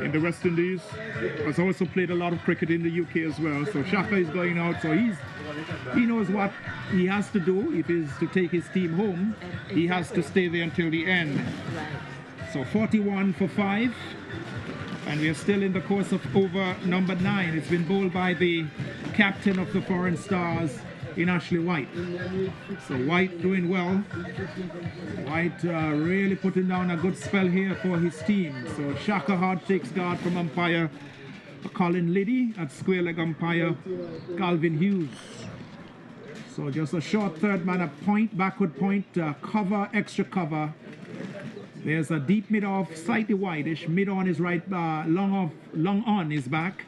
in the West Indies, has also played a lot of cricket in the UK as well. So Shaka is going out, so he knows what he has to do. If he's to take his team home, he has to stay there until the end. So 41 for 5, and we are still in the course of over number 9. It's been bowled by the captain of the Foreign Stars in Ashley White. So White doing well. White really putting down a good spell here for his team. So Shaka Hart takes guard from umpire Colin Liddy, at square leg umpire Calvin Hughes. So just a short third man, a point, backward point, cover, extra cover. There's a deep mid off, slightly wideish, mid on his right, long off, long on his back.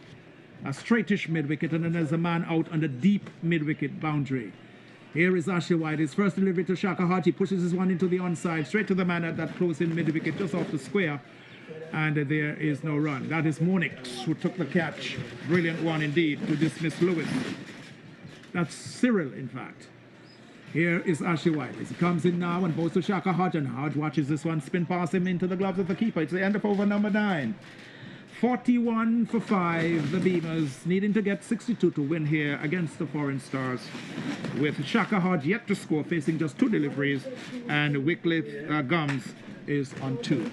A straightish mid-wicket, and then there's a man out on the deep mid-wicket boundary. Here is Ashley White. His first delivery to Shaka Hart. He pushes this one into the onside, straight to the man at that close-in mid-wicket, just off the square. And there is no run. That is Monix, who took the catch. Brilliant one indeed to dismiss Lewis. That's Cyril, in fact. Here is Ashley White. As he comes in now and bowls to Shaka Hodge, and Hodge watches this one spin past him into the gloves of the keeper. It's the end of over number 9. 41 for 5, the Beamers needing to get 62 to win here against the Foreign Stars, with Shaka Hodge yet to score, facing just 2 deliveries, and Wycliffe Gums is on 2.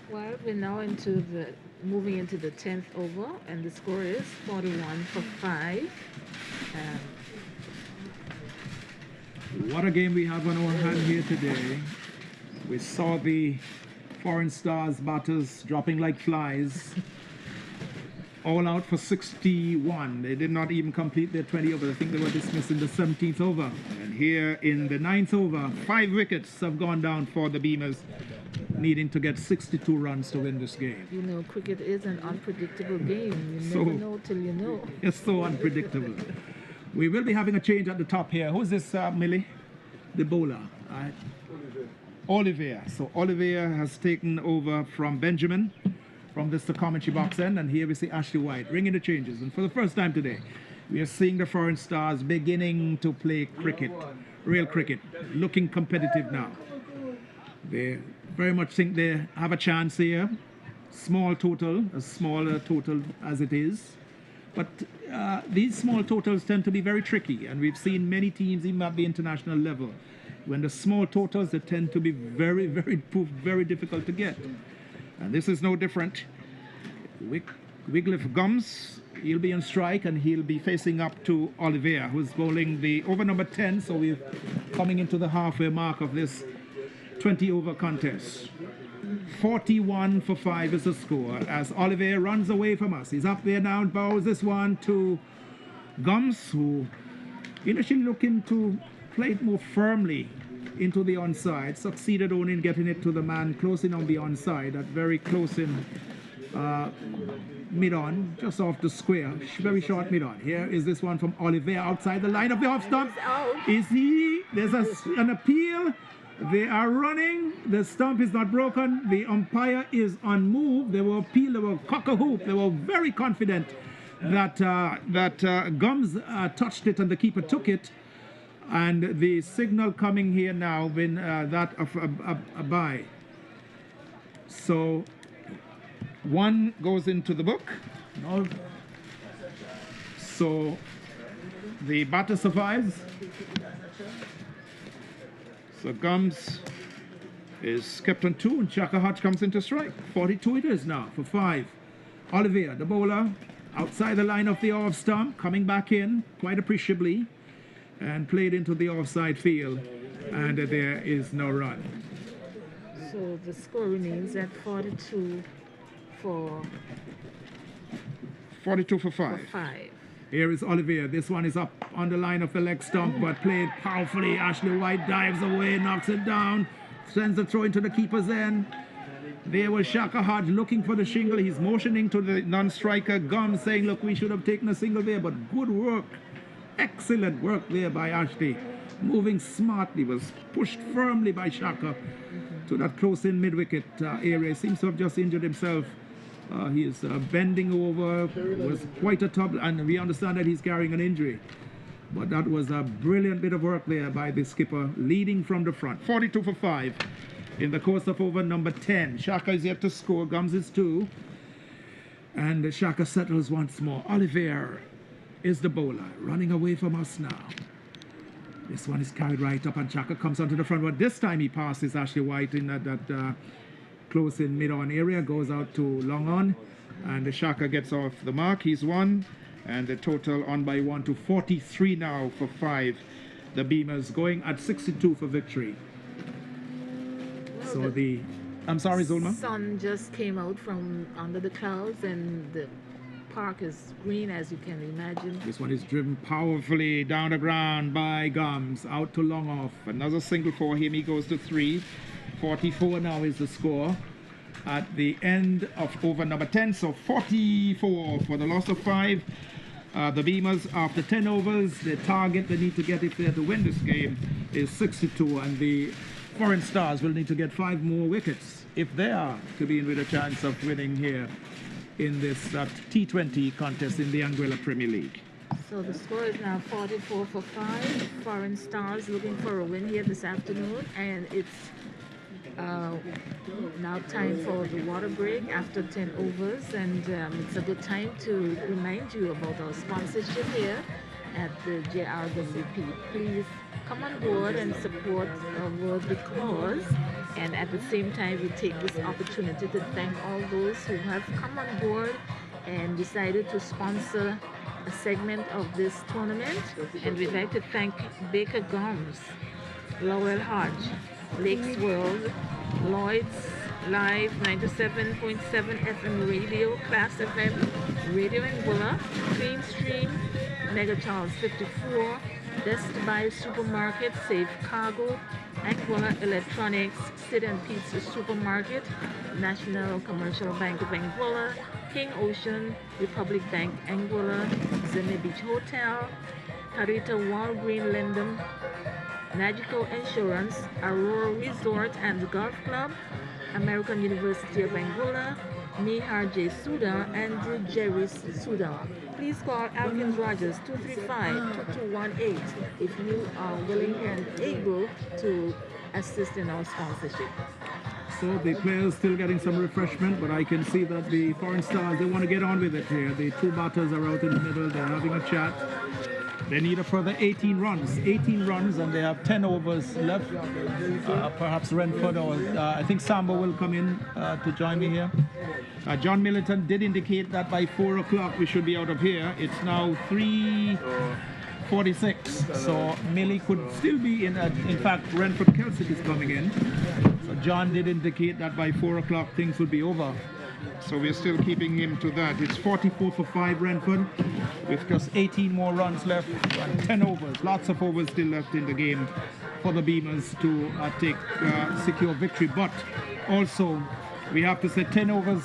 Well, we're now moving into the 10th over, and the score is 41 for 5. What a game we have on our hand here today. We saw the Foreign Stars batters dropping like flies, all out for 61. They did not even complete their 20 overs. I think they were dismissed in the 17th over. And here in the 9th over, 5 wickets have gone down for the Beamers, needing to get 62 runs to win this game. You know, cricket is an unpredictable game. You never know till you know. It's so unpredictable. We will be having a change at the top here. Who's this, Millie? The bowler. Olivier. So Olivier has taken over from Benjamin from this commentary box end, and here we see Ashley White ringing the changes. And for the first time today, we are seeing the Foreign Stars beginning to play cricket, real cricket, looking competitive now. They very much think they have a chance here. Small total, as small a total as it is. But these small totals tend to be very tricky, and we've seen many teams, even at the international level, when the small totals, they tend to be very difficult to get. And this is no different. Wycliffe Gums, he'll be on strike, and he'll be facing up to Olivier, who's bowling the over number 10, so we're coming into the halfway mark of this 20-over contest. 41 for 5 is the score as Olivier runs away from us. He's up there now and bows this one to Gums, who initially looking to play it more firmly into the onside, succeeded only in getting it to the man close in on the onside, at very close in mid-on, just off the square, very short mid-on. Here is this one from Olivier outside the line of the off stump. Is he? There's an appeal. They are running. The stump is not broken. The umpire is unmoved. They were appealed. They were cock-a-hoop. They were very confident that Gums touched it and the keeper took it. And the signal coming here now been that of a bye. So one goes into the book. No. So the batter survives. So Gums is kept on 2, and Shaka Hodge comes into strike. 42 it is now for 5. Olivier, the bowler, outside the line of the off stump, coming back in quite appreciably, and played into the offside field, and there is no run. So the score remains at 42 for 5. Here is Olivier. This one is up on the line of the leg stump, but played powerfully. Ashley White dives away, knocks it down, sends the throw into the keeper's end. There was Shaka Hodge looking for the shingle. He's motioning to the non-striker Gums, saying, look, we should have taken a single there, but good work. Excellent work there by Ashley. Moving smartly, was pushed firmly by Shaka to that close-in mid-wicket area. Seems to have just injured himself. He is bending over, was quite a trouble, and we understand that he's carrying an injury. But that was a brilliant bit of work there by the skipper, leading from the front. 42 for 5 in the course of over number 10. Shaka is yet to score, Gums is 2. And Shaka settles once more. Olivier is the bowler, running away from us now. This one is carried right up, and Shaka comes onto the front, but this time he passes Ashley White in that close in mid-on area, goes out to long on, and the Shaka gets off the mark. He's 1, and the total on by 1 to 43 now for 5. The Beamers going at 62 for victory. So I'm sorry, Zulma? Sun just came out from under the clouds, and the park is green, as you can imagine. This one is driven powerfully down the ground by Gums, out to long off. Another single for him, he goes to 3. 44 now is the score at the end of over number 10. So 44 for the loss of 5. The Beamers, after 10 overs, the target they need to get if they're to win this game is 62, and the Foreign Stars will need to get 5 more wickets if they are to be in with a chance of winning here in this T20 contest in the Anguilla Premier League. So the score is now 44 for 5. Foreign Stars looking for a win here this afternoon, and it's Now time for the water break after 10 overs, and it's a good time to remind you about our sponsorship here at the JRWP. Please come on board and support our worthy cause, and at the same time we take this opportunity to thank all those who have come on board and decided to sponsor a segment of this tournament. And we'd like to thank Baker Gums, Lowell Hodge, Lakes World, Lloyd's Live 97.7 FM Radio, Class FM, Radio Anguilla, Clean Stream, Mega Charles 54, Best Buy Supermarket, Safe Cargo, Anguilla Electronics, Sid and Pizza Supermarket, National Commercial Bank of Anguilla, King Ocean, Republic Bank Anguilla, Zene Beach Hotel, Carita Walgreen Lindum, Magical Insurance, Aurora Resort and Golf Club, American University of Anguilla, Mihar J. Suda, and Jerry Suda. Please call Alkins Rogers 235-2218 if you are willing and able to assist in our sponsorship. So the players still getting some refreshment, but I can see that the Foreign Stars, they want to get on with it here. The two batters are out in the middle, they're having a chat. They need a further 18 runs. 18 runs, and they have 10 overs left. Perhaps Renford or I think Samba will come in to join me here. John Milliton did indicate that by 4 o'clock we should be out of here. It's now 3:46, so Millie could still be in. In fact, Renford Kelsick is coming in. So John did indicate that by 4 o'clock things would be over. So we're still keeping him to that. It's 44 for 5 Renford, with just 18 more runs left and 10 overs. Lots of overs still left in the game for the Beamers to secure victory. But also, we have to say 10 overs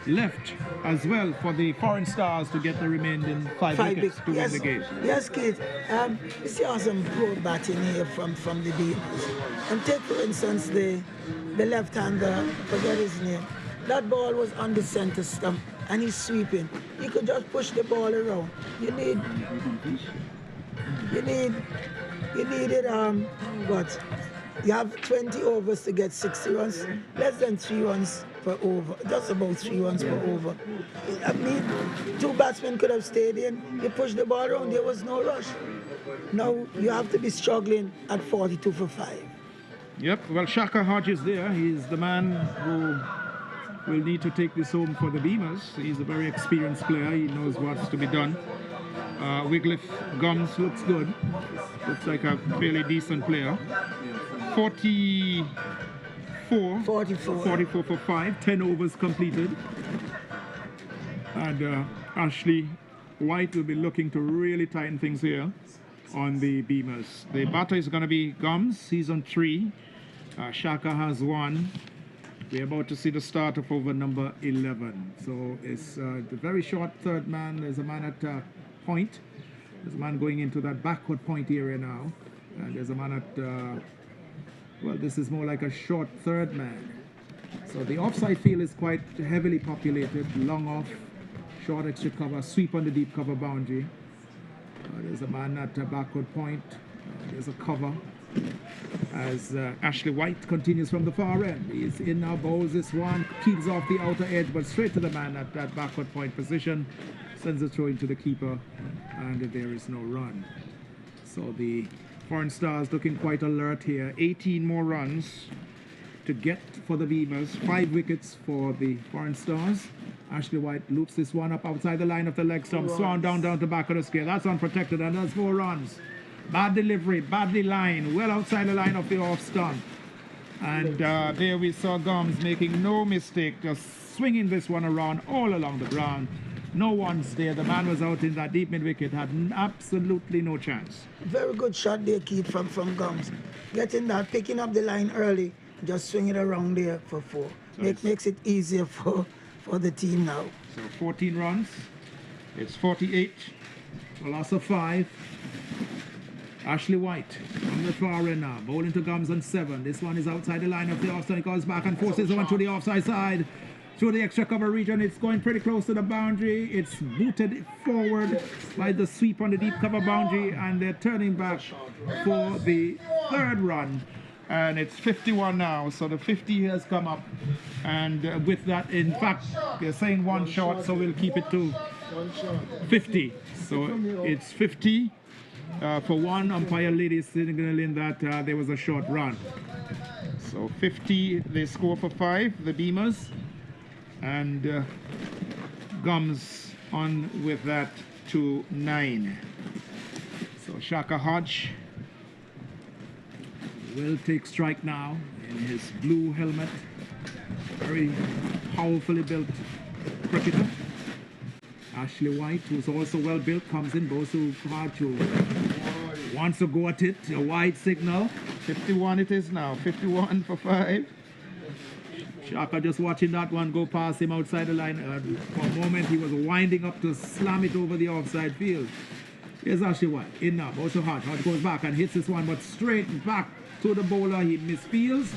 left as well for the Foreign Stars to get the remaining 5 wickets to win the game. Yes, Keith. You see some pro batting here from the Beamers. And take, for instance, the left-hander, forget his name. That ball was on the center stump and he's sweeping. You could just push the ball around. You need it, what? You have 20 overs to get 60 runs, less than 3 runs per over, just about 3 runs per over. I mean, 2 batsmen could have stayed in. You push the ball around, there was no rush. Now you have to be struggling at 42 for 5. Yep, well, Shaka Hodge is there. He's the man who will need to take this home for the Beamers. He's a very experienced player. He knows what's to be done. Wycliffe Gums looks good. Looks like a fairly decent player. 44 for 5. 10 overs completed. And Ashley White will be looking to really tighten things here on the Beamers. The batter is going to be Gums. He's on 3. Shaka has 1. We're about to see the start of over number 11. So it's the very short third man. There's a man at point. There's a man going into that backward point area now. And there's a man at, well, this is more like a short third man. So the offside field is quite heavily populated. Long off, short extra cover, sweep on the deep cover boundary. There's a man at backward point. There's a cover. As Ashley White continues from the far end. He's in now, bowls this one, keeps off the outer edge, but straight to the man at that backward point position. Sends a throw into the keeper, and there is no run. So the Foreign Stars looking quite alert here. 18 more runs to get for the Beamers. 5 wickets for the Foreign Stars. Ashley White loops this one up outside the line of the leg stump, swan down the back of the scale. That's unprotected, and that's 4 runs. Bad delivery, badly lined, well outside the line of the off stump. And there we saw Gums making no mistake, just swinging this one around all along the ground. No one's there. The man was out in that deep mid-wicket, had absolutely no chance. Very good shot there, Keith, from Gums. Getting that, picking up the line early, just swing it around there for 4. Makes it easier for the team now. So 14 runs. It's 48. A loss of 5. Ashley White from the far end now, bowling to Gums on 7. This one is outside the line of the offside. It goes back and forces one to the offside side. Through the extra cover region, it's going pretty close to the boundary. It's booted forward by the sweep on the deep cover boundary, and they're turning back for the 3rd run and it's 51 now, so the 50 has come up, and with that, in fact, they're saying one shot, so we'll keep it to 50. So it's 50 for one. Umpire lady signaling that there was a short run. So 50, they score for 5, the Beamerz, and Gums on with that to 9. So Shaka Hodge will take strike now in his blue helmet. Very powerfully built cricketer. Ashley White, who's also well built, comes in, goes to hard to wants to go at it. A wide signal. 51 it is now. 51 for 5. Shaka just watching that one go past him outside the line. For a moment he was winding up to slam it over the offside field. Here's Ashley White. In now. Also Hodge. Hodge goes back and hits this one, but straight back to the bowler. He misfields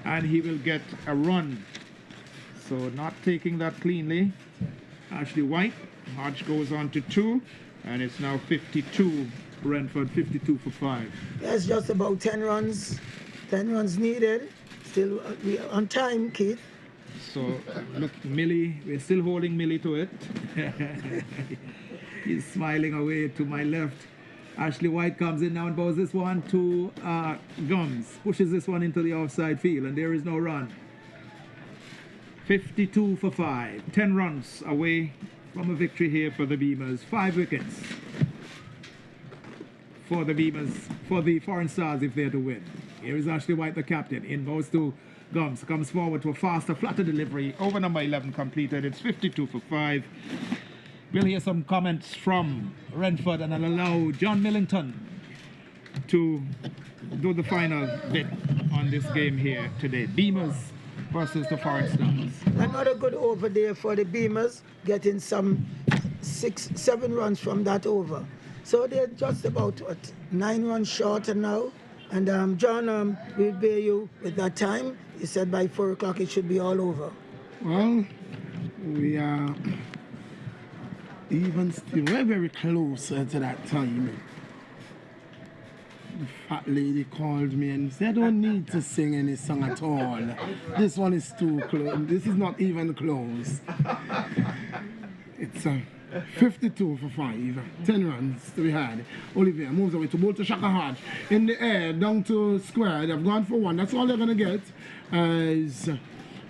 and he will get a run. So not taking that cleanly. Ashley White. Hodge goes on to 2, and it's now 52. Brentford 52 for 5. That's just about 10 runs. 10 runs needed. Still we are on time, Keith. So look, Millie, we're still holding Millie to it. He's smiling away to my left. Ashley White comes in now and bows this one to Gums. Pushes this one into the offside field, and there is no run. 52 for 5. 10 runs away from a victory here for the Beamerz. 5 wickets for the Beamerz, for the Foreign Stars if they're to win. Here is Ashley White, the captain. In goes to Gums. Comes forward to a faster, flatter delivery. Over number 11 completed. It's 52 for 5. We'll hear some comments from Renford, and I'll allow John Millington to do the final bit on this game here today. Beamerz versus the Foreign Stars. Another good over there for the Beamerz, getting some 6-7 runs from that over. So they're just about, what, 9 runs shorter now. And John, we'll bear you with that time. He said by 4 o'clock it should be all over. Well, we are even still, we're very close to that time. The fat lady called me and said, I don't need to sing any song at all. This one is too close. This is not even close. It's 52 for 5. 10 runs to be had. Olivier moves away to bowl to Shaka Hodge. In the air, down to square. They've gone for 1. That's all they're going to get. As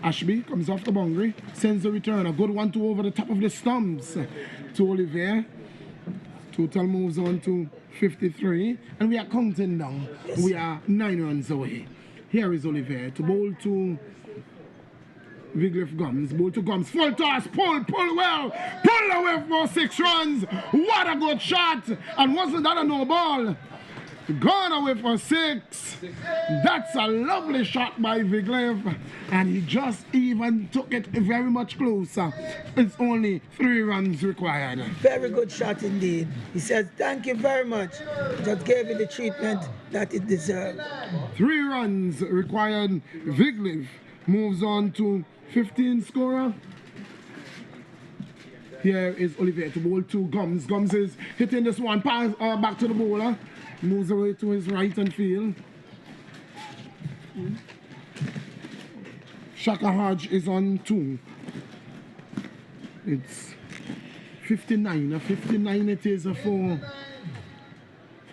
Ashby comes off the boundary, sends the return. A good 1-2 over the top of the stumps to Olivier. Total moves on to 53, and we are counting down. We are 9 runs away. Here is Olivier to bowl to Wiglif Gums. Bowl to Gums. Full toss. Pull well. Pull away for 6 runs. What a good shot. And wasn't that a no ball? Gone away for 6. That's a lovely shot by Wiglif, and he just even took it very much closer. It's only 3 runs required. Very good shot indeed. He says, thank you very much. Just gave it the treatment that it deserved. 3 runs required. Wiglif moves on to 15 scorer. Here is Olivier to bowl to Gums. Gums is hitting this one pass back to the bowler. Moves away to his right and field. Shaka Hodge is on 2. It's 59. 59 it is for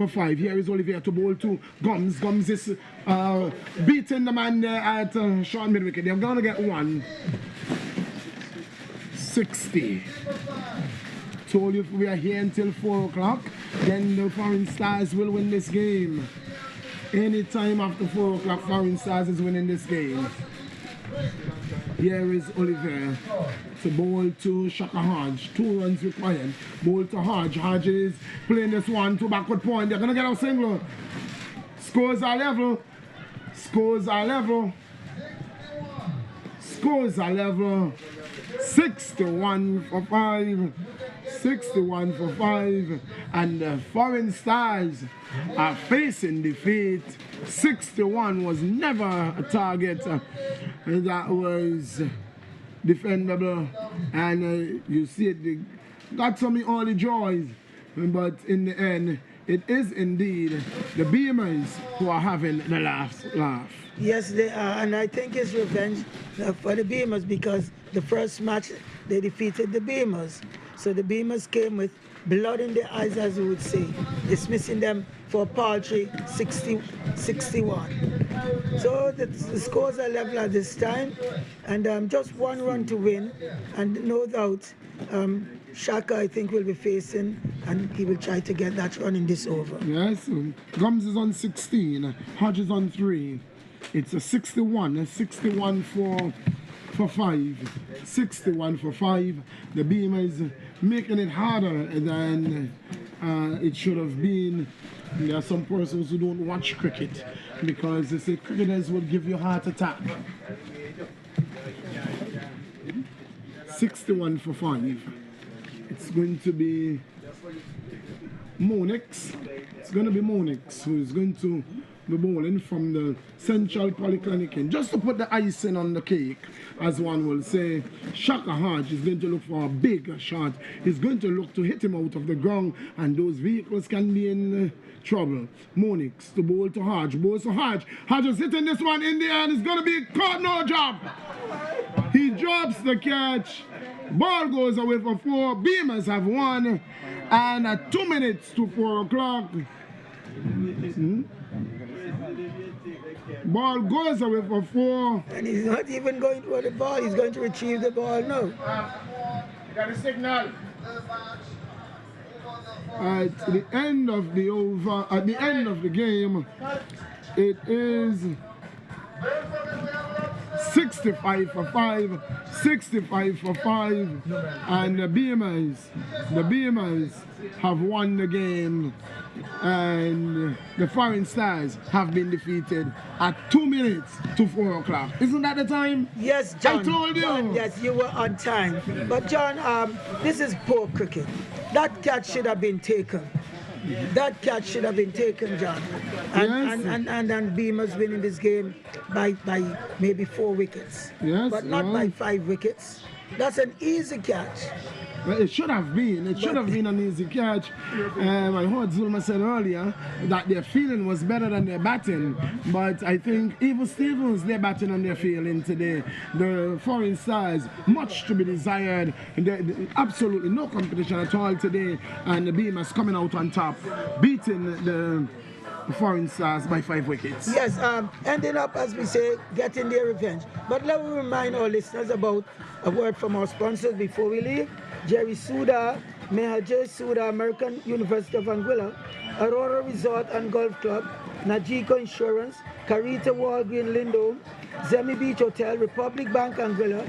5. Here is Olivier to bowl to Gums. Gums is beating the man there at short mid-wicket. They're going to get 1. 60. Told you if we are here until 4 o'clock, then the Foreign Stars will win this game. Anytime after 4 o'clock, Foreign Stars is winning this game. Here is Olivier to bowl to Shaka Hodge. 2 runs required. Bowl to Hodge. Hodge is playing this one to backward point. They're going to get a single. Scores are level. Scores are level. Scores are level. 61 for 5. 61 for 5, and the Foreign Stars are facing defeat. 61 was never a target that was defendable, and you see it, they got some early joys, but in the end it is indeed the Beamerz who are having the last laugh. Yes, they are, and I think it's revenge for the Beamerz because the first match they defeated the Beamerz. So the Beamerz came with blood in their eyes, as you would say, dismissing them for a paltry 60-61. So the scores are level at this time, and just one run to win, and no doubt Shaka, I think, will be facing, and he will try to get that run in this over. Yes, Gums is on 16, Hodge is on 3. It's a 61 for 5. 61 for 5. The Beamerz making it harder than it should have been. There are some persons who don't watch cricket because they say cricketers will give you a heart attack. 61 for 5. It's going to be Monix. It's going to be Monix who is going to be bowling from the Central Polyclinic. And just to put the icing on the cake, as one will say, Shaka Hodge is going to look for a big shot. He's going to look to hit him out of the ground, and those vehicles can be in trouble. Monix to bowl to Hodge. Bowls to Hodge. Hodge is hitting this one in the air, and it's going to be caught, no job. He drops the catch. Ball goes away for 4. Beamerz have won, and at 2 minutes to 4 o'clock, ball goes away for 4. And he's not even going for the ball, he's going to retrieve the ball now. You got a signal. At the end of the over, at the end of the game, it is 65 for 5, 65 for 5, and the Beamerz have won the game, and the Foreign Stars have been defeated at 2 minutes to 4 o'clock. Isn't that the time? Yes, John. I told you. John, yes, you were on time. But John, this is poor cricket. That catch should have been taken. That catch should have been taken, John. And Yes. and Beamerz winning this game by maybe 4 wickets. Yes, but not well. by 5 wickets. That's an easy catch. Well, it should have been. It should have been an easy catch. I heard Zulma said earlier that their feeling was better than their batting. But I think even Stevens, their batting and their feeling today. The Foreign Stars, much to be desired. Absolutely no competition at all today. And the Beamerz coming out on top, beating the Foreign Stars by 5 wickets. Yes, ending up, as we say, getting their revenge. But let me remind our listeners about a word from our sponsors before we leave. Jerry Suda, Meha J. Suda, American University of Anguilla, Aurora Resort and Golf Club, Najiko Insurance, Carita Walgreen Lindome, Zemi Beach Hotel, Republic Bank Anguilla,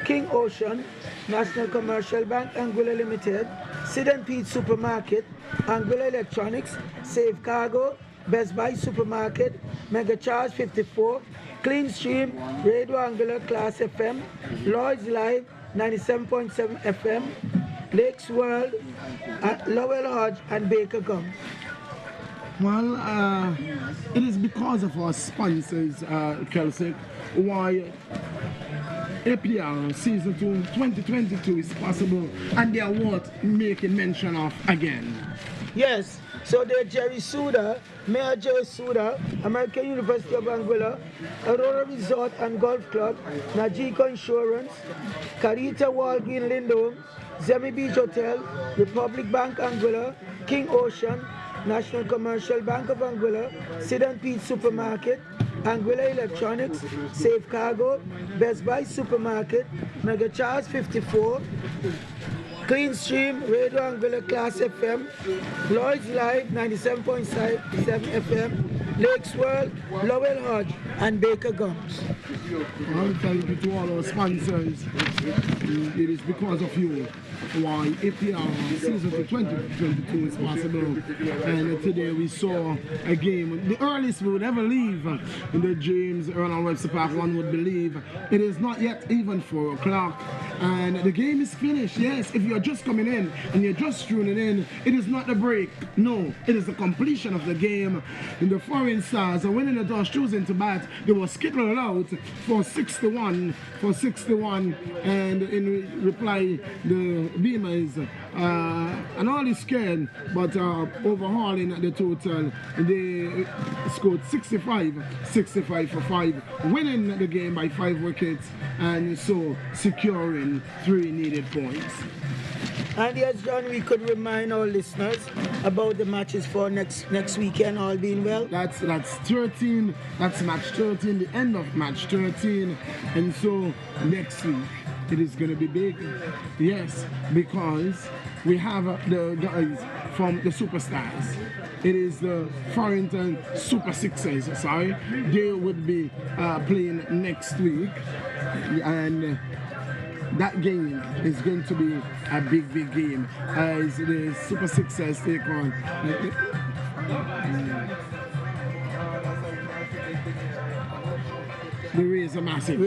King Ocean, National Commercial Bank Anguilla Limited, Sid and Pete Supermarket, Anguilla Electronics, Safe Cargo, Best Buy Supermarket, Mega Charge 54, Clean Stream, Radio Anguilla Class FM, Lloyd's Live 97.7 FM, Lakes World, Lowell Hodge, and Baker Gums. Well, it is because of our sponsors, Kelsey, why APL Season 2 2022 is possible, and they are worth making mention of again. Yes, so they're Jerry Suda, Mayor Joe Suda, American University of Anguilla, Aurora Resort and Golf Club, Najiko Insurance, Carita Walgreen Lindome, Zemi Beach Hotel, Republic Bank Anguilla, King Ocean, National Commercial Bank of Anguilla, Sid and Pete Supermarket, Anguilla Electronics, Safe Cargo, Best Buy Supermarket, Mega Charge 54, Clean Stream, Radio Anguilla Class FM, Lloyd's Live 97.7 FM, Lakes World, Lowell Hodge, and Baker Gums. Well, thank you to all our sponsors. It is because of you why APL Season 2022 is possible. And today we saw a game, the earliest we would ever leave in the James Earl Webster Park, one would believe. It is not yet even 4 o'clock. And the game is finished. Yes, if you're just coming in and you're just tuning in, it is not the break. No, it is the completion of the game. And the Foreign Stars are winning the toss, choosing to bat. They were skittled out for 61. And in reply, the Beamerz and all is scared, but overhauling the total, they scored 65 for 5, winning the game by 5 wickets, and so securing 3 needed points. And yes, John, we could remind our listeners about the matches for next weekend, all being well. That's 13. That's match 13, the end of match 13, and so next week it is going to be big. Yes, because we have the guys from the Superstars. It is the Farrington Super Sixers. Sorry, they would be playing next week, and that game is going to be a big game as the Super Sixers take on the Razor Massive.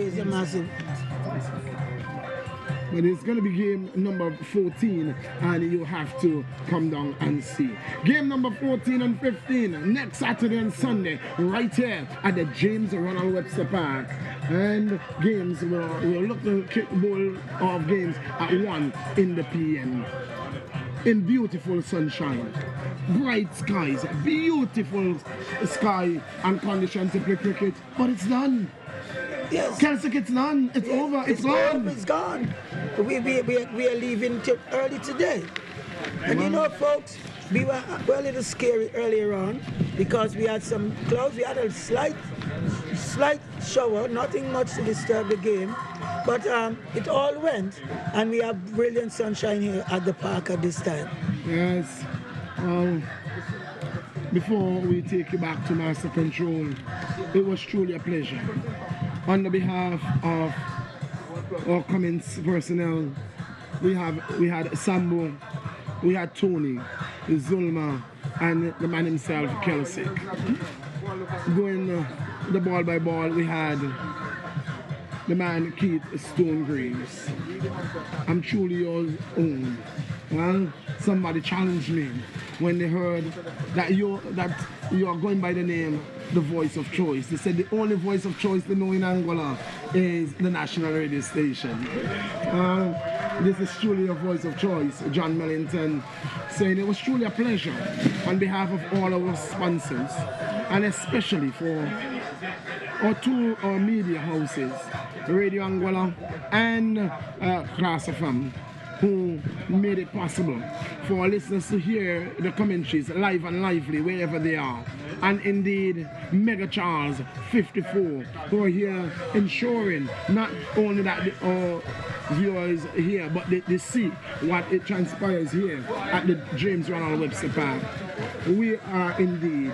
But it's going to be game number 14, and you have to come down and see. Game number 14 and 15 next Saturday and Sunday, right here at the James Ronald Webster Park. And games will look to kick ball of games at 1 in the PM. In beautiful sunshine, bright skies, beautiful sky and conditions to play cricket, but it's done. Yes. Celtic, it's done. It's over. It's gone. It's gone. We are leaving early today. And you know, folks, we were a little scary earlier on because we had some clouds. We had a slight shower, nothing much to disturb the game. But it all went, and we have brilliant sunshine here at the park at this time. Yes. Before we take you back to Master Control, it was truly a pleasure. On the behalf of our comments personnel, we had Sambo, we had Tony, Zulma, and the man himself, Kelsick. Going the ball by ball, we had the man Keith Stonegraves. I'm truly your own. Well, somebody challenged me when they heard that you are going by the name the voice of choice. They said the only voice of choice they know in Angola is the national radio station. This is truly a voice of choice. John Millington saying it was truly a pleasure on behalf of all our sponsors, and especially for our media houses, Radio Angola and Class FM, who made it possible for our listeners to hear the commentaries live and lively wherever they are. And indeed, Mega Charles 54, who are here ensuring not only that our viewers here, but they see what it transpires here at the James Ronald Webster Park. We are indeed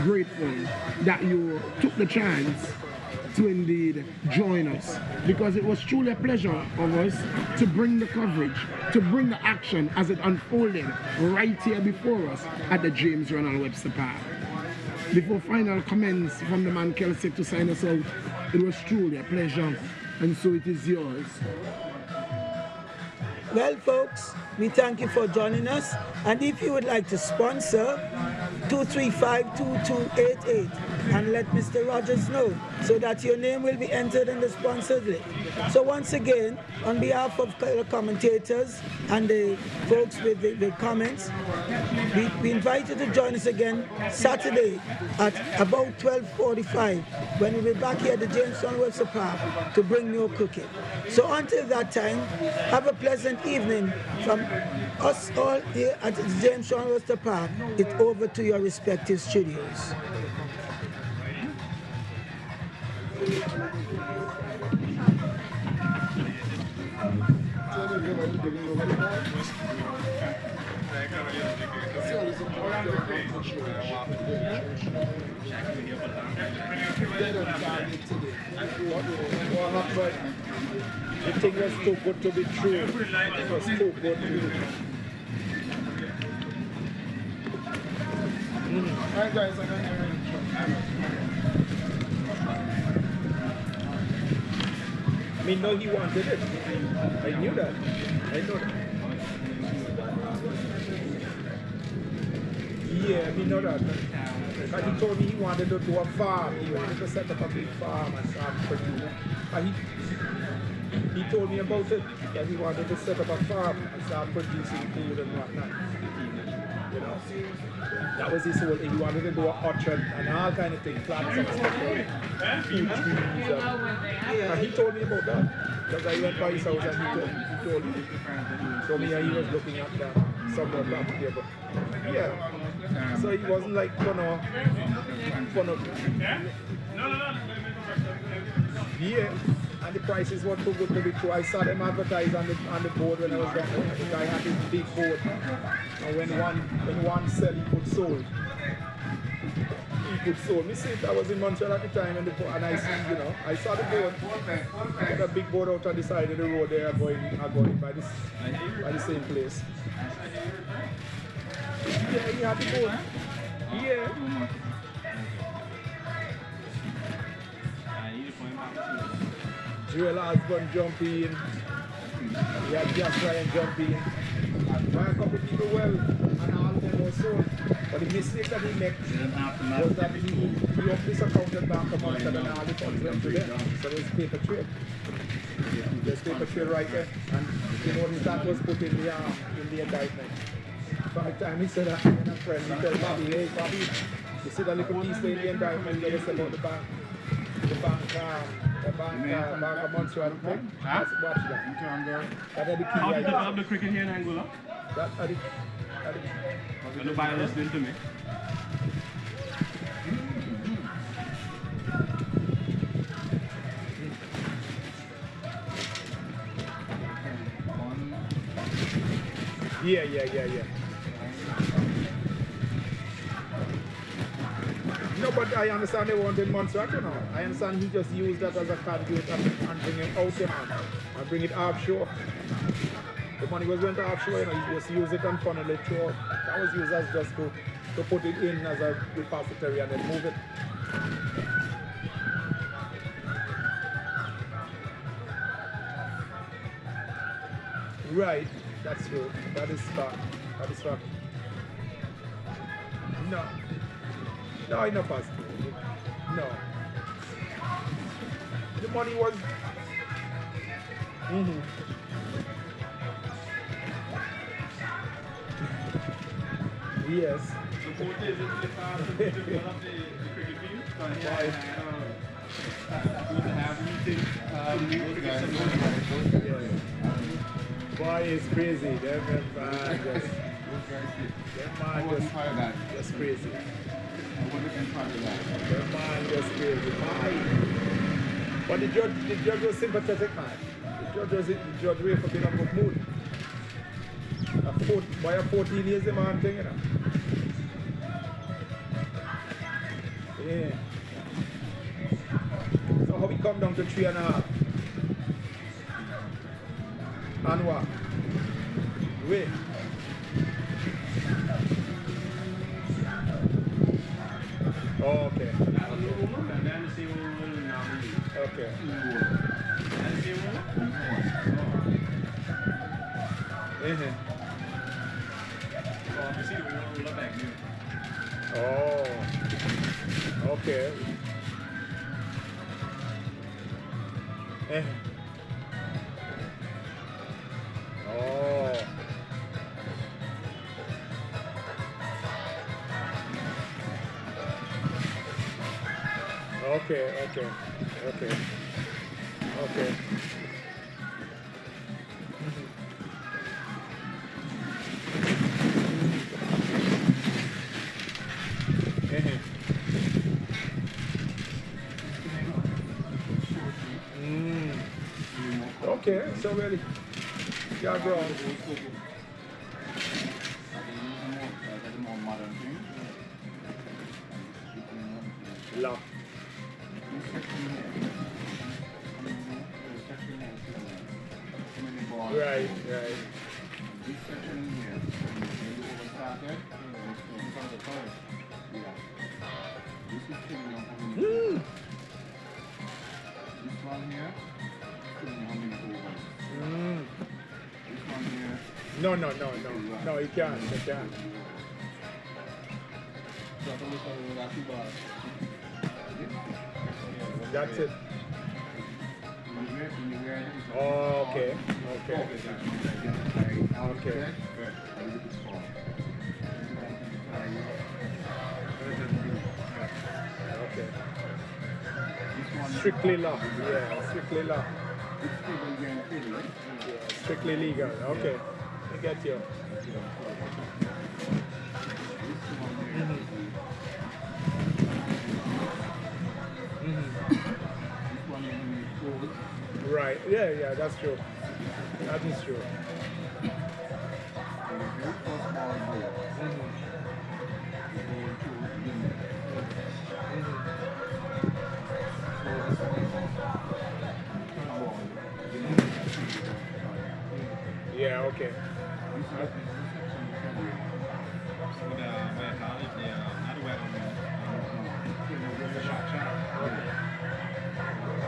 grateful that you took the chance to indeed join us, because it was truly a pleasure of us to bring the coverage, to bring the action as it unfolded right here before us at the James Ronald Webster Park. Before final comments from the man Kelsey to sign us out, it was truly a pleasure, and so it is yours. Well, folks, we thank you for joining us, and if you would like to sponsor, 235-2288, and let Mr. Rogers know so that your name will be entered in the sponsored list. So once again, on behalf of the commentators and the folks with the comments, we invite you to join us again Saturday at about 12:45 when we'll be back here at the James Ronald Webster Park to bring more cricket. So until that time, have a pleasant evening from us all here at the James Ronald Webster Park. It's over to your respective studios. The thing was too good to be true. It was too good to be true. Alright guys, I'm gonna I mean, no, he wanted it. I knew that. I know that. Yeah, I mean, know that. Because he told me he wanted to do a farm. He wanted to set up a big farm and start producing. And he told me about it, that he wanted to set up a farm and start producing food and whatnot. You know, that was his whole thing. He wanted to do an orchard and all kind of things, plants and stuff, food trees. And he told me about that. Because I went by his house and he told me he was looking at that somewhere back there. But yeah, so he wasn't like, yeah, and the prices were too good to be true. I saw them advertise on the board when I was down there. The guy had this big board, and when one sell, he could sold. He could sold. Me see, I was in Montreal at the time, and I see, you know, I saw the board. Got a big board out on the side of the road there, going by the same place. Yeah, he had the board. Yeah. Joel Osborne jump in. He had Jack Ryan jump in. By a couple people well, and all of them were sold. But the mistake that he made was that he opened this account at Bank of Montreal and all the funds went to them. So there's paper trade. There's paper trade right there. And you notice that was put in the indictment. By the time he said that, he and a friend, he told Bobby, hey Bobby, you see that little piece in the indictment that was about the bank of Montreal thing? Watch that. That are the key. How did you develop the cricket here in Anguilla? That are the When the buyer listening to me. Yeah. No, but I understand they wanted Montserrat, you know. I understand he just used that as a conduit and bring it out, you know, and bring it offshore. The money was went offshore, you know, he just used it and funnel it through. That was used as just to put it in as a repository and then move it. Right, that's true. That is fact. No, it's not possible. No. The money was... Yes. Boy, it's crazy. That man just crazy. That man just crazy. But the judge was sympathetic, man. The judge waited for being in a good mood. Why a 14 years the man thing, you know? Yeah. So how we come down to 3.5? And what? Wait. Oh, okay. Okay. Oh, okay. Oh. Okay. Okay, so really, yeah, bro. Lock. Right. This section here, when you overstarted, in front of the toilet. Yeah. This is killing how many overs. This one here, killing how many overs. This one here. No, you can't. That's it. Oh, okay. Okay. Okay. Okay. Strictly law. Yeah, strictly law. Yeah, strictly legal. Okay. I get you. Right. Yeah, yeah, that's true. That is true. Yeah, okay.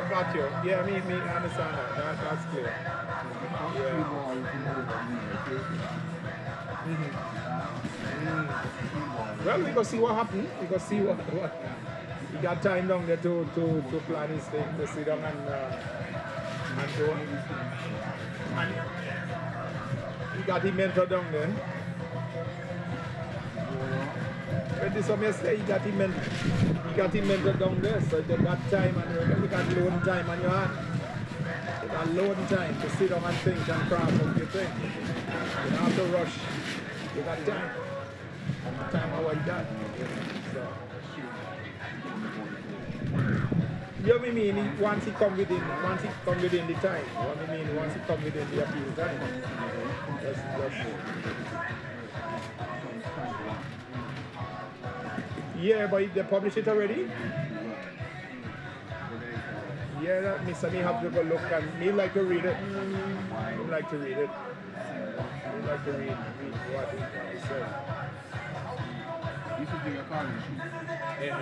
Got you. Yeah, me understand that. That's clear. Yeah. Well, we go see what happened. We go see what he got time down there to plan his thing, to sit down and do. And he got him mentor down there. When this one yesterday, he got him mentor down there, so you got time and you got loan time on your hand. You got loan time to sit down and think and craft out your thing. You don't have to rush. You got time. Time how I got. So. You know what I mean? Once he come within the time. You know what I mean? Once he come within the appeal time. That's yeah, but they publish it already? Yeah, that means I have to go look and me like to read it. Me like to read it. Me like to read what it says. You should do your calling sheet. Yeah.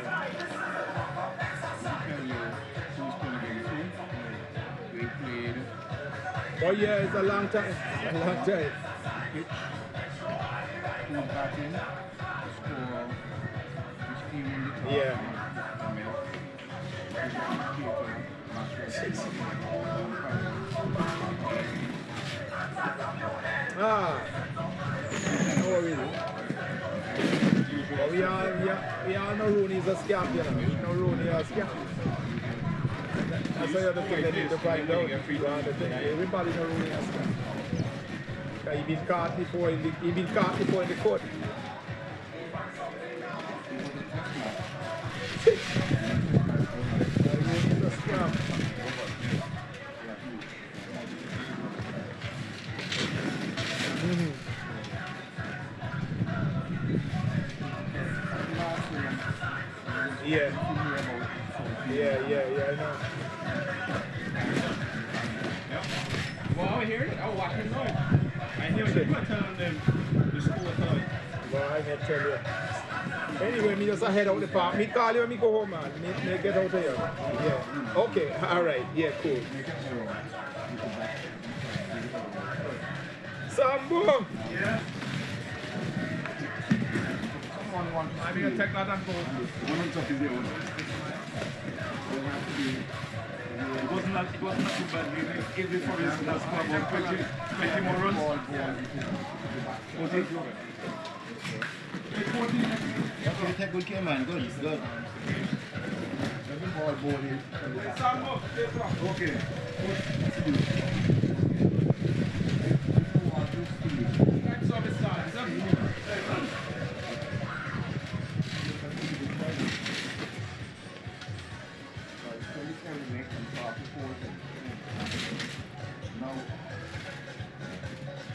Tell you who's playing against who. We played. Oh yeah, it's a long time. A long time. Pitch. Who's batting. Score. Which team in the top. Yeah. No worries. But we all know Rooney's a scam, you know. We know Rooney is a scam. That's the other thing they need to find out. Everybody knows Rooney is a scam. He's been caught before in the court. Rooney's a scam. Yeah, I know. Well, I hear it. I watch it live. I hear it. What time them the school time? Well, I can't tell you. Anyway, me just head out the park. Me call you when me go home, man. Me get out of here. Yeah. Okay. All right. Yeah. Cool. Sambo. Yeah. I'm going to take that and go. It wasn't too bad. It easy for his last club on 20 more runs. 40. Okay, take good care, man. Good. Every ball boarding. Okay. Now,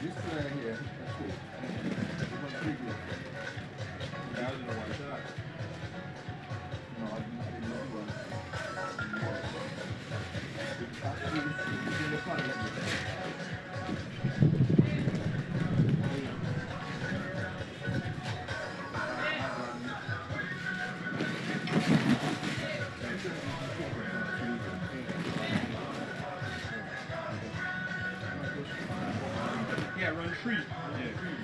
this player here, that's cool. It was previous. No, I didn't know one. It's in the front of it. Yeah, run 3. Yeah.